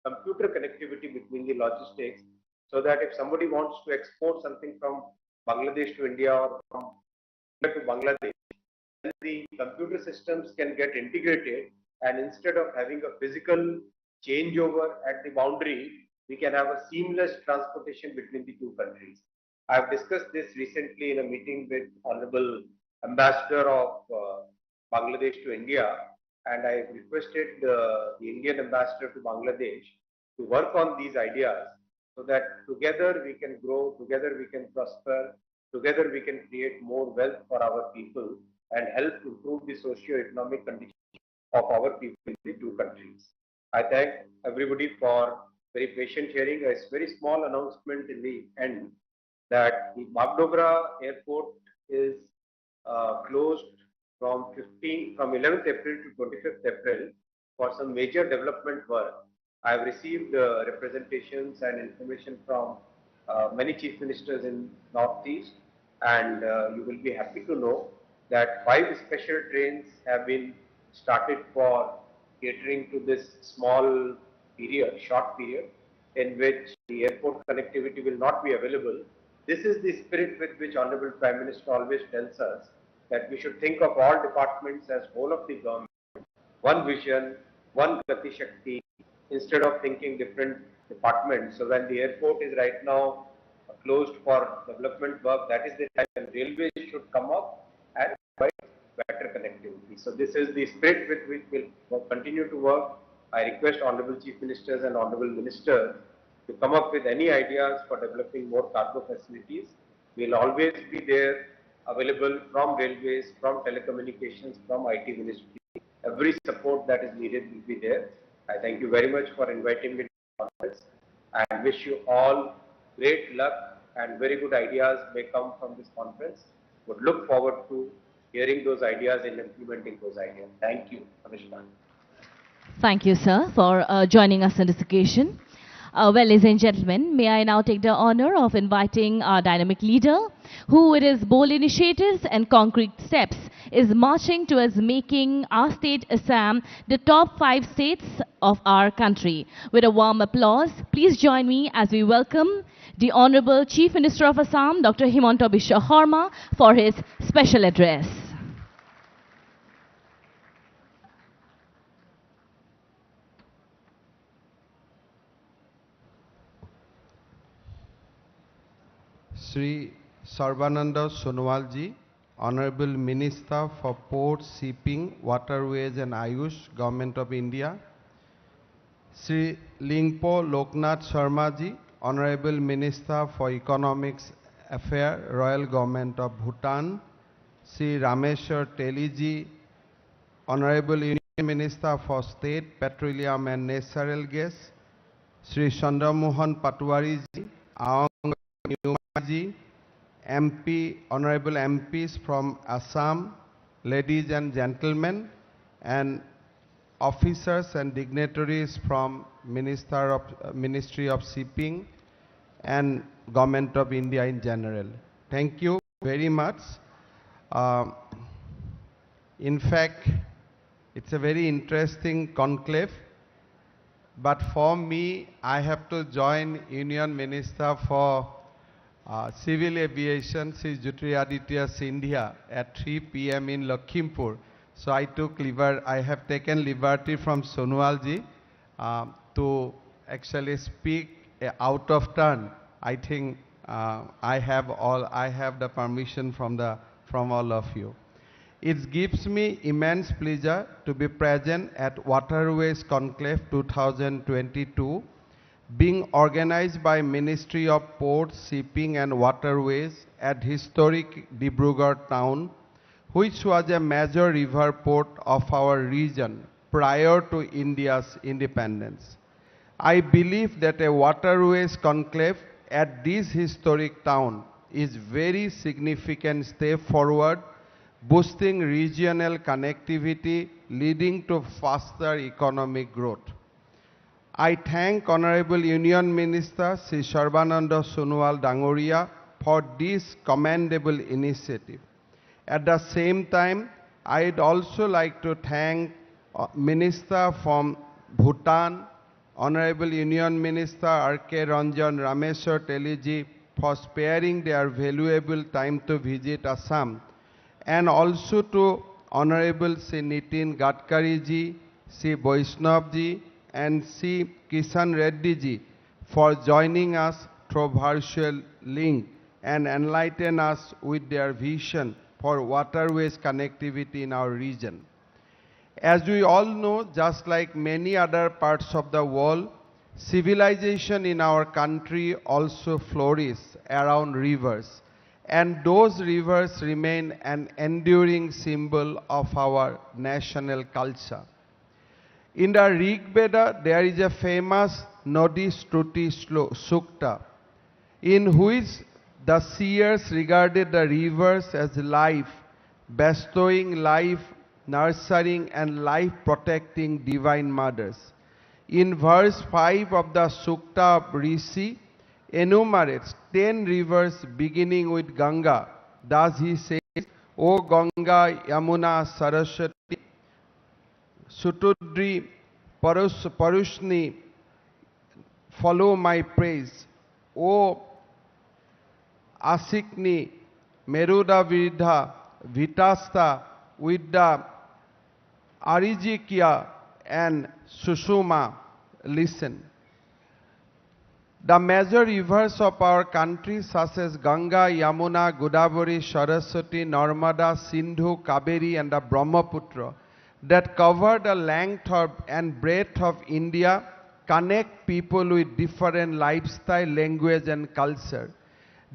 computer connectivity between the logistics, so that if somebody wants to export something from Bangladesh to India or from India to Bangladesh, then the computer systems can get integrated, and instead of having a physical changeover at the boundary, we can have a seamless transportation between the two countries. I have discussed this recently in a meeting with Honorable Ambassador of Bangladesh to India, and I requested the Indian Ambassador to Bangladesh to work on these ideas so that together we can grow, together we can prosper, together we can create more wealth for our people and help improve the socio-economic conditions of our people in the two countries. I thank everybody for very patient hearing. A very small announcement in the end that the Bagdogra airport is closed from 11th April to 25th April for some major development work. I have received representations and information from many chief ministers in Northeast, and you will be happy to know that 5 special trains have been started for catering to this small period, short period, in which the airport connectivity will not be available. This is the spirit with which Honorable Prime Minister always tells us that we should think of all departments as whole of the government, one vision, one Gati Shakti, instead of thinking different departments. So when the airport is right now closed for development work, that is the time when railways should come up and provide better connectivity. So this is the spirit with which we'll continue to work. I request Honorable Chief Ministers and Honorable Ministers to come up with any ideas for developing more cargo facilities. We'll always be there, available from railways, from telecommunications, from IT Ministry. Every support that is needed will be there. I thank you very much for inviting me to the conference and wish you all great luck and very good ideas may come from this conference. Would look forward to hearing those ideas and implementing those ideas. Thank you. Namaskar. Thank you, sir, for joining us on this occasion. Well, ladies and gentlemen, may I now take the honor of inviting our dynamic leader, who with his bold initiatives and concrete steps is marching towards making our state Assam the top 5 states of our country. With a warm applause, please join me as we welcome the Honorable Chief Minister of Assam, Dr. Himanta Biswa Sarma, for his special address. Sri Sarbananda Sonowal ji, Honorable Minister for Ports, Shipping, Waterways and Ayush, Government of India. Sri Lingpo Loknath Sharma ji, Honorable Minister for Economics Affairs, Royal Government of Bhutan. Sri Rameshwar Teli ji, Honorable Union Minister for State, Petroleum and Natural Gas. Sri Chandramohan Patwari ji, Aung ji, MP, Honorable MPs from Assam, ladies and gentlemen, and officers and dignitaries from Ministry of Shipping and Government of India in general. Thank you very much. In fact, it's a very interesting conclave, but for me, I have to join Union Minister for Civil Aviation, Sri Jyotiraditya Scindia, at 3 p.m. in Lakhimpur. So I have taken liberty from Sonowal ji to actually speak out of turn. I think I have the permission from all of you. It gives me immense pleasure to be present at Waterways Conclave 2022, being organized by Ministry of Ports, Shipping and Waterways at historic Dibrugarh town, which was a major river port of our region prior to India's independence. I believe that a waterways conclave at this historic town is very significant step forward, boosting regional connectivity, leading to faster economic growth. I thank Honorable Union Minister Sri Sarbananda Sonowal Dangoria for this commendable initiative. At the same time, I'd also like to thank Minister from Bhutan, Honorable Union Minister R.K. Ranjan Rameshwar Teliji for sparing their valuable time to visit Assam, and also to Honorable Sri Nitin Gadkari ji, Sri Vaishnav ji, and Sri Kishan Reddy ji for joining us through virtual link and enlighten us with their vision for waterways connectivity in our region. As we all know, just like many other parts of the world, civilization in our country also flourishes around rivers, and those rivers remain an enduring symbol of our national culture. In the Rig Veda, there is a famous Nadi Stuti Sukta, in which the seers regarded the rivers as life, bestowing life, nurturing and life-protecting divine mothers. In verse 5 of the Sukta of Rishi, enumerates 10 rivers beginning with Ganga. Thus he says, O Ganga, Yamuna, Saraswati, Sutudri, Parushni, follow my praise. O Asikni, Meruda Viridha, Vitasta, with the Arijikia and Sushuma, listen. The major rivers of our country such as Ganga, Yamuna, Godavari, Saraswati, Narmada, Sindhu, Kaveri and the Brahmaputra that cover the length and breadth of India connect people with different lifestyle, language and culture.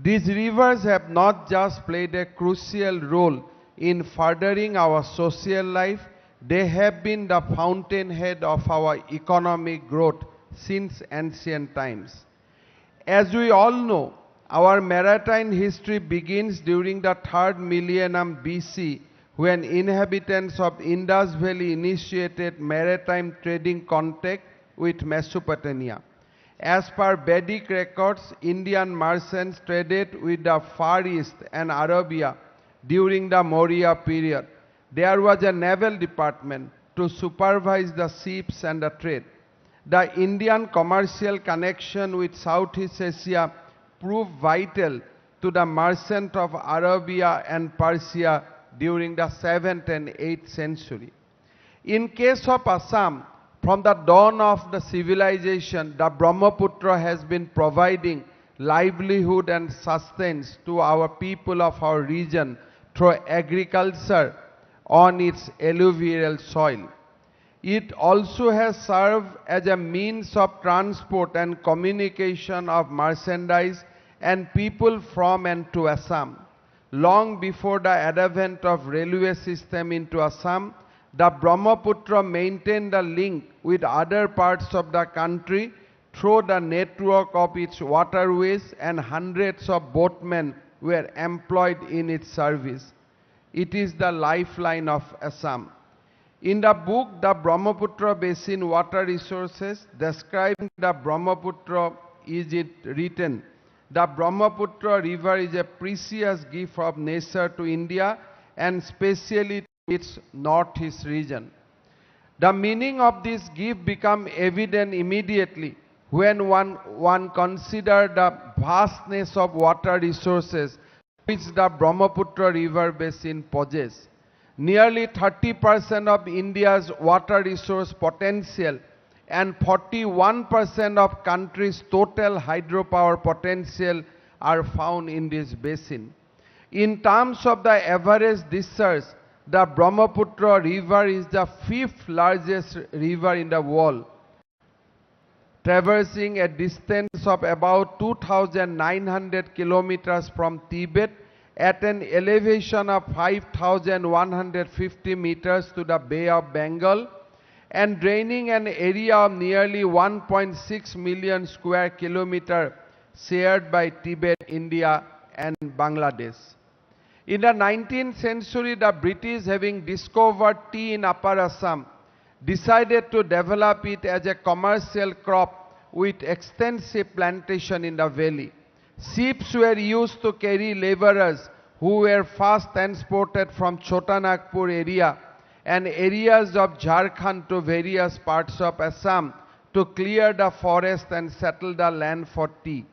These rivers have not just played a crucial role in furthering our social life, they have been the fountainhead of our economic growth since ancient times. As we all know, our maritime history begins during the 3rd millennium BC, when inhabitants of Indus Valley initiated maritime trading contact with Mesopotamia. As per Vedic records, Indian merchants traded with the Far East and Arabia during the Maurya period. There was a naval department to supervise the ships and the trade. The Indian commercial connection with Southeast Asia proved vital to the merchant of Arabia and Persia during the 7th and 8th century. In case of Assam, from the dawn of the civilization, the Brahmaputra has been providing livelihood and sustenance to our people of our region through agriculture on its alluvial soil. It also has served as a means of transport and communication of merchandise and people from and to Assam. Long before the advent of railway system into Assam, the Brahmaputra maintained a link with other parts of the country through the network of its waterways, and hundreds of boatmen were employed in its service. It is the lifeline of Assam. In the book, The Brahmaputra Basin Water Resources, describing the Brahmaputra, is it written, the Brahmaputra river is a precious gift of nature to India and especially to its northeast region. The meaning of this gift becomes evident immediately when one considers the vastness of water resources which the Brahmaputra river basin possesses. Nearly 30% of India's water resource potential and 41% of country's total hydropower potential are found in this basin. In terms of the average discharge, the Brahmaputra river is the 5th largest river in the world, traversing a distance of about 2,900 kilometers from Tibet at an elevation of 5,150 meters to the Bay of Bengal and draining an area of nearly 1.6 million square kilometer shared by Tibet, India and Bangladesh. In the 19th century, the British, having discovered tea in Upper Assam, decided to develop it as a commercial crop with extensive plantation in the valley. Ships were used to carry laborers who were first transported from Chotanagpur area and areas of Jharkhand to various parts of Assam to clear the forest and settle the land for tea.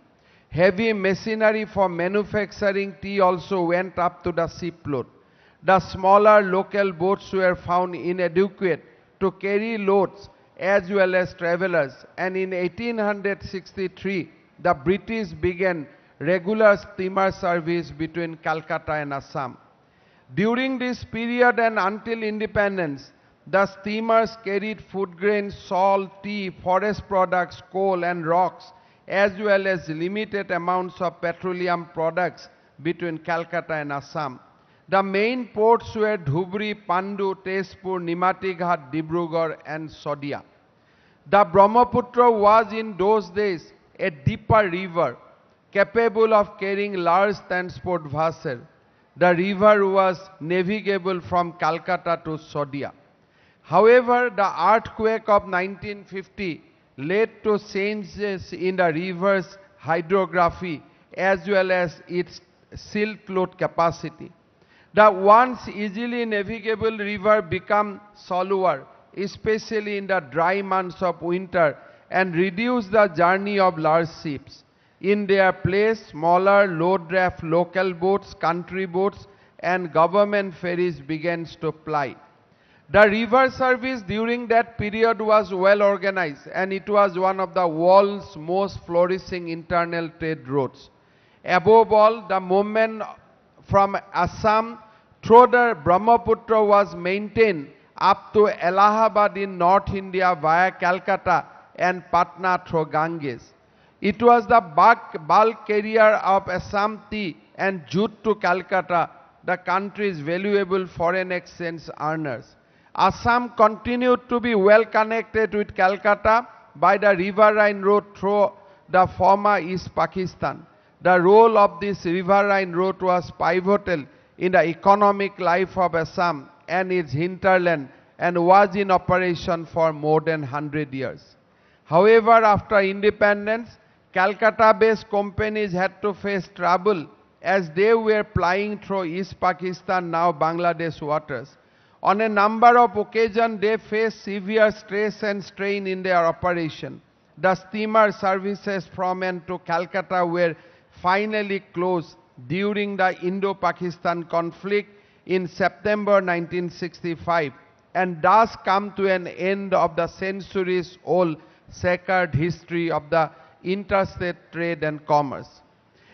Heavy machinery for manufacturing tea also went up to the shipload. The smaller local boats were found inadequate to carry loads as well as travelers, and in 1863 the British began regular steamer service between Calcutta and Assam. During this period and until independence, the steamers carried food grains, salt, tea, forest products, coal and rocks, as well as limited amounts of petroleum products between Calcutta and Assam. The main ports were Dhubri, Pandu, Tezpur, Nimatighat, Dibrugarh and Sodia. The Brahmaputra was in those days a deeper river capable of carrying large transport vessels. The river was navigable from Calcutta to Sodia. However, the earthquake of 1950 led to changes in the river's hydrography as well as its silt load capacity. The once easily navigable river became shallower, especially in the dry months of winter, and reduced the journey of large ships. In their place, smaller low-draft local boats, country boats and government ferries began to ply. The river service during that period was well organized and it was one of the world's most flourishing internal trade routes. Above all, the movement from Assam through the Brahmaputra was maintained up to Allahabad in North India via Calcutta and Patna through Ganges. It was the bulk carrier of Assam tea and jute to Calcutta, the country's valuable foreign exchange earners. Assam continued to be well connected with Calcutta by the riverine road through the former East Pakistan. The role of this riverine road was pivotal in the economic life of Assam and its hinterland and was in operation for more than 100 years. However, after independence, Calcutta-based companies had to face trouble as they were plying through East Pakistan, now Bangladesh waters. On a number of occasions, they faced severe stress and strain in their operation. The steamer services from and to Calcutta were finally closed during the Indo-Pakistan conflict in September 1965 and thus come to an end of the centuries-old checkered history of the interstate trade and commerce.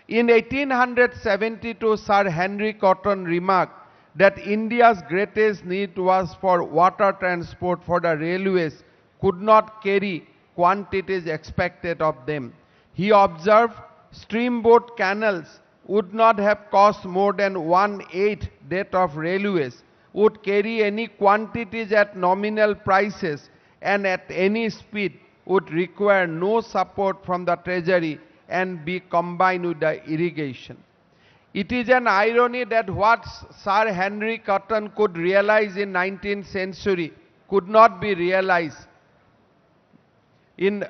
In 1872, Sir Henry Cotton remarked that India's greatest need was for water transport, for the railways could not carry quantities expected of them. He observed steamboat canals would not have cost more than 1/8 that of railways, would carry any quantities at nominal prices and at any speed, would require no support from the treasury and be combined with the irrigation. It is an irony that what Sir Henry Cotton could realize in 19th century could not be realized in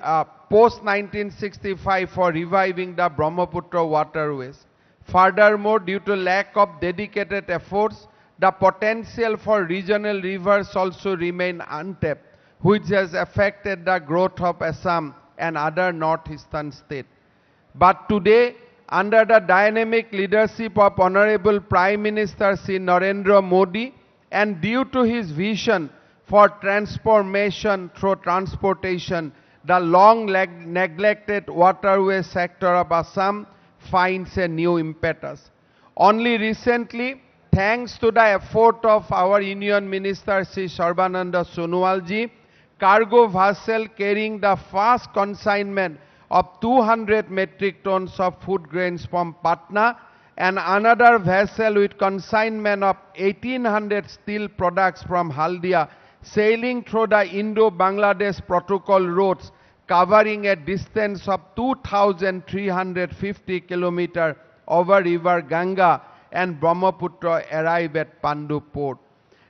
post-1965 for reviving the Brahmaputra waterways. Furthermore, due to lack of dedicated efforts, the potential for regional rivers also remain untapped, which has affected the growth of Assam and other northeastern states. But today, under the dynamic leadership of Honorable Prime Minister Sri Narendra Modi and due to his vision for transformation through transportation, the long neglected waterway sector of Assam finds a new impetus. Only recently, thanks to the effort of our Union Minister Sri Sarbananda Sonowal ji, cargo vessel carrying the first consignment of 200 metric tons of food grains from Patna and another vessel with consignment of 1800 steel products from Haldia sailing through the Indo-Bangladesh protocol routes covering a distance of 2,350 kilometers over river Ganga and Brahmaputra arrive at Pandu port.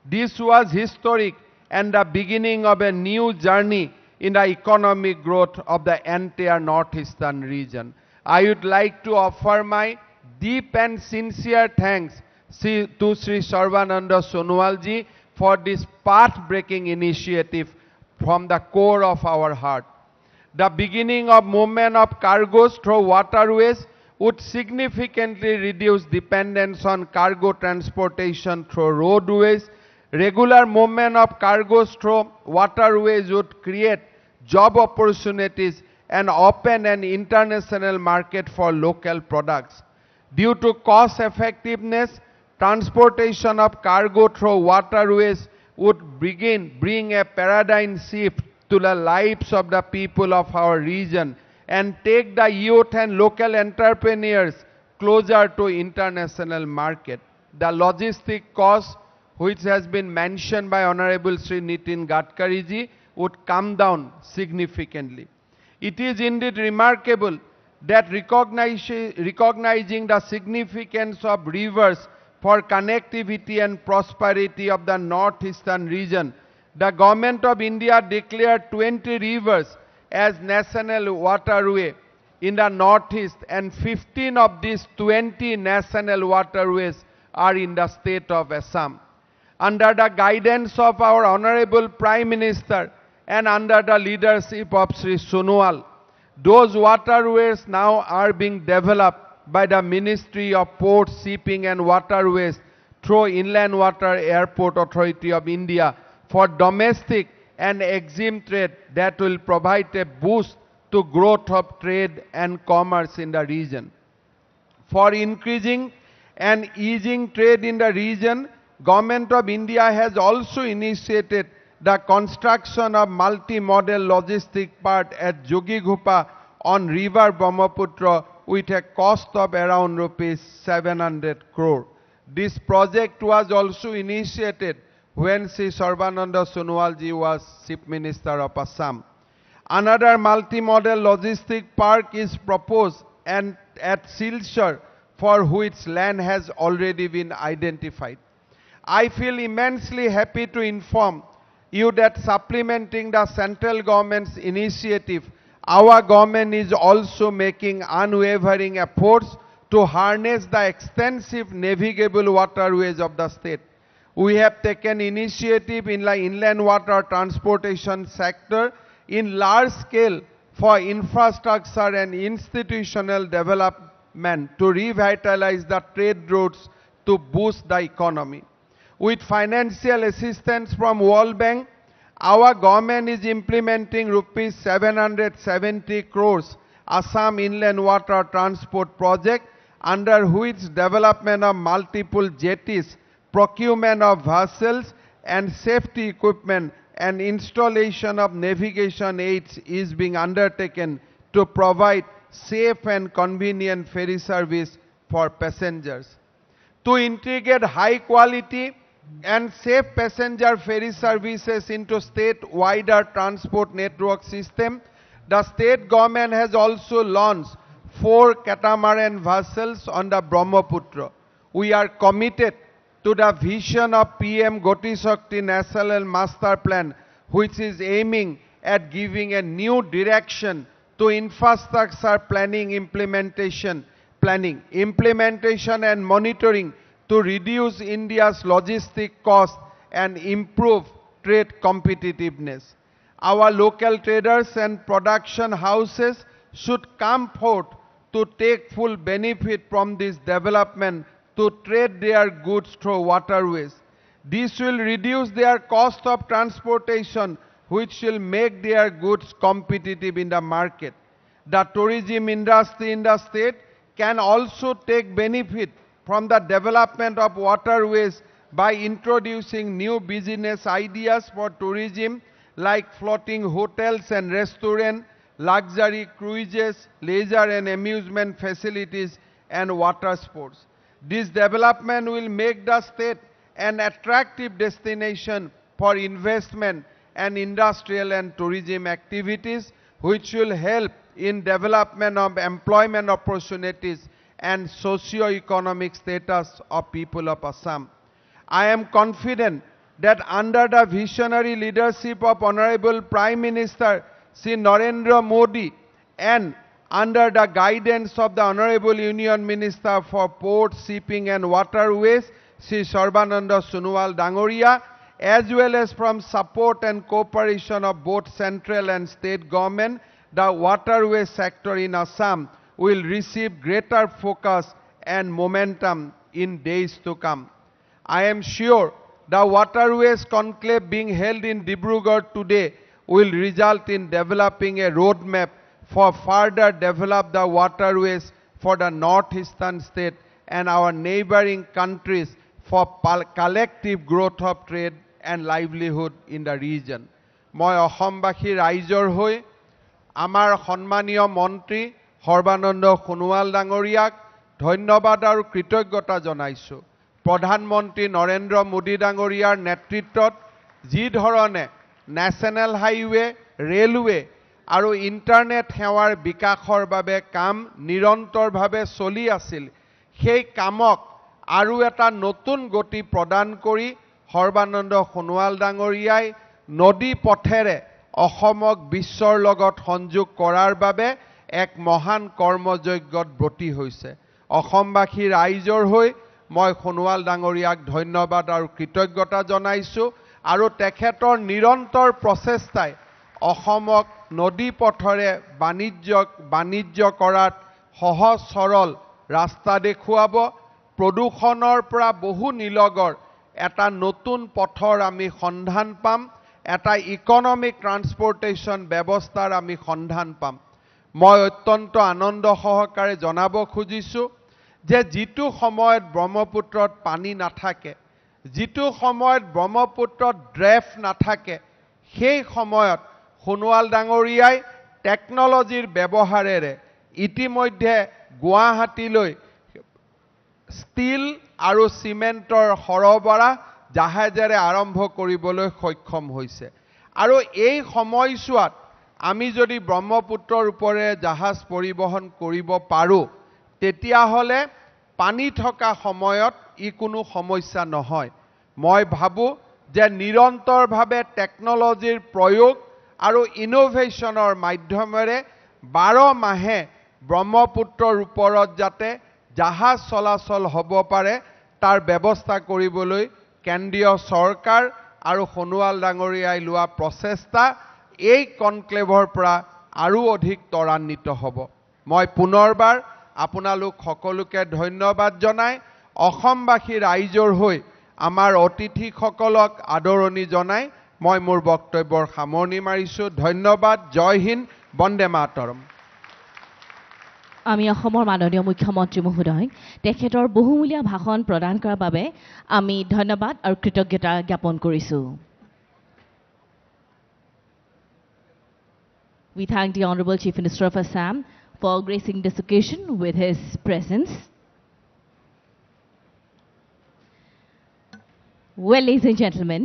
This was historic and the beginning of a new journey in the economic growth of the entire northeastern region. I would like to offer my deep and sincere thanks to Sri Sarvananda Sonowalji for this path-breaking initiative from the core of our heart. The beginning of movement of cargoes through waterways would significantly reduce dependence on cargo transportation through roadways. Regular movement of cargoes through waterways would create job opportunities and open an international market for local products. Due to cost effectiveness, transportation of cargo through waterways would bring a paradigm shift to the lives of the people of our region and take the youth and local entrepreneurs closer to international market. The logistic cost, which has been mentioned by Honorable Sri Nitin Gadkari ji, would come down significantly. It is indeed remarkable that recognizing the significance of rivers for connectivity and prosperity of the northeastern region, the Government of India declared 20 rivers as national waterway in the northeast, and 15 of these 20 national waterways are in the state of Assam. Under the guidance of our Honorable Prime Minister and under the leadership of Sri Sonowal, those waterways now are being developed by the Ministry of Ports, Shipping and Waterways through Inland Water Airport Authority of India for domestic and EXIM trade that will provide a boost to growth of trade and commerce in the region. For increasing and easing trade in the region, Government of India has also initiated the construction of multi-model logistic park at Jogighupa on river Brahmaputra with a cost of around rupees 700 crore. This project was also initiated when Sri Sarvananda Sonowalji was Chief Minister of Assam. Another multi-model logistic park is proposed and at Silchar, for which land has already been identified. I feel immensely happy to inform you that supplementing the central government's initiative, our government is also making unwavering efforts to harness the extensive navigable waterways of the state. We have taken initiative in the inland water transportation sector in large scale for infrastructure and institutional development to revitalize the trade routes to boost the economy. With financial assistance from World Bank, our government is implementing rupees 770 crores Assam Inland Water Transport Project, under which development of multiple jetties, procurement of vessels and safety equipment and installation of navigation aids is being undertaken to provide safe and convenient ferry service for passengers. To integrate high quality and safe passenger ferry services into state-wider transport network system, the state government has also launched 4 catamaran vessels on the Brahmaputra. We are committed to the vision of PM Gati Shakti National Master Plan, which is aiming at giving a new direction to infrastructure implementation and monitoring to reduce India's logistic costs and improve trade competitiveness. Our local traders and production houses should come forth to take full benefit from this development to trade their goods through waterways. This will reduce their cost of transportation, which will make their goods competitive in the market. The tourism industry in the state can also take benefit from the development of waterways by introducing new business ideas for tourism like floating hotels and restaurants, luxury cruises, leisure and amusement facilities, and water sports. This development will make the state an attractive destination for investment and industrial and tourism activities, which will help in development of employment opportunities and socio-economic status of people of Assam. I am confident that under the visionary leadership of Honorable Prime Minister Sri Narendra Modi and under the guidance of the Honorable Union Minister for Port, Shipping and Waterways, Sri Sarbananda Sonowal Dangoria, as well as from support and cooperation of both central and state government, the waterway sector in Assam will receive greater focus and momentum in days to come. I am sure the waterways conclave being held in Dibrugarh today will result in developing a roadmap for further develop the waterways for the northeastern state and our neighboring countries for collective growth of trade and livelihood in the region. মই অসমবাসী ৰাইজৰ হৈ আমাৰ সন্মানীয় মন্ত্ৰী সৰ্বানন্দ সোণোৱাল ডাঙৰীয়াক ধন্যবাদ আৰু কৃতজ্ঞতা জনাইছোঁ। প্ৰধানমন্ত্ৰী নৰেন্দ্ৰ মোদী ডাঙৰীয়াৰ নেতৃত্বত যি ধৰণে নেশ্যনেল হাইৱে, ৰেলৱে আৰু ইণ্টাৰনেট সেৱাৰ বিকাশৰ বাবে কাম নিৰন্তৰভাৱে চলি আছিল, সেই কামক আৰু এটা নতুন গতি প্ৰদান কৰি সৰ্বানন্দ সোণোৱাল ডাঙৰীয়াই নদী পথেৰে অসমক বিশ্বৰ লগত সংযোগ কৰাৰ বাবে এক মহান কৰ্মযজ্ঞত ব্ৰতী হৈছে। অসমবাসী ৰাইজৰ হৈ মই সোণোৱাল ডাঙৰীয়াক ধন্যবাদ আৰু কৃতজ্ঞতা জনাইছোঁ আৰু তেখেতৰ নিৰন্তৰ প্ৰচেষ্টাই অসমক নদী পথেৰে বাণিজ্য কৰাত সহজ সৰল ৰাস্তা দেখুৱাব, প্ৰদূষণৰ পৰা বহু নিলগৰ এটা নতুন পথৰ আমি সন্ধান পাম, এটা ইকনমিক ট্ৰান্সপৰ্টেশ্যন ব্যৱস্থাৰ আমি সন্ধান পাম। মই অত্যন্ত আনন্দ সহকাৰে জনাব খুজিছোঁ যে যিটো সময়ত ব্ৰহ্মপুত্ৰত পানী নাথাকে, যিটো সময়ত ব্ৰহ্মপুত্ৰত ড্ৰেফ নাথাকে, সেই সময়ত সোণোৱাল ডাঙৰীয়াই টেকনলজিৰ ব্যৱহাৰেৰে ইতিমধ্যে গুৱাহাটীলৈ ষ্টীল আৰু চিমেণ্টৰ সৰবৰাহ জাহাজেৰে আৰম্ভ কৰিবলৈ সক্ষম হৈছে। আৰু এই সময়ছোৱাত আমি যদি ব্ৰহ্মপুত্ৰৰ ওপৰেৰে জাহাজ পৰিবহণ কৰিব পাৰোঁ, তেতিয়াহ'লে পানী থকা সময়ত ই কোনো সমস্যা নহয়। মই ভাবোঁ যে নিৰন্তৰভাৱে টেকনলজিৰ প্ৰয়োগ আৰু ইনোভেশ্যনৰ মাধ্যমেৰে 12 মাহে ব্ৰহ্মপুত্ৰৰ ওপৰত যাতে জাহাজ চলাচল হ'ব পাৰে তাৰ ব্যৱস্থা কৰিবলৈ কেন্দ্ৰীয় চৰকাৰ আৰু সোণোৱাল ডাঙৰীয়াই লোৱা প্ৰচেষ্টা এই কনক্লেভৰ পৰা আৰু অধিক ত্বৰান্বিত হ'ব। মই পুনৰবাৰ আপোনালোক সকলোকে ধন্যবাদ জনাই অসমবাসী ৰাইজৰ হৈ আমাৰ অতিথিসকলক আদৰণি জনাই মই মোৰ বক্তব্যৰ সামৰণি মাৰিছোঁ। ধন্যবাদ। জয় হিন্দ, বন্দে মাতৰম। আমি অসমৰ মাননীয় মুখ্যমন্ত্ৰী মহোদয় তেখেতৰ বহুমূলীয়া ভাষণ প্ৰদান কৰাৰ বাবে আমি ধন্যবাদ আৰু কৃতজ্ঞতা জ্ঞাপন কৰিছোঁ। We thank the Honorable Chief Minister of Assam for gracing this occasion with his presence. Well, ladies and gentlemen,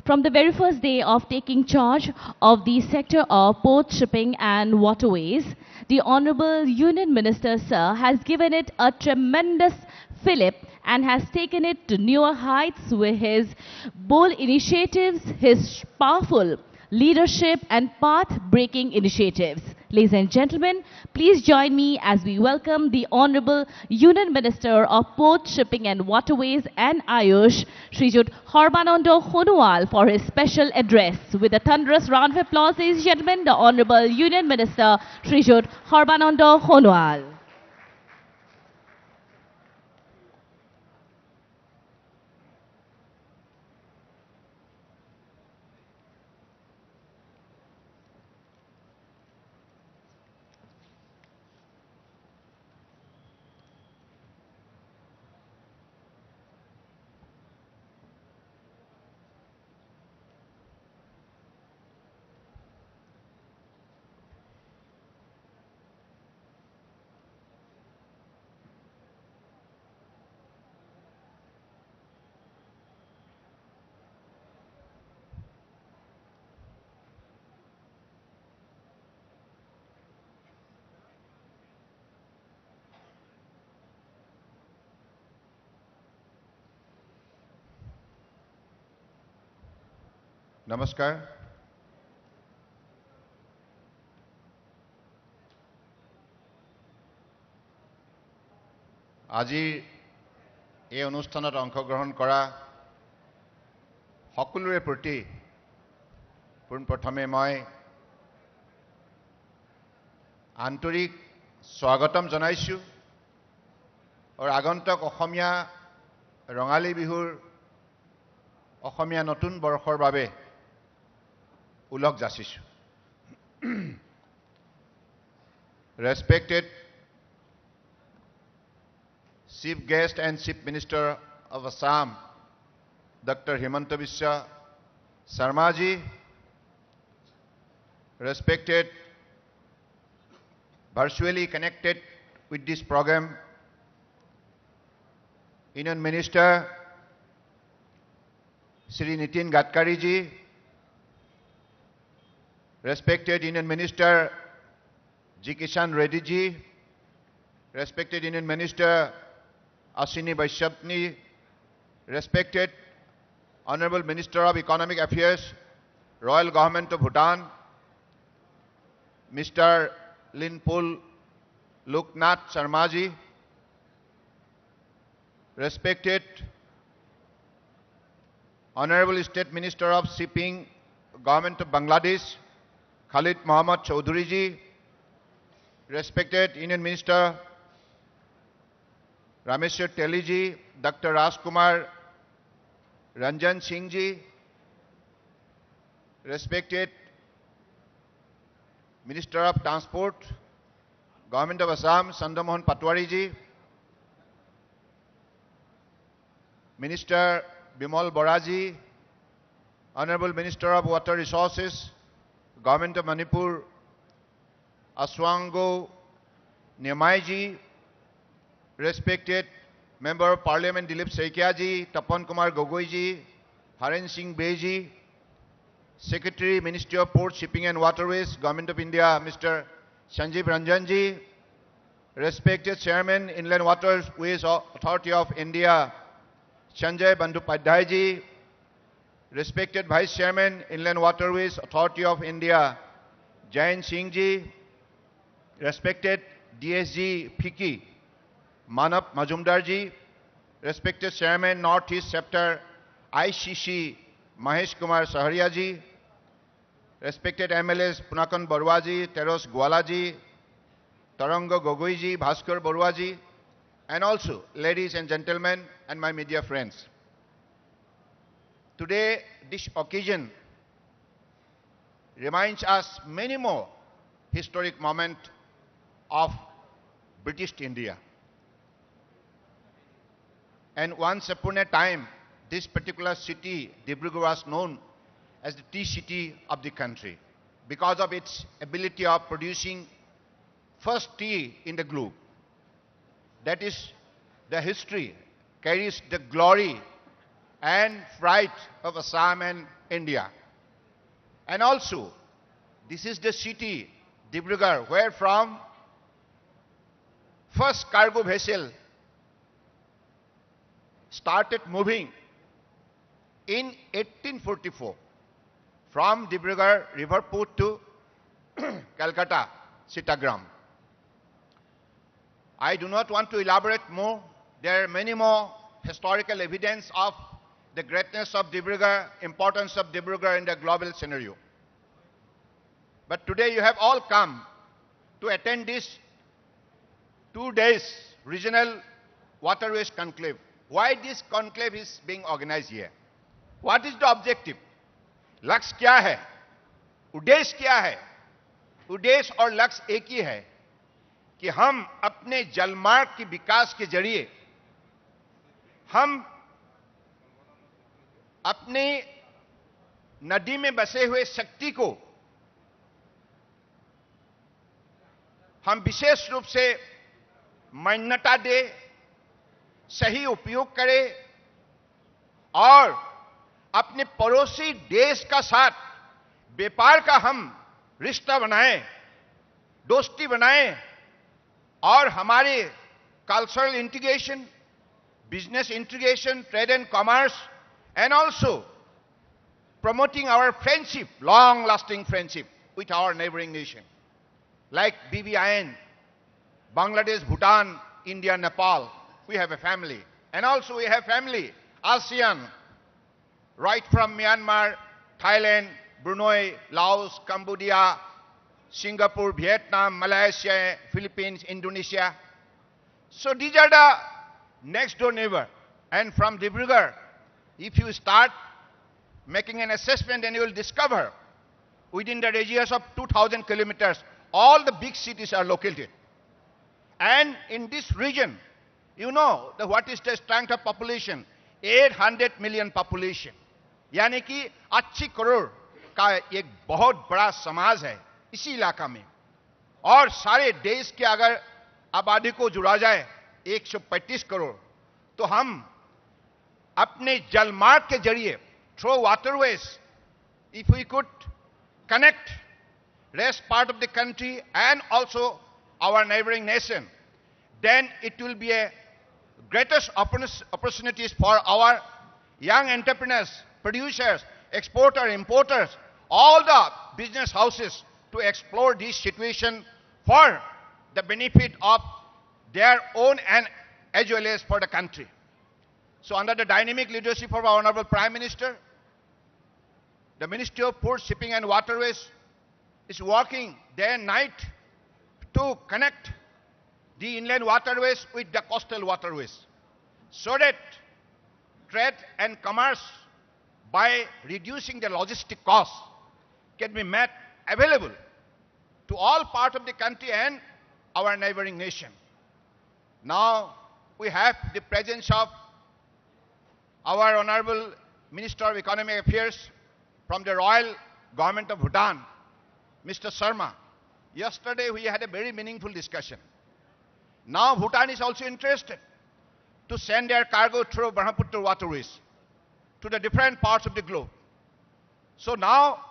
from the very first day of taking charge of the sector of port, shipping and waterways, the Honorable Union Minister, sir, has given it a tremendous fillip and has taken it to newer heights with his bold initiatives, his powerful leadership and path-breaking initiatives. Ladies and gentlemen, please join me as we welcome the Honorable Union Minister of Port, Shipping and Waterways and Ayush, Srijut Sarbananda Sonowal, for his special address. With a thunderous round of applause, ladies and gentlemen, the Honorable Union Minister, Srijut Sarbananda Sonowal. নমস্কাৰ। আজিৰ এই অনুষ্ঠানত অংশগ্ৰহণ কৰা সকলোৰে প্ৰতি পোনপ্ৰথমে মই আন্তৰিক স্বাগতম জনাইছোঁ আৰু আগন্তুক অসমীয়া ৰঙালী বিহুৰ অসমীয়া নতুন বৰ্ষৰ বাবে উলগ যাচিছোঁ। Respected Chief Guest and Chief Minister of Assam, Dr. Himanta Biswa Sarma ji, respected virtually connected with this program, Union Minister Shri Nitin Gadkari ji, respected Union Minister G. Kishan Reddy ji, respected Union Minister Ashwini Vaishapni, respected Honorable Minister of Economic Affairs, Royal Government of Bhutan, Mr. Linpul Luknath Sharma ji, respected Honorable State Minister of Shipping, Government of Bangladesh, Khalid Mohammad Chaudhary ji, respected Union Minister Rameshwar Teli ji, Dr. Rajkumar Ranjan Singh ji, respected Minister of Transport, Government of Assam, Chandramohan Patwari ji, Minister Bimal Bora ji, Honorable Minister of Water Resources, Government of Manipur, Aswango Nyamai ji, respected Member of Parliament Dilip Saikia ji, Tapan Kumar Gogoi ji, Haren Singh Bey ji, Secretary, Ministry of Ports, Shipping and Waterways, Government of India, Mr. Sanjeev Ranjan ji, respected Chairman, Inland Waterways Authority of India, Sanjay Bandyopadhyay ji, respected Vice Chairman, Inland Waterways Authority of India, Jain Singh ji, respected DSG Phiki, Manap Majumdar ji, respected Chairman, Northeast Chapter, ICC, Mahesh Kumar Saharia ji, respected MLAs, Punakan Barua ji, Teros Gwala ji, Tarango Gogoi ji, Bhaskar Barua ji, and also ladies and gentlemen and my media friends. Today, this occasion reminds us many more historic moments of British India. And once upon a time, this particular city, Dibrugarh, was known as the tea city of the country because of its ability of producing first tea in the globe. That is, the history carries the glory and pride of Assam and India. And also, this is the city, Dibrugarh, where from first cargo vessel started moving in 1844 from Dibrugarh river port to Calcutta, Chittagong. I do not want to elaborate more. There are many more historical evidence of the greatness of Dibrugarh, importance of Dibrugarh in the global scenario. But today you have all come to attend this 2 days regional waterways conclave. Why this conclave is being organized here? What is the objective? लक्ष्य क्या है? उद्देश्य क्या है? उद्देश्य और लक्ष्य एक ही है कि हम अपने जलमार्ग के विकास के जरिए हम अपने नदी में बसे हुए शक्ति को हम विशेष रूप से मान्यता दे, सही उपयोग करें और अपने पड़ोसी देश का साथ व्यापार का हम रिश्ता बनाएं, दोस्ती बनाएं और हमारे cultural integration, business integration, trade and commerce and also promoting our friendship, long-lasting friendship with our neighboring nation, like BBIN, Bangladesh, Bhutan, India, Nepal. We have a family. And also we have family, ASEAN, right from Myanmar, Thailand, Brunei, Laos, Cambodia, Singapore, Vietnam, Malaysia, Philippines, Indonesia. So these are the next door neighbor. And from Dibrugarh, if you start making an assessment, then you will discover within the radius of 2,000 kilometers, all the big cities are located. And in this region, you know what is the strength of population? 800 million population. यानी कि 80 करोड़ का एक बहुत बड़ा समाज है इसी इलाका में. और सारे देश के अगर आबादी को जुड़ा जाए 135 करोड़, तो हम अपने जलमार्ग के जरिए through waterways, if we could connect rest part of the country and also our neighboring nation, then it will be a greatest opportunities for our young entrepreneurs, producers, exporters, importers, all the business houses to explore this situation for the benefit of their own and as well as for the country. So under the dynamic leadership of our Honorable Prime Minister, the Ministry of Ports, Shipping and Waterways is working day and night to connect the inland waterways with the coastal waterways, so that trade and commerce, by reducing the logistic costs, can be made available to all parts of the country and our neighboring nation. Now we have the presence of our Honorable Minister of Economic Affairs from the Royal Government of Bhutan, Mr. Sharma. Yesterday we had a very meaningful discussion. Now Bhutan is also interested to send their cargo through Brahmaputra waterways to the different parts of the globe. So now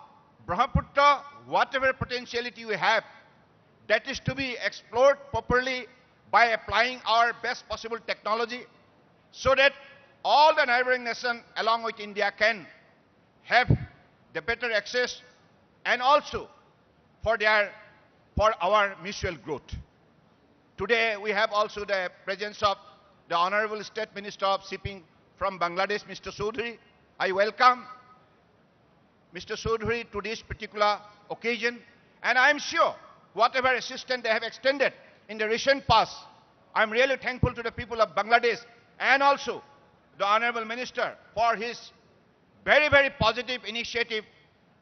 Brahmaputra, whatever potentiality we have, that is to be explored properly by applying our best possible technology, so that all the neighboring nations along with India can have the better access and also for our mutual growth. Today we have also the presence of the Honorable State Minister of Shipping from Bangladesh, Mr. Chaudhary. I welcome Mr. Chaudhary to this particular occasion, and I am sure whatever assistance they have extended in the recent past, I am really thankful to the people of Bangladesh and also the Honorable Minister for his very, very positive initiative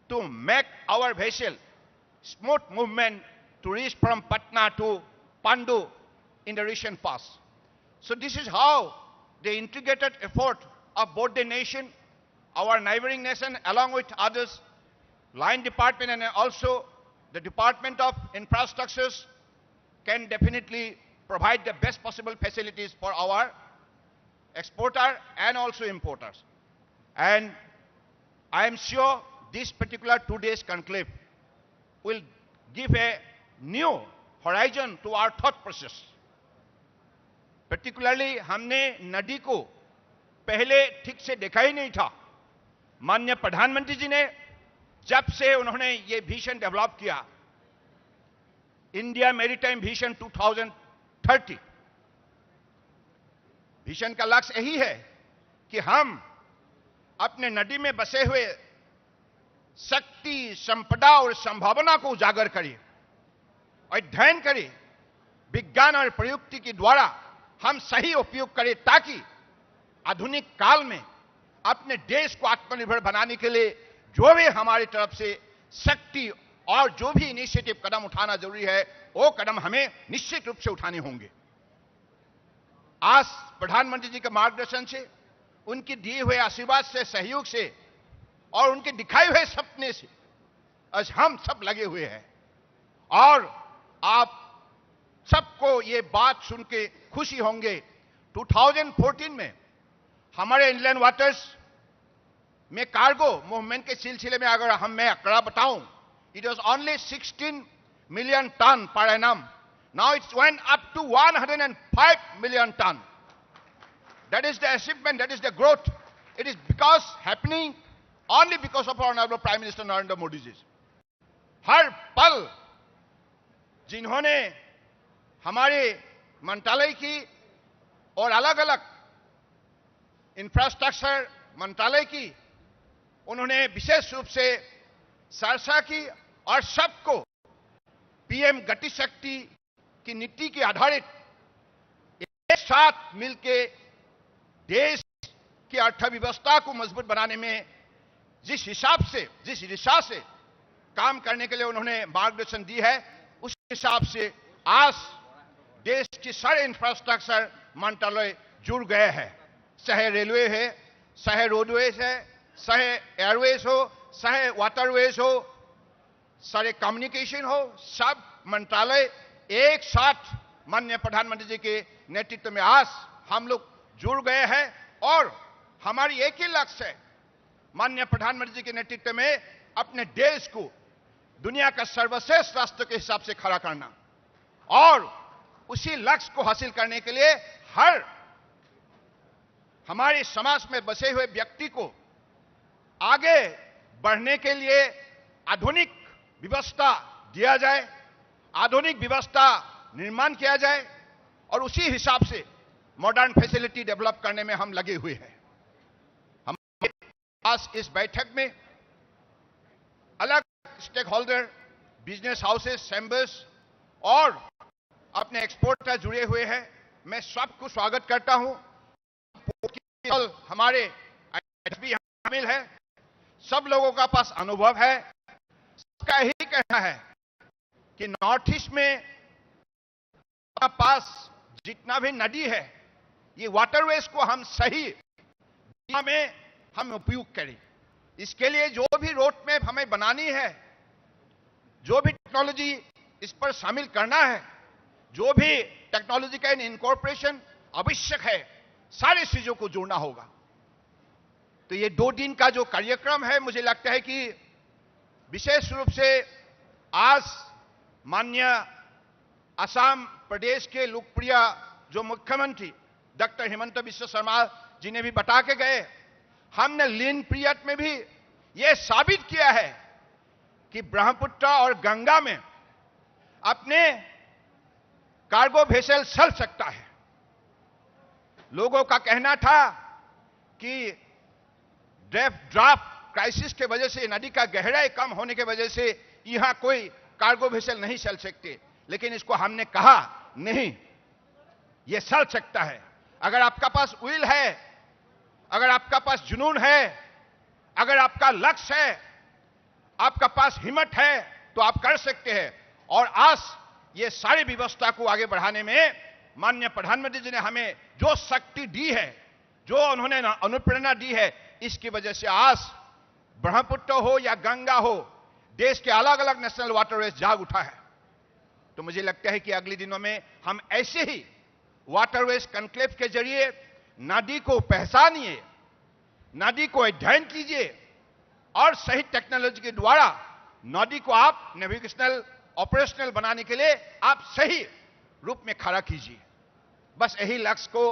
to make our vessel smooth movement to reach from Patna to Pandu in the recent past. So this is how the integrated effort of both the nation, our neighboring nation, along with others, line department and also the Department of Infrastructures, can definitely provide the best possible facilities for our exporter and also importers. And I am sure this particular 2 days conclave will give a new horizon to our thought process. Particularly हमने नदी को पहले ठीक से देखा ही नहीं था. माननीय प्रधानमंत्री जी ने जब से उन्होंने ये विजन डेवलप किया, इंडिया मैरीटाइम विजन 2030, विजन का लक्ष्य यही है कि हम अपने नदी में बसे हुए शक्ति, संपदा और संभावना को उजागर करें, अध्ययन करें, विज्ञान और प्रयुक्ति के द्वारा हम सही उपयोग करें, ताकि आधुनिक काल में अपने देश को आत्मनिर्भर बनाने के लिए जो भी हमारी तरफ से शक्ति और जो भी इनिशिएटिव कदम उठाना जरूरी है, वो कदम हमें निश्चित रूप से उठाने होंगे. आज प्रधानमंत्री जी के मार्गदर्शन से, उनके दिए हुए आशीर्वाद से, सहयोग से और उनके दिखाए हुए सपने से आज हम सब लगे हुए हैं. और आप सबको ये बात सुन के खुशी होंगे, 2014 में हमारे इनलैंड वाटर्स में कार्गो मूवमेंट के सिलसिले में अगर मैं आंकड़ा बताऊं, it was only 16 million ton per annum. Now it's went up to 105 million ton. That is the achievement, that is the growth. It is because happening only because of our honorable Prime Minister Narendra Modi ji. हर पल जिन्होंने हमारे मंत्रालय की और अलग अलग infrastructure मंत्रालय की उन्होंने विशेष रूप से सराहना की और सबको पीएम गति शक्ति की नीति के आधारित एक साथ मिलकर देश की अर्थव्यवस्था को मजबूत बनाने में जिस हिसाब से, जिस दिशा से काम करने के लिए उन्होंने मार्गदर्शन दी है, उस हिसाब से आज देश की सारे इंफ्रास्ट्रक्चर मंत्रालय जुड़ गए हैं। चाहे रेलवे है, चाहे रोडवेज है, चाहे एयरवेज हो, चाहे वाटरवेज हो, सारे कम्युनिकेशन हो, सब मंत्रालय एक साथ माननीय प्रधानमंत्री जी के नेतृत्व में आज हम लोग जुड़ गए हैं और हमारी एक ही लक्ष्य है, माननीय प्रधानमंत्री जी के नेतृत्व में अपने देश को दुनिया का सर्वश्रेष्ठ राष्ट्र के हिसाब से खड़ा करना और उसी लक्ष्य को हासिल करने के लिए हर हमारे समाज में बसे हुए व्यक्ति को आगे बढ़ने के लिए आधुनिक व्यवस्था दिया जाए, आधुनिक व्यवस्था निर्माण किया जाए और उसी हिसाब से मॉडर्न फैसिलिटी डेवलप करने में हम लगे हुए हैं। हमारे पास इस बैठक में अलग stakeholder, business houses, chambers और अपने एक्सपोर्टर जुड़े हुए हैं। मैं सबको स्वागत करता हूं। हमारे भी शामिल है, सब लोगों का पास अनुभव है। सबका ही कहना है कि नॉर्थ ईस्ट में पास जितना भी नदी है, ये वाटरवेज को हम सही दिशा में हम उपयोग करें। इसके लिए जो भी रोड मैप हमें बनानी है, जो भी टेक्नोलॉजी इस पर शामिल करना है, जो भी टेक्नोलॉजी का इनकॉर्पोरेशन आवश्यक है, सारी चीजों को जोड़ना होगा। तो ये 2 दिन का जो कार्यक्रम है, मुझे लगता है कि विशेष रूप से आज माननीय असम प्रदेश के लोकप्रिय जो मुख्यमंत्री डॉक्टर हिमंत बिश्व शर्मा जी ने भी बता के गए, हमने लीन पीरियड में भी यह साबित किया है कि ब्रह्मपुत्र और गंगा में अपने कार्गो वेसल चल सकता है। लोगों का कहना था कि ड्राफ्ट क्राइसिस के वजह से, नदी का गहराई कम होने के वजह से यहां कोई कार्गो वेसल नहीं चल सकते, लेकिन इसको हमने कहा नहीं, यह चल सकता है। अगर आपका पास विल है, अगर आपका पास जुनून है, अगर आपका लक्ष्य है, आपका पास हिम्मत है, तो आप कर सकते हैं। और आज ये सारी व्यवस्था को आगे बढ़ाने में माननीय प्रधानमंत्री जी ने हमें जो शक्ति दी है, जो उन्होंने अनुप्रेरणा दी है, इसकी वजह से आज ब्रह्मपुत्र हो या गंगा हो, देश के अलग अलग नेशनल वाटरवेज जाग उठा है। तो मुझे लगता है कि अगले दिनों में हम ऐसे ही वाटरवेज कॉन्क्लेव के जरिए नदी को पहचानिए, नदी को अध्ययन कीजिए और सही टेक्नोलॉजी के द्वारा नदी को आप नेविगेशनल ऑपरेशनल बनाने के लिए आप सही रूप में खड़ा कीजिए। बस यही लक्ष्य को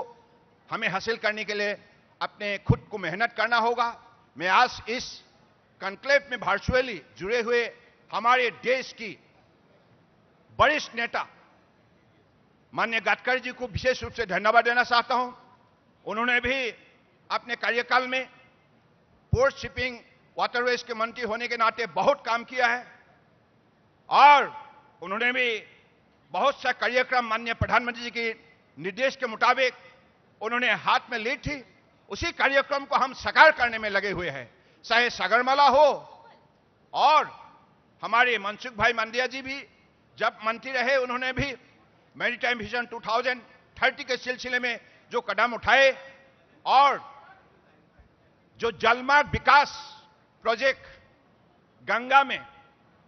हमें हासिल करने के लिए अपने खुद को मेहनत करना होगा। मैं आज इस कॉन्क्लेव में वर्चुअली जुड़े हुए हमारे देश की वरिष्ठ नेता माननीय गडकरी जी को विशेष रूप से धन्यवाद देना चाहता हूं। उन्होंने भी अपने कार्यकाल में पोर्ट शिपिंग वाटरवेज के मंत्री होने के नाते बहुत काम किया है और उन्होंने भी बहुत सा कार्यक्रम माननीय प्रधानमंत्री जी के निर्देश के मुताबिक उन्होंने हाथ में ली थी। उसी कार्यक्रम को हम साकार करने में लगे हुए हैं, चाहे सागरमाला हो और हमारे मनसुख भाई मांडिया जी भी जब मंत्री रहे, उन्होंने भी मैरीटाइम विजन 2030 के सिलसिले में जो कदम उठाए और जो जलमार्ग विकास प्रोजेक्ट गंगा में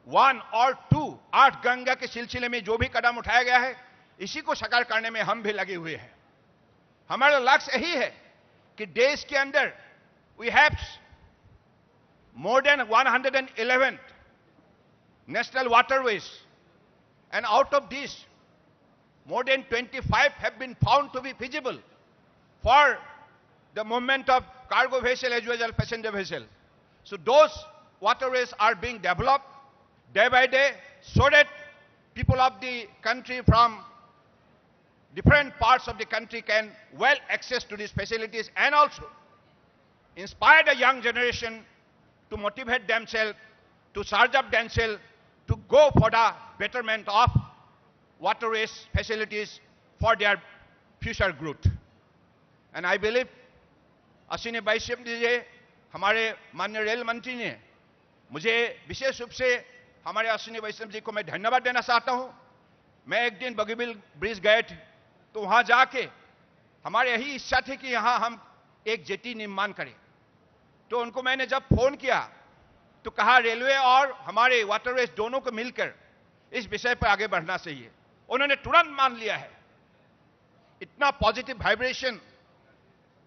1 और 2 8 गंगा के सिलसिले में जो भी कदम उठाया गया है, इसी को साकार करने में हम भी लगे हुए हैं। हमारा लक्ष्य यही है कि देश के अंदर we have more than 111 national waterways and out of this more than 25 have been found to be feasible for the movement of cargo vessel as well as passenger vessel. So those waterways are being developed day by day so that people of the country from different parts of the country can well access to these facilities, and also inspire the young generation to motivate themselves, to charge up themselves, to go for the betterment of waterways facilities for their future growth. And I believe Ashwini Vaishnaw ji हमारे माननीय rail मंत्री ने मुझे विशेष रूप से हमारे अश्विनी वैष्णव जी को मैं धन्यवाद देना चाहता हूं। मैं एक दिन बगीबिल ब्रिज गए थे, तो वहां जाके हमारे यही इच्छा थी कि यहां हम एक जेटी निर्माण करें। तो उनको मैंने जब फोन किया तो कहा रेलवे और हमारे वाटरवेज दोनों को मिलकर इस विषय पर आगे बढ़ना चाहिए। उन्होंने तुरंत मान लिया है। इतना पॉजिटिव वाइब्रेशन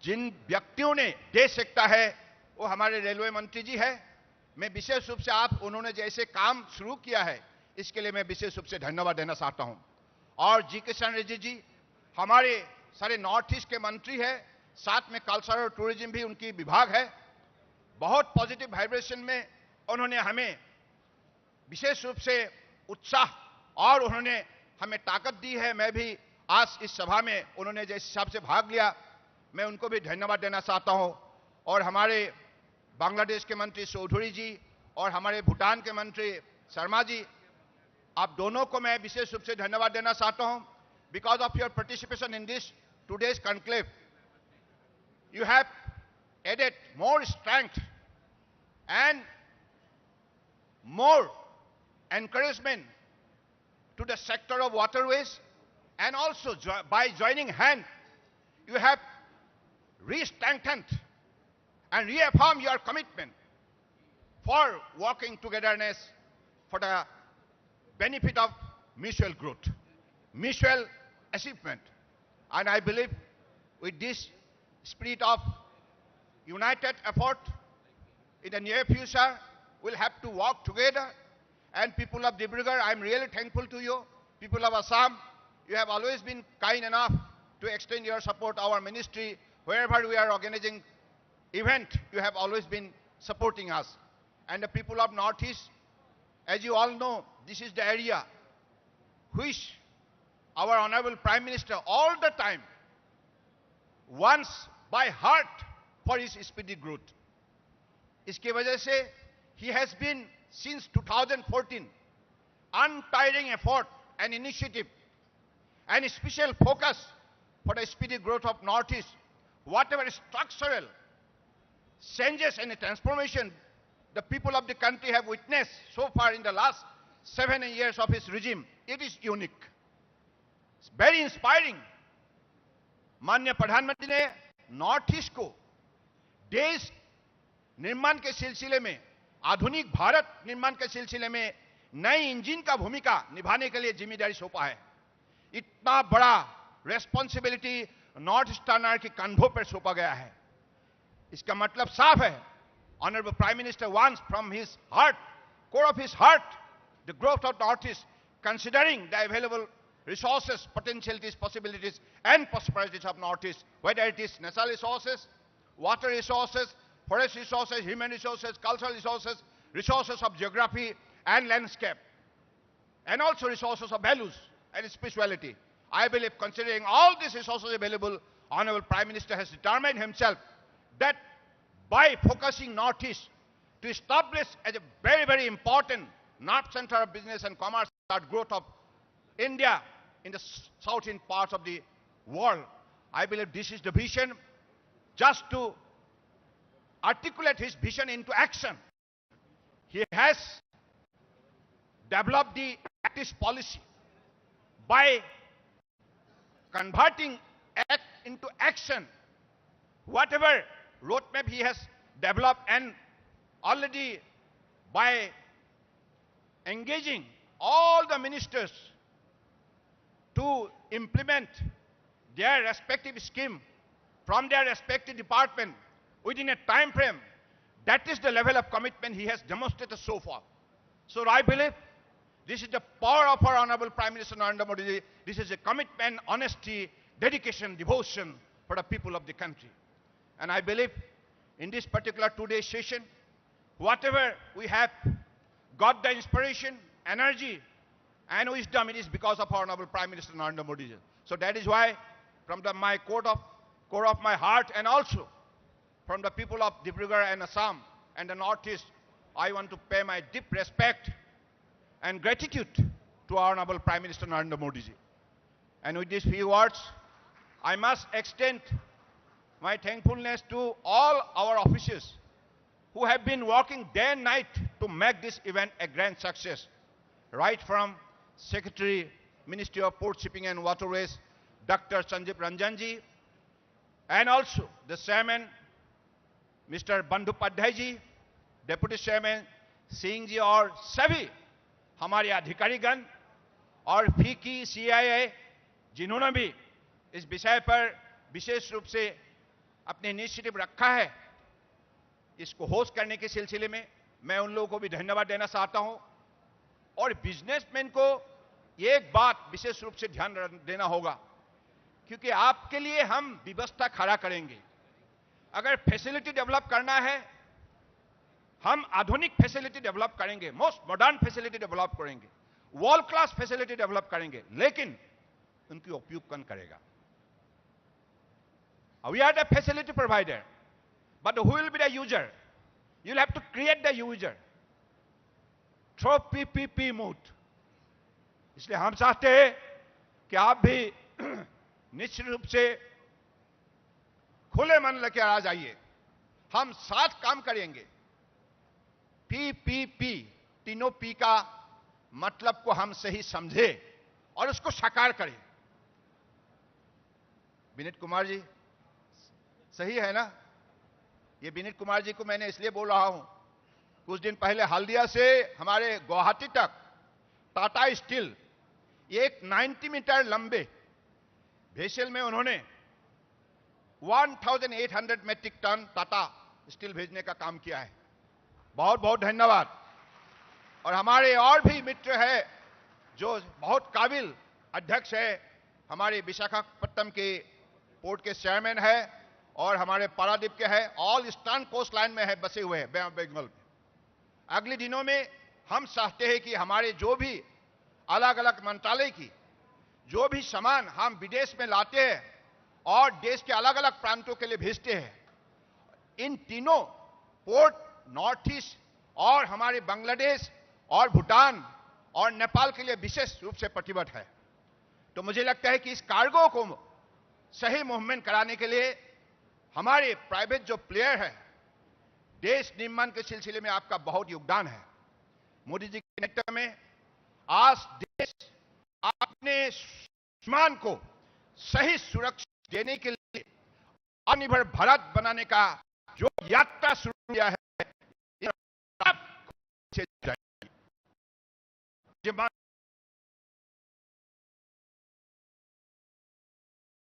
जिन व्यक्तियों ने दे सकता है वो हमारे रेलवे मंत्री जी है। मैं विशेष रूप से आप उन्होंने जैसे काम शुरू किया है इसके लिए मैं विशेष रूप से धन्यवाद देना चाहता हूं। और जी किशन रेड्डी जी हमारे सारे नॉर्थ ईस्ट के मंत्री है, साथ में कल्चर और टूरिज्म भी उनकी विभाग है। बहुत पॉजिटिव वाइब्रेशन में उन्होंने हमें विशेष रूप से उत्साह और उन्होंने हमें ताकत दी है। मैं भी आज इस सभा में उन्होंने जिस हिसाब से भाग लिया मैं उनको भी धन्यवाद देना चाहता हूं। और हमारे बांग्लादेश के मंत्री चौधरी जी और हमारे भूटान के मंत्री शर्मा जी, आप दोनों को मैं विशेष रूप से धन्यवाद देना चाहता हूं। Because of your participation in this today's conclave you have added more strength and more encouragement to the sector of waterways, and also by joining hand you have re-strengthened and reaffirmed your commitment for working togetherness for the benefit of mutual growth, mutual achievement. And I believe with this spirit of united effort in the near future we'll have to work together. And people of Dibrugarh, I'm really thankful to you. People of Assam, you have always been kind enough to extend your support to our ministry. Wherever we are organizing event, you have always been supporting us. And the people of Northeast, as you all know, this is the area which our Honorable Prime Minister all the time wants by heart for his speedy growth. इसके वजह से he has been since 2014 untiring effort and initiative and special focus for the speedy growth of Northeast. Whatever structural changes and transformation the people of the country have witnessed so far in the last 7 years of his regime, it is unique. It's very inspiring. माननीय प्रधानमंत्री ने north east को देश निर्माण के सिलसिले में, आधुनिक भारत निर्माण के सिलसिले में नई इंजन का भूमिका निभाने के लिए जिम्मेदारी सौंपा है। इतना बड़ा रेस्पॉन्सिबिलिटी नॉर्थ ईस्टर्नर के कंधों पर सौंपा गया है। इसका मतलब साफ है, Honorable Prime Minister wants from his heart, core of his heart, the growth of Northeast, considering the available resources, potentialities, possibilities, and prosperities of Northeast, whether it is natural resources, water resources, forest resources, human resources, cultural resources, resources of geography and landscape, and also resources of values and spirituality. I believe considering all these resources available, Honorable Prime Minister has determined himself that by focusing Northeast to establish as a very, very important north center of business and commerce and growth of India in the southern parts of the world. I believe this is the vision. Just to articulate his vision into action, he has developed the practice policy by converting act into action. Whatever roadmap he has developed, and already by engaging all the ministers to implement their respective scheme from their respective department within a time frame, that is the level of commitment he has demonstrated so far. So I believe this is the power of our Honorable Prime Minister Narendra Modi ji. This is a commitment, honesty, dedication, devotion for the people of the country. And I believe in this particular two-day session, whatever we have got the inspiration, energy, and wisdom, it is because of our noble Prime Minister Narendra Modi ji. So that is why, from my core of my heart, and also from the people of Dibrugarh and Assam and the Northeast, I want to pay my deep respect and gratitude to our noble Prime Minister Narendra Modi ji. And with these few words, I must extend my thankfulness to all our officers who have been working day and night to make this event a grand success. Right from Secretary, Ministry of Port, Shipping and Waterways, Dr. Sanjeev Ranjan ji, and also the Chairman, Mr. Bandhopadhyay ji, Deputy Chairman Singh ji, और सभी हमारे अधिकारीगण और फीकी CIA जिन्होंने भी इस विषय पर विशेष रूप से अपने इनिशिएटिव रखा है, इसको होस्ट करने के सिलसिले में मैं उन लोगों को भी धन्यवाद देना चाहता हूं। और बिजनेसमैन को एक बात विशेष रूप से ध्यान देना होगा, क्योंकि आपके लिए हम व्यवस्था खड़ा करेंगे। अगर फैसिलिटी डेवलप करना है, हम आधुनिक फैसिलिटी डेवलप करेंगे, मोस्ट मॉडर्न फैसिलिटी डेवलप करेंगे, वर्ल्ड क्लास फैसिलिटी डेवलप करेंगे, लेकिन उनकी उपयोग कौन करेगा? We are the facility provider, but who will be the user? You'll have to create the user through PPP mode. इसलिए हम चाहते हैं कि आप भी निश्चित रूप से खुले मन लेकर आ जाइए। हम साथ काम करेंगे। PPP, तीनों पी का मतलब को हम सही समझे और उसको साकार करें। विनीत कुमार जी, सही है ना? ये विनीत कुमार जी को मैंने इसलिए बोल रहा हूं, कुछ दिन पहले हल्दिया से हमारे गुवाहाटी तक टाटा स्टील एक 90 मीटर लंबे वेसल में उन्होंने 1800 मेट्रिक टन टाटा स्टील भेजने का काम किया है। बहुत बहुत धन्यवाद। और हमारे और भी मित्र हैं जो बहुत काबिल अध्यक्ष है, हमारे विशाखापट्टनम के पोर्ट के चेयरमैन है और हमारे पारादीप के हैं, ऑल ईस्टर्न कोस्ट लाइन में है, बसे हुए हैं बंगाल में। अगले दिनों में हम चाहते हैं कि हमारे जो भी अलग अलग मंत्रालय की जो भी सामान हम विदेश में लाते हैं और देश के अलग अलग प्रांतों के लिए भेजते हैं, इन तीनों पोर्ट, नॉर्थ ईस्ट और हमारे बांग्लादेश और भूटान और नेपाल के लिए विशेष रूप से प्रतिबद्ध है। तो मुझे लगता है कि इस कार्गो को सही मूवमेंट कराने के लिए हमारे प्राइवेट जो प्लेयर है, देश निर्माण के सिलसिले में आपका बहुत योगदान है। मोदी जी के नेतृत्व में आज देश अपने सम्मान को सही सुरक्षा देने के लिए आत्मनिर्भर भारत बनाने का जो यात्रा शुरू किया है,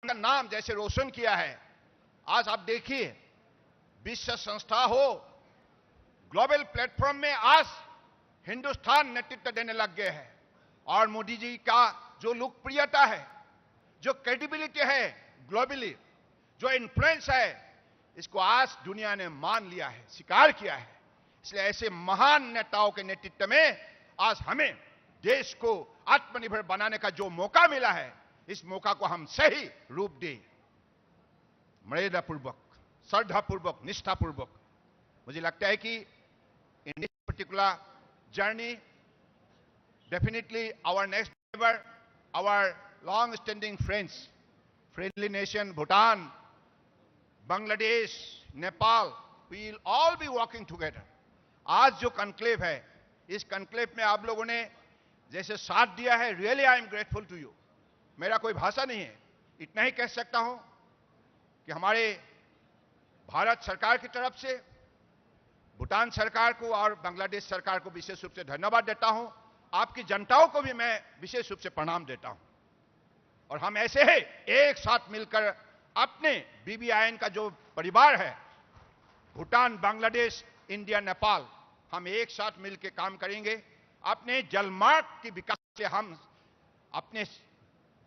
का नाम जैसे रोशन किया है। आज आप देखिए, विश्व संस्था हो, ग्लोबल प्लेटफॉर्म में आज हिंदुस्तान नेतृत्व देने लग गए हैं और मोदी जी का जो लोकप्रियता है, जो क्रेडिबिलिटी है ग्लोबली, जो इन्फ्लुएंस है, इसको आज दुनिया ने मान लिया है, स्वीकार किया है। इसलिए ऐसे महान नेताओं के नेतृत्व में आज हमें देश को आत्मनिर्भर बनाने का जो मौका मिला है, इस मौका को हम सही रूप दें, मर्यादापूर्वक, श्रद्धापूर्वक, निष्ठापूर्वक। मुझे लगता है कि in this particular journey definitely our next neighbour, our long standing friends, friendly nation Bhutan, Bangladesh, Nepal, we will all be working together. आज जो कॉन्क्लेव है, इस कॉन्क्लेव में आप लोगों ने जैसे साथ दिया है, really I am grateful to you. मेरा कोई भाषा नहीं है, इतना ही कह सकता हूं कि हमारे भारत सरकार की तरफ से भूटान सरकार को और बांग्लादेश सरकार को विशेष रूप से धन्यवाद देता हूं। आपकी जनताओं को भी मैं विशेष रूप से प्रणाम देता हूं। और हम ऐसे ही एक साथ मिलकर अपने BBIN का जो परिवार है, भूटान, बांग्लादेश, इंडिया, नेपाल, हम एक साथ मिलकर काम करेंगे। अपने जलमार्ग के विकास से हम अपने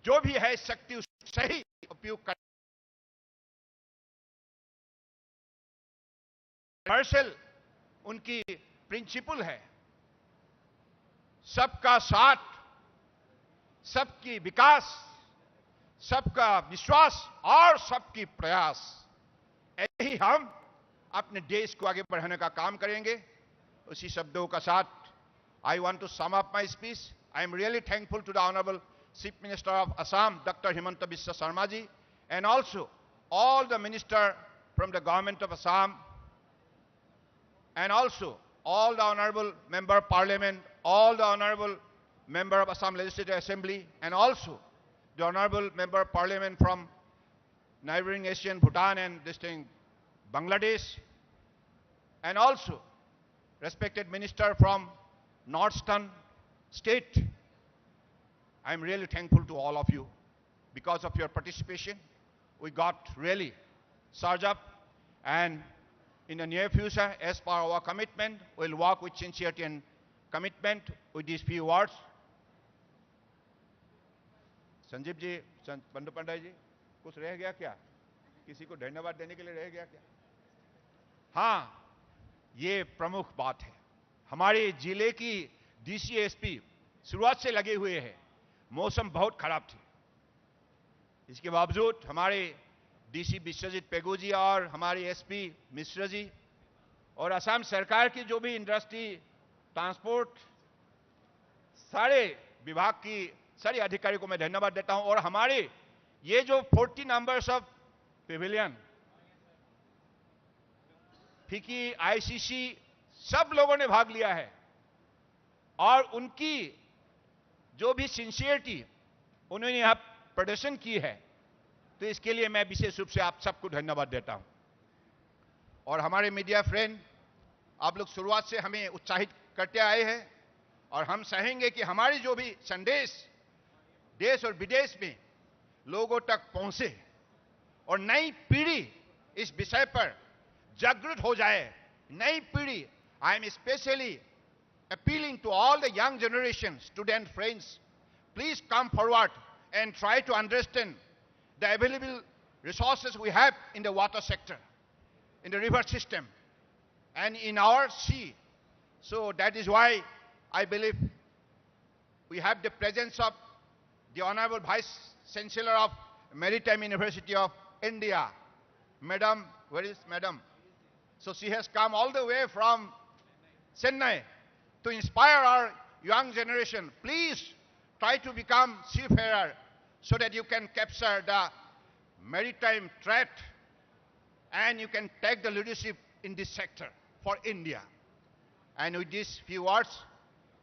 जो भी है शक्ति उसका सही उपयोग कर कमर्शियल उनकी प्रिंसिपल है, सबका साथ, सबकी विकास, सबका विश्वास और सबकी प्रयास। यही हम अपने देश को आगे बढ़ाने का काम करेंगे। उसी शब्दों का साथ I want to sum up my speech. I am really thankful to the Honorable Chief Minister of Assam, Dr. Himanta Biswa Sarma ji, and also all the ministers from the government of Assam, and also all the Honorable Member of Parliament, all the Honorable Member of Assam Legislative Assembly, and also the Honorable Member of Parliament from neighboring nation, Bhutan and this thing, Bangladesh, and also respected minister from Northern state. I am really thankful to all of you. Because of your participation, we got really surged up, and in the near future, as per our commitment, we'll work with sincerity and commitment with these few words. Sanjeev ji, बंधु पंडाई जी, कुछ रह गया क्या? किसी को धन्यवाद देने के लिए रह गया क्या? हाँ, ये प्रमुख बात है। हमारे जिले की डीसीएसपी शुरुआत से लगे हुए हैं। मौसम बहुत खराब थी, इसके बावजूद हमारे डीसी विश्वजीत पेगू जी और हमारे एसपी मिश्रा जी और असम सरकार की जो भी इंडस्ट्री, ट्रांसपोर्ट, सारे विभाग की सारे अधिकारियों को मैं धन्यवाद देता हूं। और हमारे ये जो 40 नंबर्स ऑफ पेविलियन, फिकी, आईसीसी, सब लोगों ने भाग लिया है और उनकी जो भी सिंसियरिटी उन्होंने यहां प्रदर्शन की है, तो इसके लिए मैं विशेष रूप से आप सबको धन्यवाद देता हूं। और हमारे मीडिया फ्रेंड, आप लोग शुरुआत से हमें उत्साहित करते आए हैं और हम चाहेंगे कि हमारी जो भी संदेश देश और विदेश में लोगों तक पहुंचे और नई पीढ़ी इस विषय पर जागरूक हो जाए। नई पीढ़ी, I am specially appealing to all the young generation, student friends, please come forward and try to understand the available resources we have in the water sector, in the river system, and in our sea. So that is why I believe we have the presence of the Honorable Vice Chancellor of Maritime University of India, Madam, where is Madam? So she has come all the way from Chennai to inspire our young generation. Please try to become seafarer so that you can capture the maritime threat and you can take the leadership in this sector for India. And with these few words,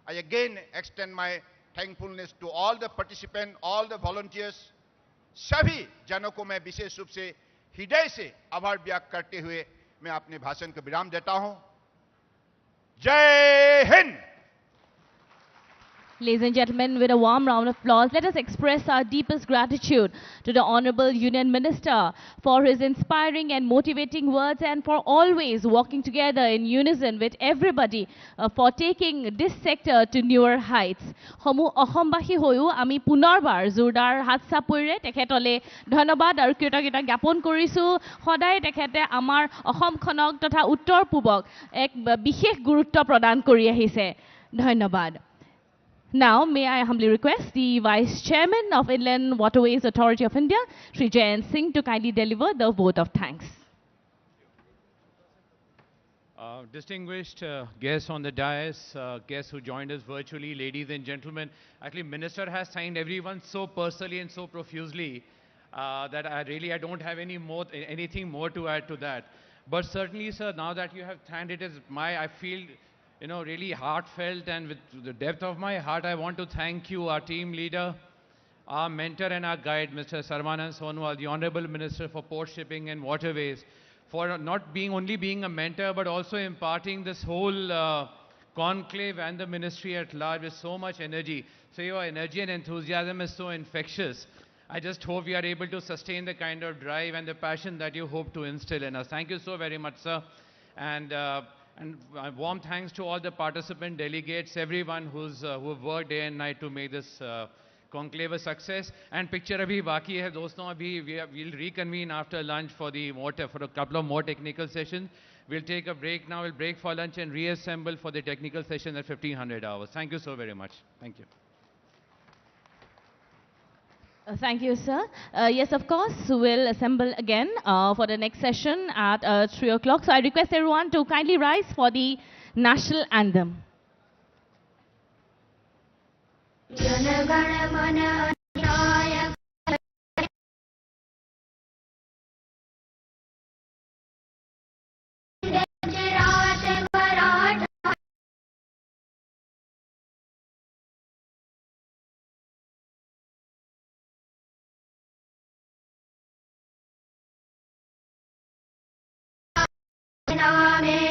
I again extend my thankfulness to all the participants, all the volunteers, सभी जनों को मैं विशेष रूप से हृदय से आभार व्यक्त करते हुए मैं अपने भाषण को विराम देता हूं। जय Hind. Ladies and gentlemen, with a warm round of applause, let us express our deepest gratitude to the Honorable Union Minister for his inspiring and motivating words and for always working together in unison with everybody for taking this sector to newer heights. Homu Ohombashi hoyu ami punarbar Zurdar Hatsapure tekhetole dhonobad aru kritogita gyapon korisu hodai tekhete amar Ohom khonok totha uttor pubok ek bishesh gurutto pradan kori ahise. Dhonobad. Now, may I humbly request the Vice Chairman of Inland Waterways Authority of India, Shri Jayant Singh, to kindly deliver the vote of thanks. Distinguished guests on the dais, guests who joined us virtually, ladies and gentlemen, actually Minister has thanked everyone so personally and so profusely that I don't have anything more to add to that. But certainly, sir, now that you have thanked, I feel really heartfelt, and with the depth of my heart, I want to thank you, our team leader, our mentor and our guide, Mr. Sarvanand Sonwal, the Honorable Minister for Port Shipping and Waterways, for not only being a mentor, but also imparting this whole conclave and the ministry at large with so much energy. So your energy and enthusiasm is so infectious. I just hope we are able to sustain the kind of drive and the passion that you hope to instill in us. Thank you so very much, sir. And warm thanks to all the participant delegates, everyone who have worked day and night to make this conclave a success. And picture abhi baki hai doston, we'll reconvene after lunch for a couple of more technical sessions. We'll take a break now. We'll break for lunch and reassemble for the technical session at 1500 hours. Thank you so very much. Thank you. Thank you, sir. Yes, of course, we'll assemble again for the next session at 3 o'clock. So I request everyone to kindly rise for the national anthem. Name